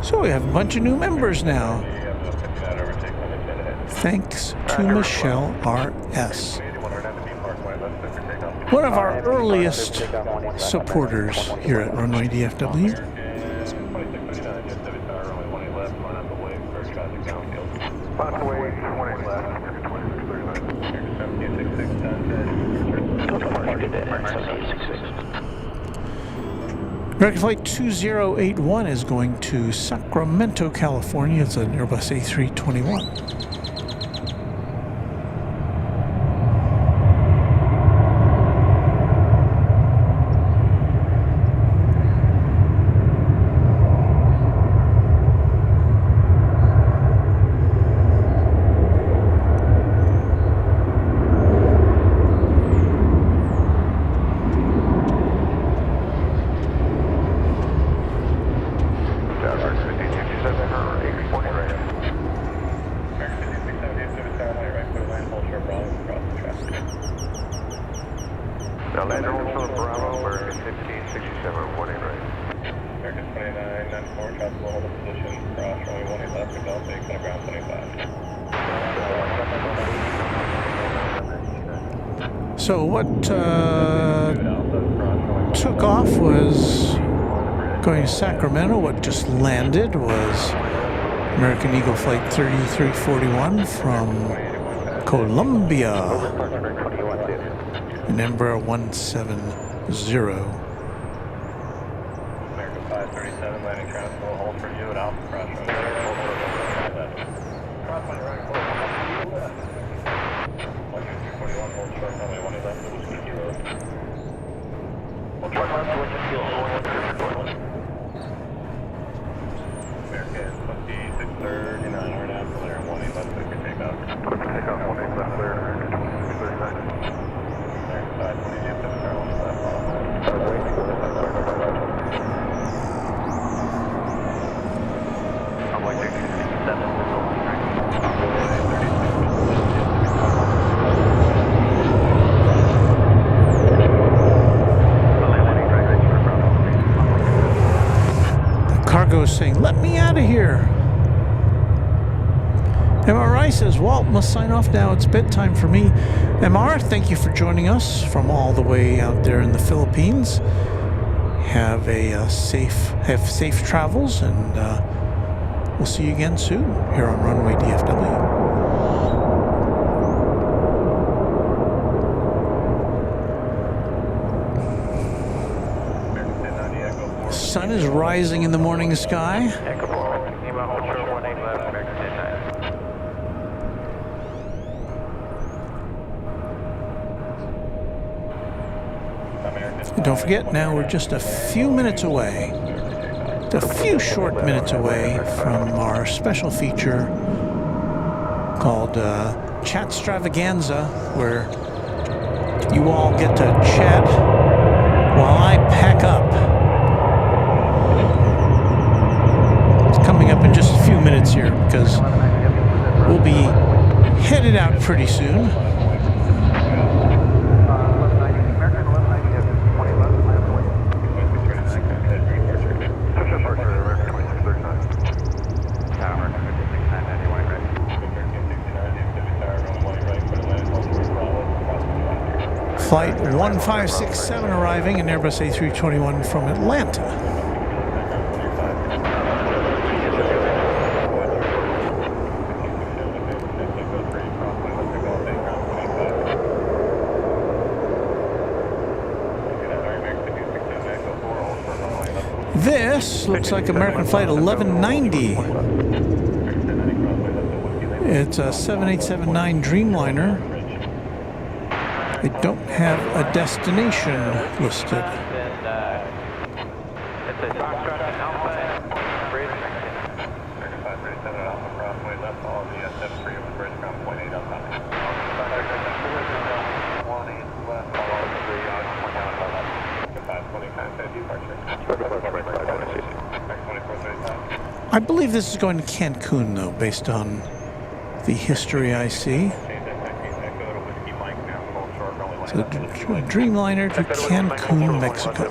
So we have a bunch of new members now. Thanks to Michelle RS. One of our earliest supporters here at Runway DFW. American Flight 2081 is going to Sacramento, California. It's an Airbus A321. So what took off was going to Sacramento. What just landed was American Eagle Flight 3341 from Colombia, an Embraer 170. American 537 landing transfer will hold for you at Alpha Cross Runway. Crosswind right, 12341, hold short runway 1 left, Whiskey Road. Hold short left, Whiskey Road, American 2639, hard out, clear, 1 left, clear takeoff. Take off 1 left, clear, 39. American 522, 7 left, Cargo saying, "Let me out of here." MRI says, "Walt must sign off now. It's bedtime for me." MR, thank you for joining us from all the way out there in the Philippines. Have safe travels, and we'll see you again soon here on Runway DFW. Sun is rising in the morning sky. Don't forget, now we're just a few minutes away, a few short minutes away from our special feature called Chat Extravaganza, where you all get to chat while I pack up. Coming up in just a few minutes here, because we'll be headed out pretty soon. Flight 1567 arriving, an Airbus A321 from Atlanta. This looks like American Flight 1190. It's a 7879 Dreamliner. I don't have a destination listed. It's a Foxtrot Alpha, bridge. 3537 Alpha crossway left, all the 73 over the bridge, ground point 8 up. 520 I believe this is going to Cancun, though, based on the history I see. So, Dreamliner to Cancun, Mexico.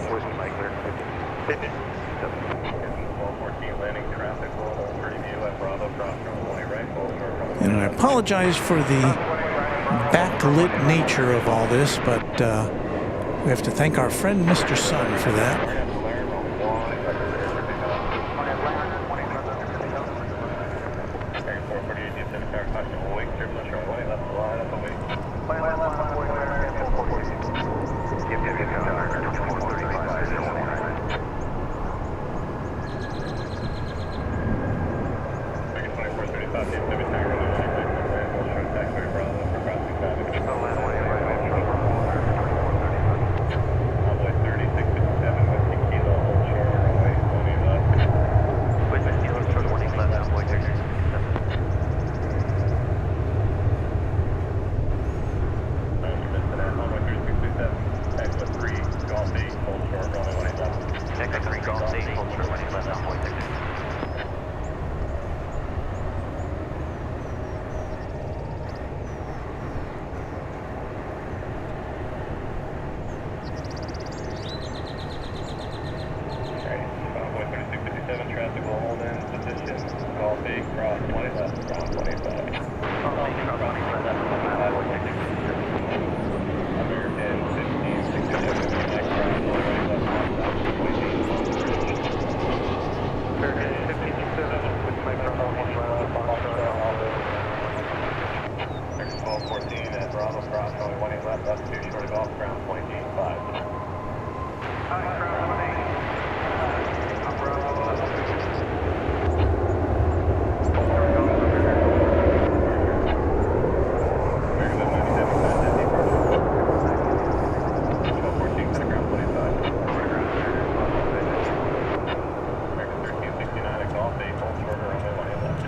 And I apologize for the backlit nature of all this, but we have to thank our friend Mr. Sun for that.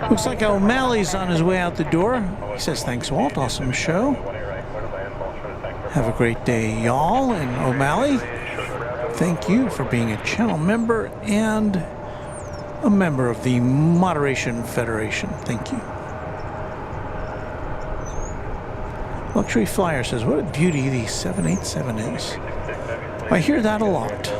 Looks like O'Malley's on his way out the door. He says, thanks, Walt. Awesome show. Have a great day, y'all. And O'Malley, thank you for being a channel member and a member of the Moderation Federation. Thank you. Luxury Flyer says, what a beauty the 787 is. I hear that a lot.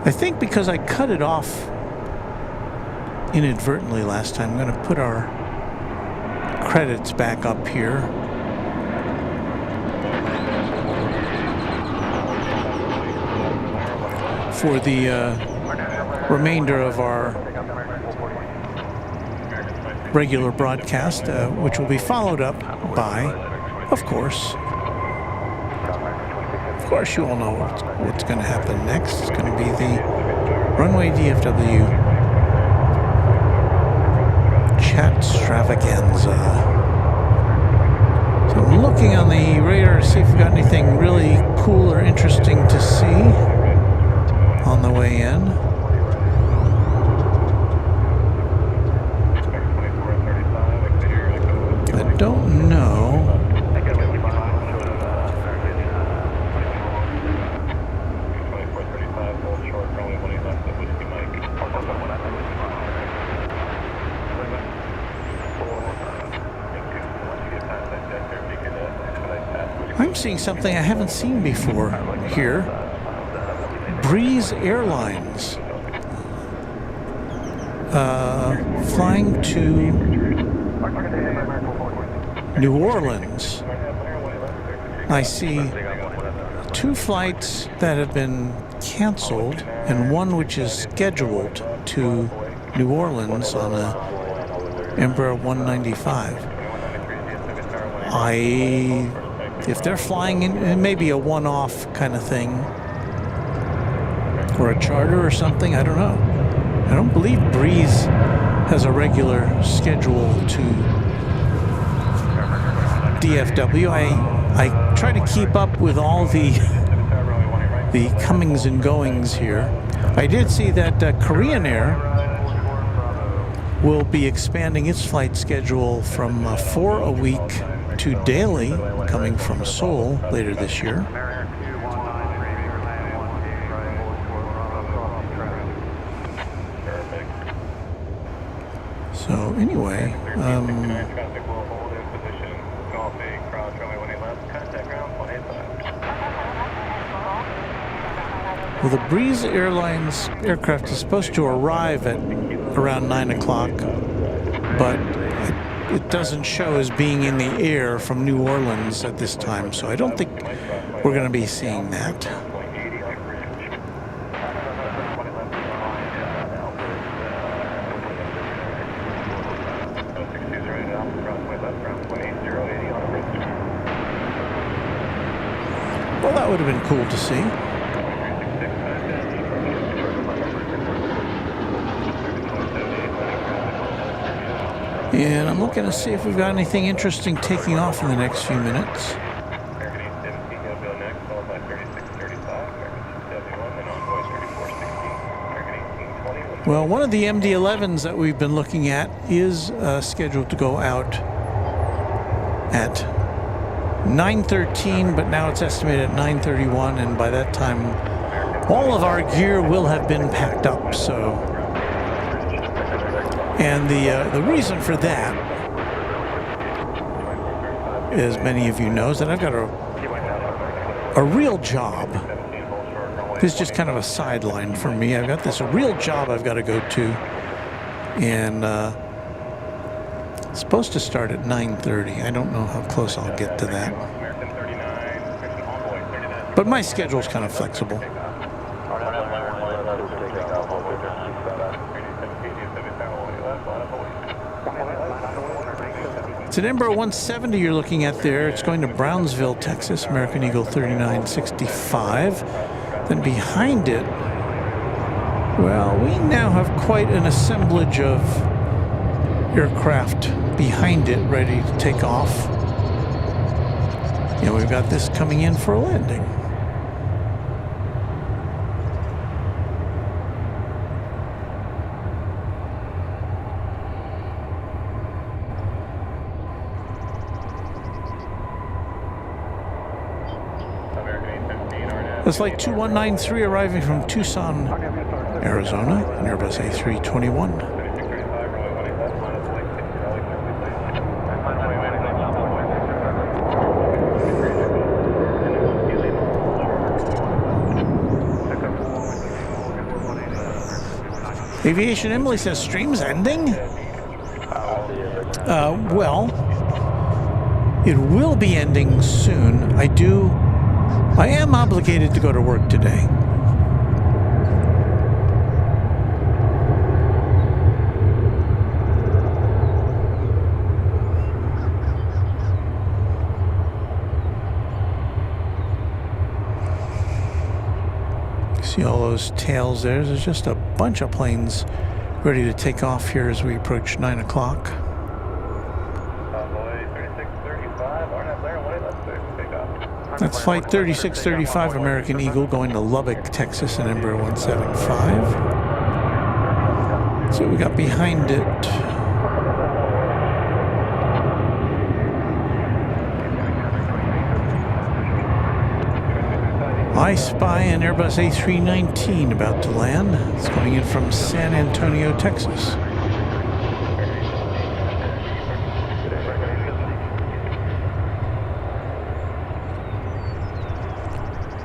I think because I cut it off inadvertently last time, I'm going to put our credits back up here. For the remainder of our regular broadcast, which will be followed up by, of course, you all know what's going to happen next. It's going to be the Runway DFW extravaganza. So I'm looking on the radar to see if we've got anything really cool or interesting to see on the way in. I don't know. I'm seeing something I haven't seen before here. Breeze Airlines flying to New Orleans. I see 2 flights that have been canceled and one which is scheduled to New Orleans on a Embraer 195. If they're flying in, it may be a one-off kind of thing, or a charter or something, I don't know. I don't believe Breeze has a regular schedule to DFW. I try to keep up with all the comings and goings here. I did see that Korean Air will be expanding its flight schedule from 4 a week to daily, coming from Seoul later this year. So anyway, well, the Breeze Airlines aircraft is supposed to arrive at around 9 o'clock, but it doesn't show as being in the air from New Orleans at this time, so I don't think we're going to be seeing that. Well, that would have been cool to see. And I'm looking to see if we've got anything interesting taking off in the next few minutes. Well, one of the MD-11s that we've been looking at is scheduled to go out at 9:13, but now it's estimated at 9:31, and by that time all of our gear will have been packed up. So, and the reason for that, as many of you know, is that I've got a real job. This is just kind of a sideline for me. I've got this real job I've got to go to, and it's supposed to start at 9:30. I don't know how close I'll get to that. But my schedule's kind of flexible. It's an Embraer 170 you're looking at there. It's going to Brownsville, Texas, American Eagle 3965. Then behind it, well, we now have quite an assemblage of aircraft behind it ready to take off. And we've got this coming in for a landing. That's Flight 2193 arriving from Tucson, Arizona, an Airbus A321. Aviation Emily says, stream's ending? Well, it will be ending soon. I am obligated to go to work today. See all those tails there? There's just a bunch of planes ready to take off here as we approach 9 o'clock. That's Flight 3635 American Eagle going to Lubbock, Texas, in Embraer 175. So we got behind it. I spy an Airbus A319 about to land. It's coming in from San Antonio, Texas.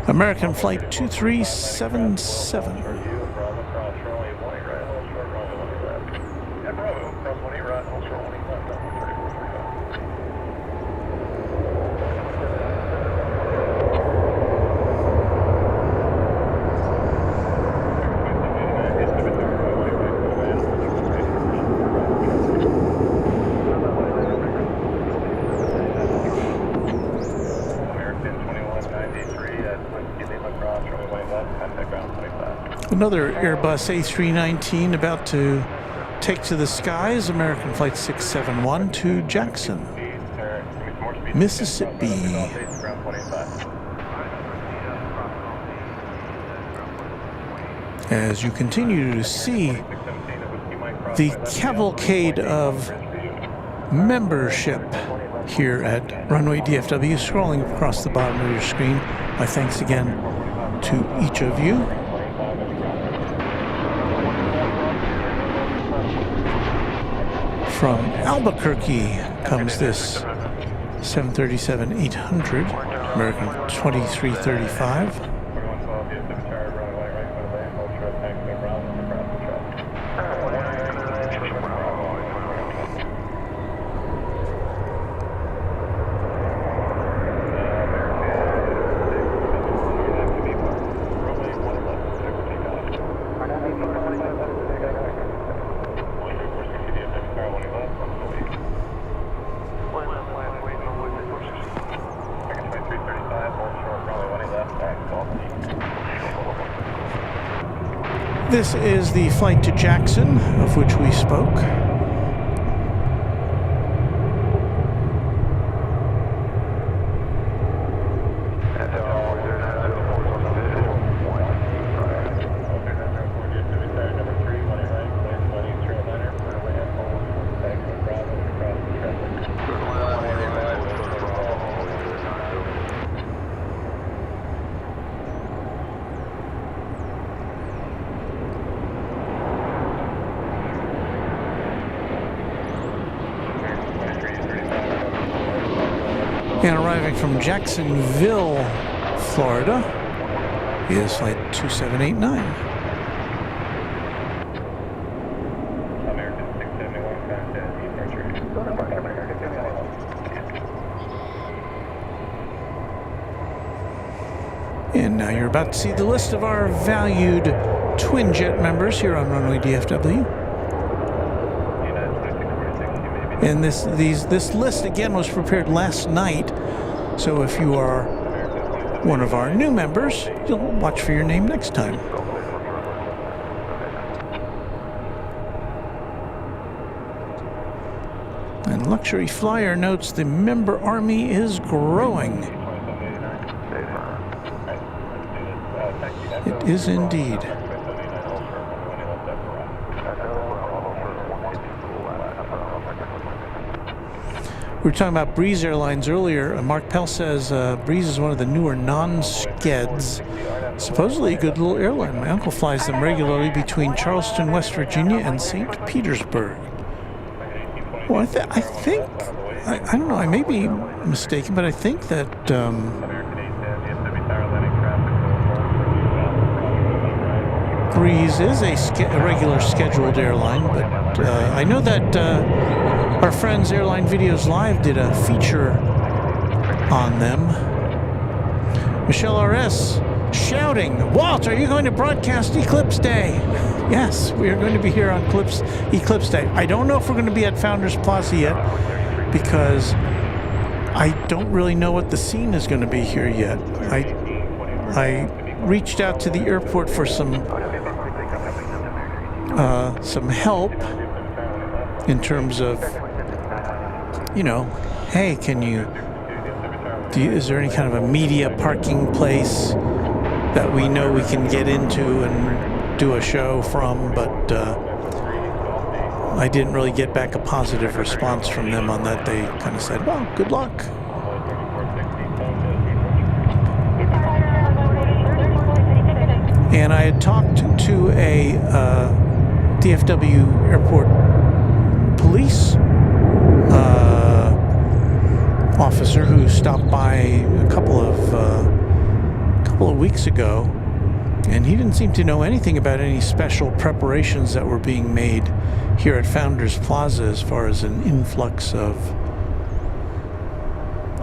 American Flight 2377. Another Airbus A319 about to take to the skies American Flight 671 to Jackson, Mississippi. As you continue to see the cavalcade of membership here at Runway DFW scrolling across the bottom of your screen. My thanks again to each of you. From Albuquerque comes this 737-800, American 2335. This is the flight to Jackson, of which we spoke. And arriving from Jacksonville, Florida, is flight 2789. And now you're about to see the list of our valued twin jet members here on Runway DFW. And this list again was prepared last night, so if you are one of our new members, you'll watch for your name next time. And Luxury Flyer notes the member army is growing. It is indeed. We were talking about Breeze Airlines earlier. Mark Pell says Breeze is one of the newer non-skeds. Supposedly a good little airline. My uncle flies them regularly between Charleston, West Virginia and St. Petersburg. Well, I think, I don't know, I may be mistaken, but I think that Breeze is a regular scheduled airline, but I know that our friends Airline Videos Live did a feature on them. Michelle RS shouting, "Walt, are you going to broadcast Eclipse Day?" Yes, we are going to be here on Eclipse Day. I don't know if we're going to be at Founders Plaza yet, because I don't really know what the scene is going to be here yet. I reached out to the airport for some help in terms of, you know, hey, is there any kind of a media parking place that we know we can get into and do a show from? But I didn't really get back a positive response from them on that. They kind of said, well, good luck. And I had talked to a DFW Airport police officer who stopped by a couple of weeks ago, and he didn't seem to know anything about any special preparations that were being made here at Founders Plaza as far as an influx of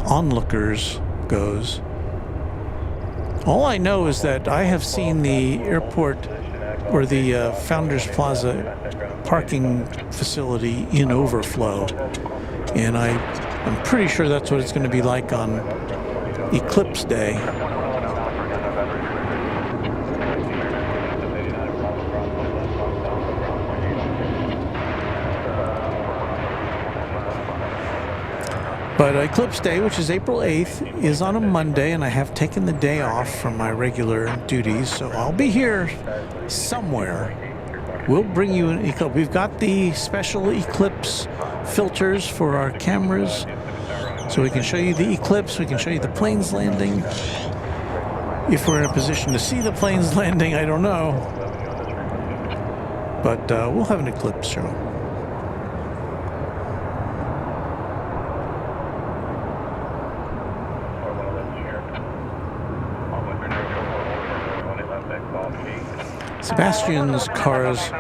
onlookers goes. All I know is that I have seen the airport or the Founders Plaza parking facility in overflow, and I'm pretty sure that's what it's going to be like on Eclipse Day. But Eclipse Day, which is April 8th, is on a Monday, and I have taken the day off from my regular duties, so I'll be here somewhere. We'll bring you an eclipse. We've got the special eclipse filters for our cameras, so we can show you the eclipse, we can show you the planes landing. If we're in a position to see the planes landing, I don't know. But we'll have an eclipse show. Sebastian's cars,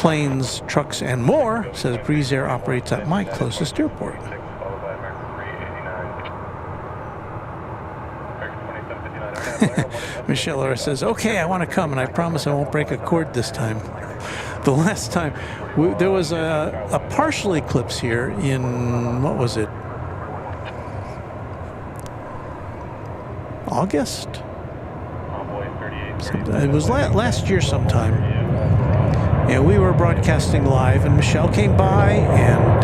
planes, trucks, and more, says Breeze Air operates at my closest airport. Michelle R. says, okay, I want to come, and I promise I won't break a cord this time. The last time, there was a partial eclipse here in, what was it? August? It was last year sometime. And we were broadcasting live, and Michelle came by, and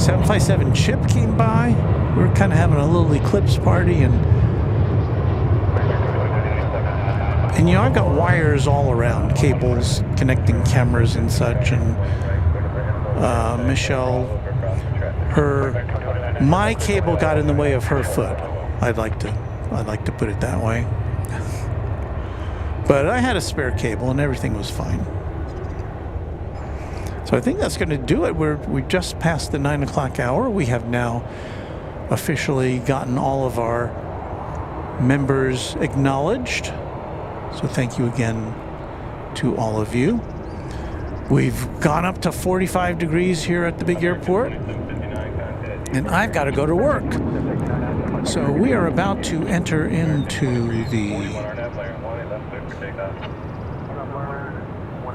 757 Chip came by. We were kind of having a little eclipse party, and you know, I've got wires all around, cables connecting cameras and such, and Michelle, my cable got in the way of her foot. I'd like to put it that way. But I had a spare cable and everything was fine. So I think that's going to do it. We just passed the 9 o'clock hour. We have now officially gotten all of our members acknowledged. So thank you again to all of you. We've gone up to 45 degrees here at the big airport, and I've got to go to work. So we are about to enter into the,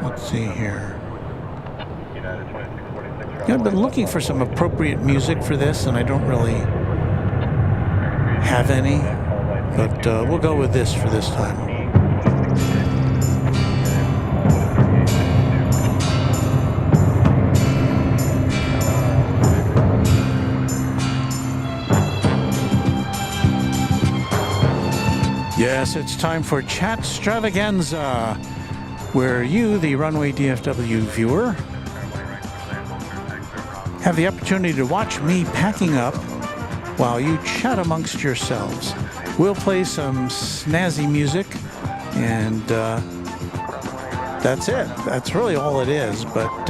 let's see here. I've been looking for some appropriate music for this, and I don't really have any, but we'll go with this for this time. Yes, it's time for Chat Extravaganza, where you, the Runway DFW viewer, have the opportunity to watch me packing up while you chat amongst yourselves. We'll play some snazzy music, and that's it. That's really all it is, but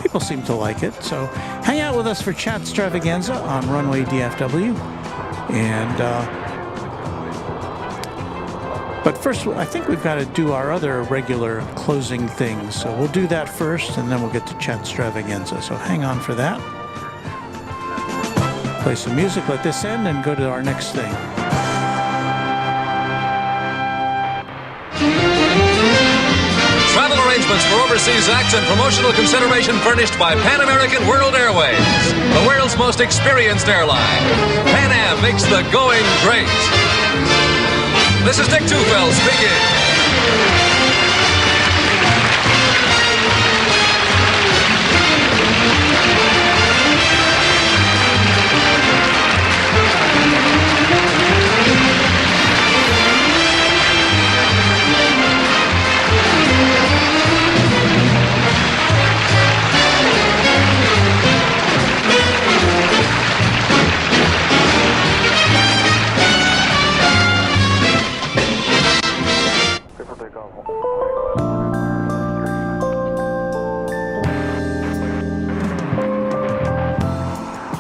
people seem to like it. So hang out with us for Chat Extravaganza on Runway DFW. And but first, I think we've got to do our other regular closing things. So we'll do that first, and then we'll get to Chat Extravaganza. So hang on for that. Play some music, let this end, and go to our next thing. Travel arrangements for overseas acts and promotional consideration furnished by Pan American World Airways, the world's most experienced airline. Pan Am makes the going great. This is Dick Tufeld speaking.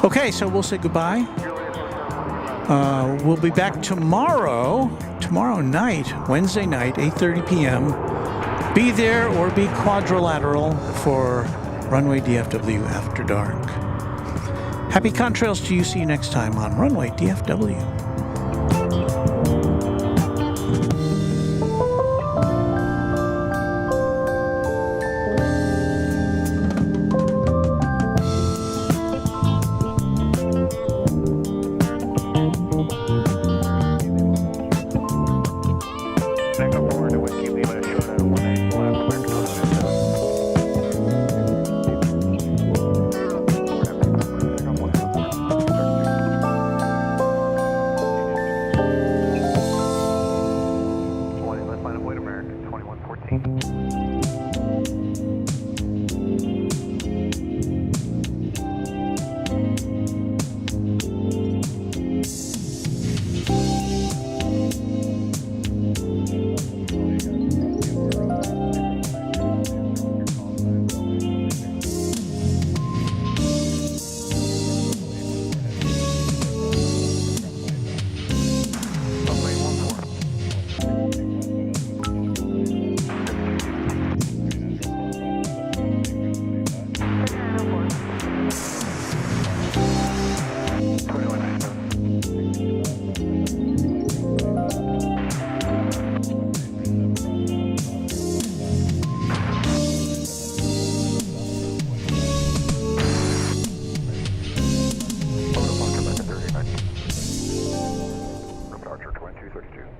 Okay, so we'll say goodbye. We'll be back tomorrow night, Wednesday night, 8:30 p.m. Be there or be quadrilateral for Runway DFW After Dark. Happy contrails to you. See you next time on Runway DFW. 232.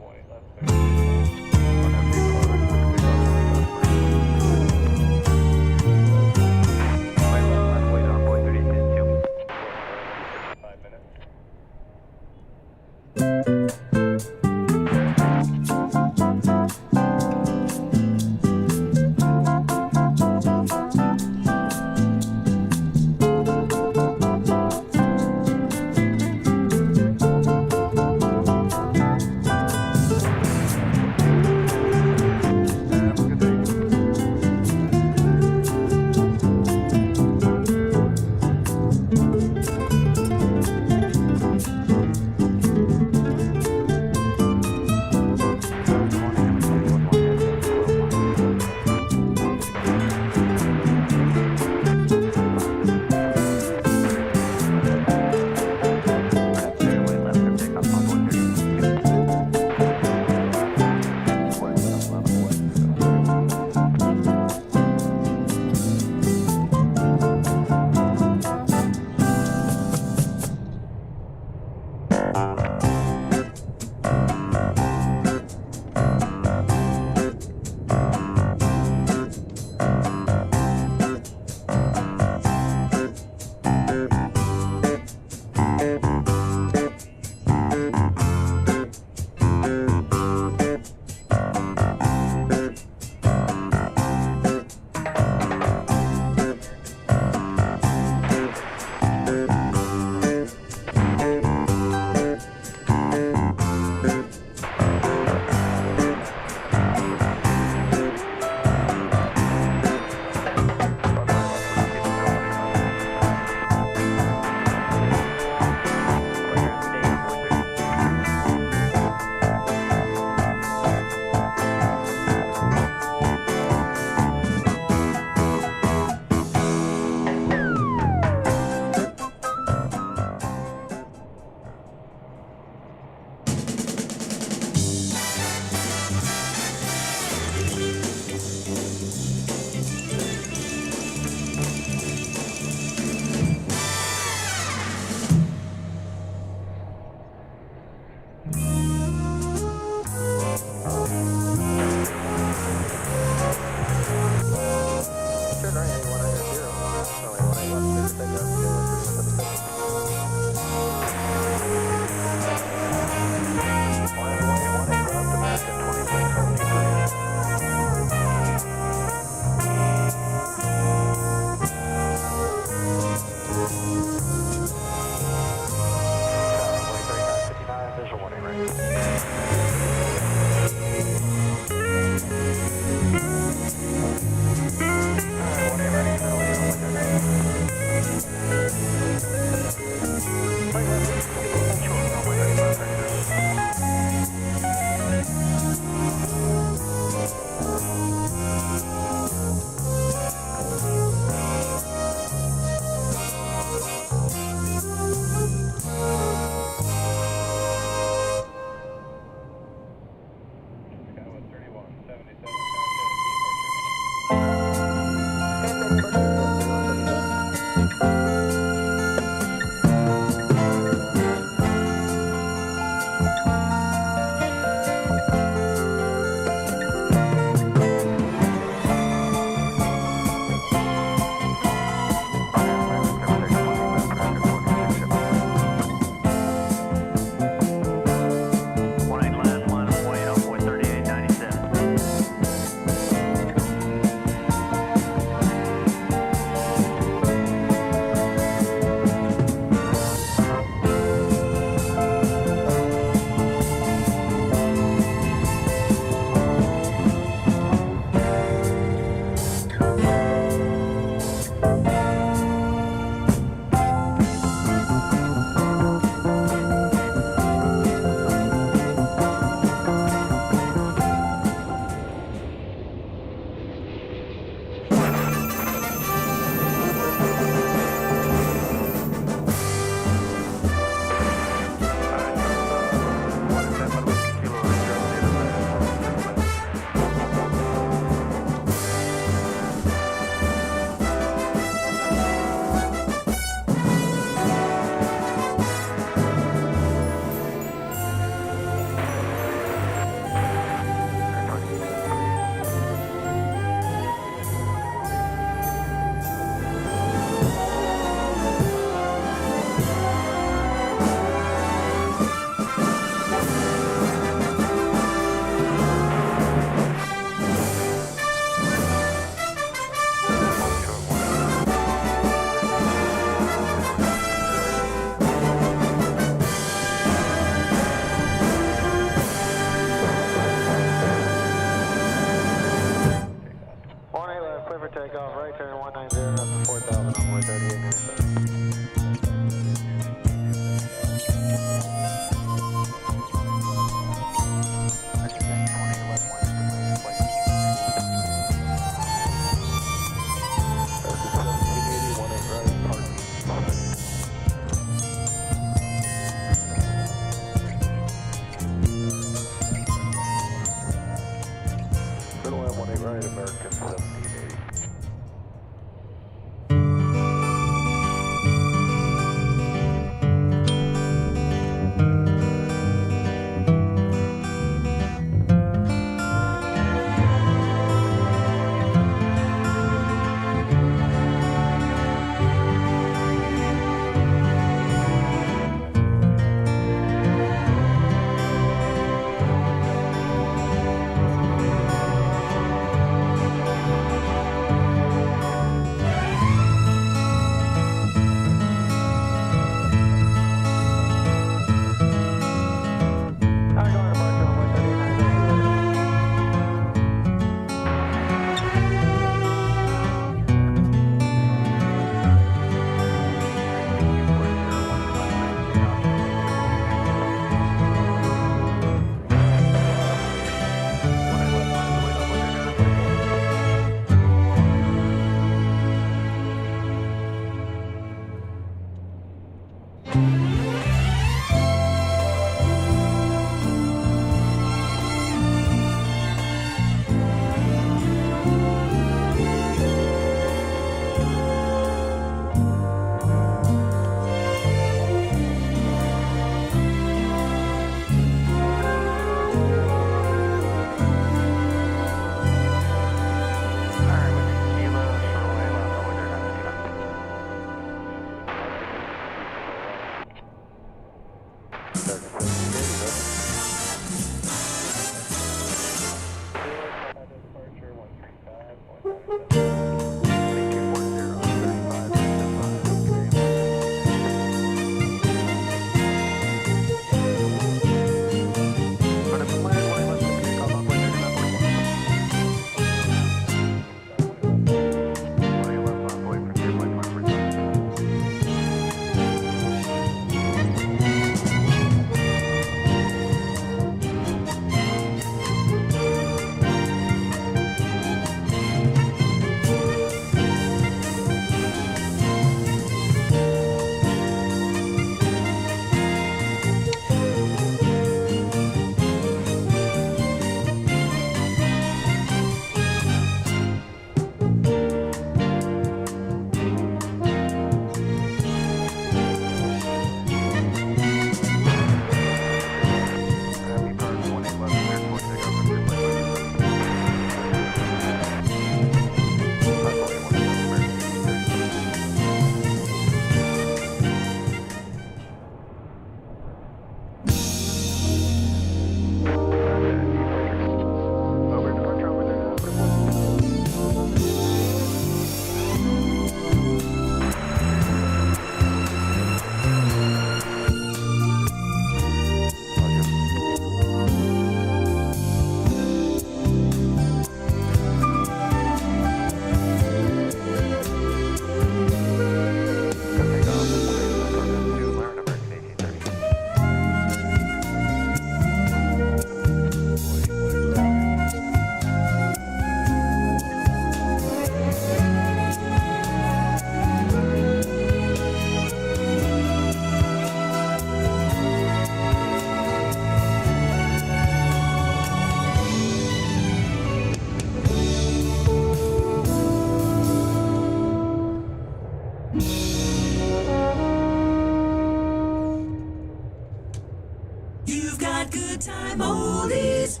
good time oldies.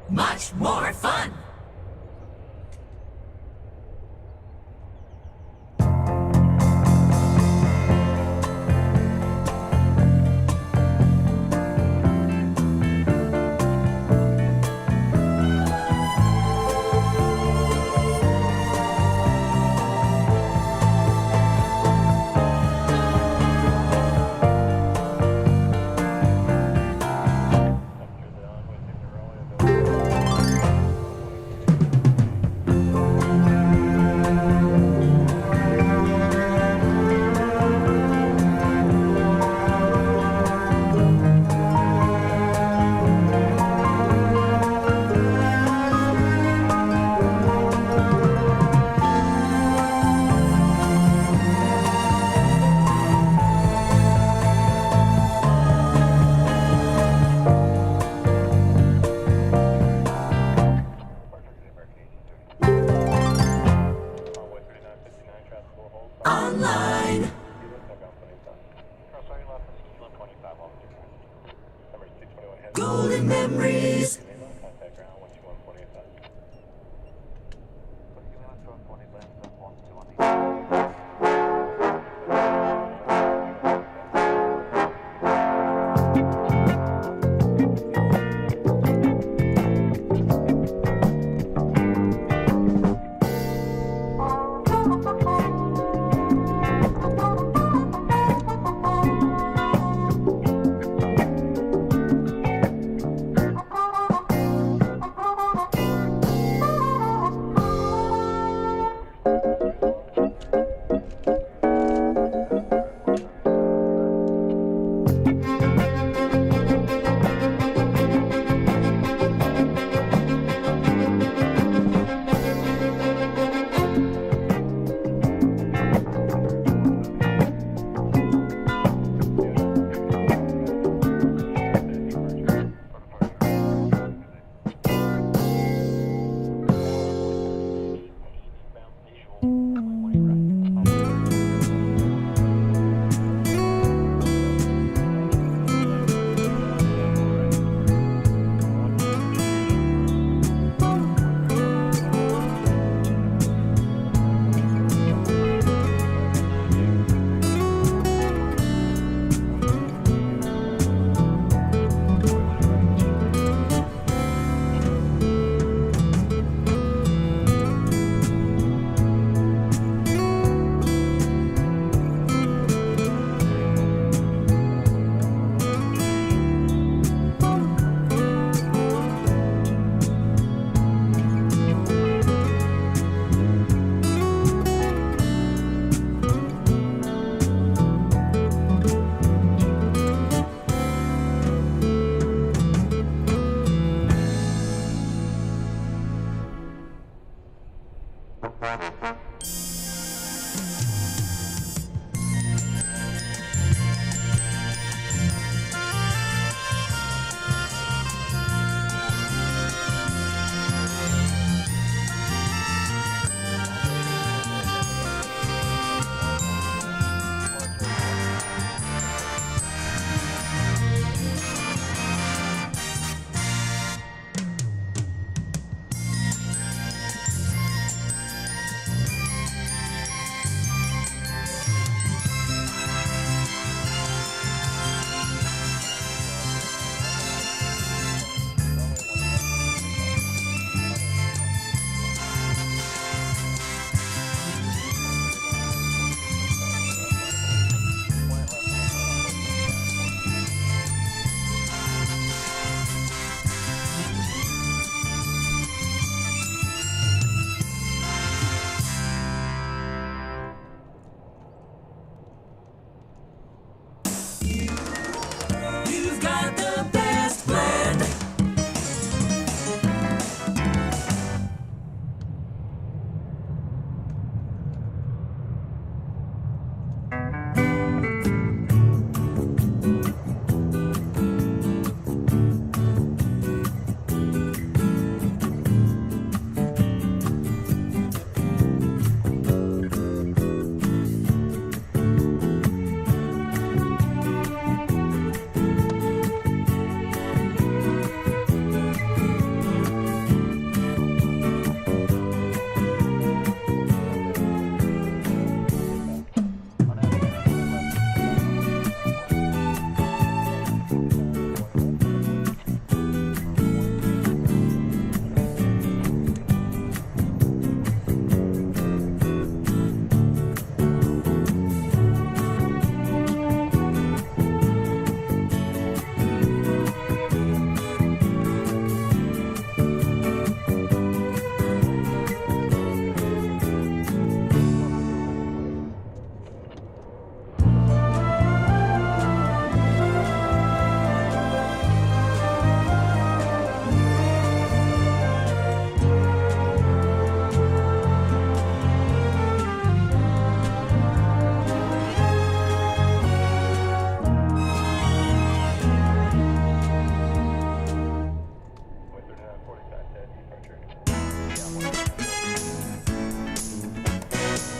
Much more fun. You've got the best blend.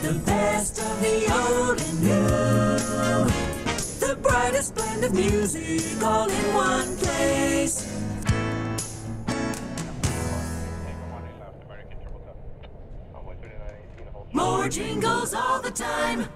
The best of the old and new. The brightest blend of music all in one place. More jingles all the time.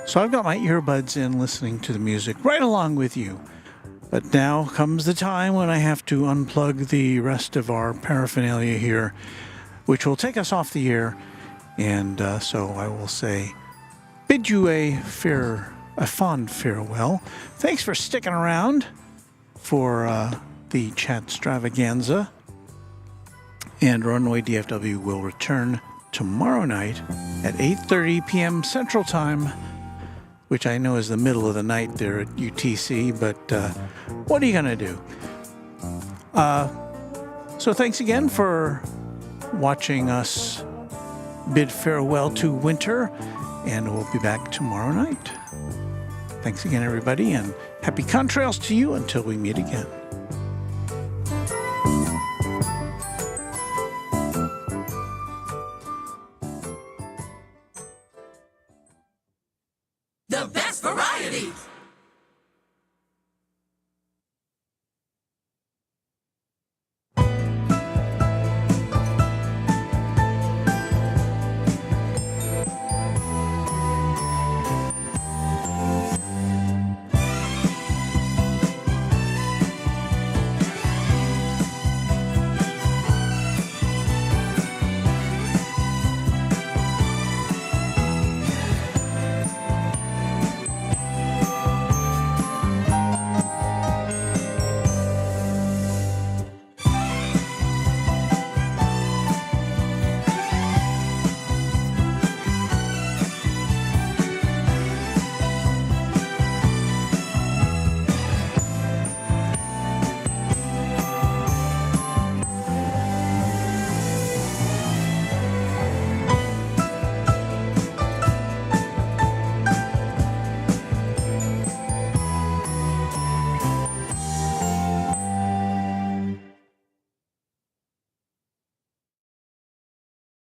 So I've got my earbuds in listening to the music right along with you. But now comes the time when I have to unplug the rest of our paraphernalia here, which will take us off the air. And so I will say, bid you a fond farewell. Thanks for sticking around for the chat extravaganza. And Runway DFW will return tomorrow night at 8:30 p.m. Central Time, which I know is the middle of the night there at UTC, but what are you going to do? So thanks again for watching us bid farewell to winter, and we'll be back tomorrow night. Thanks again, everybody, and happy contrails to you until we meet again.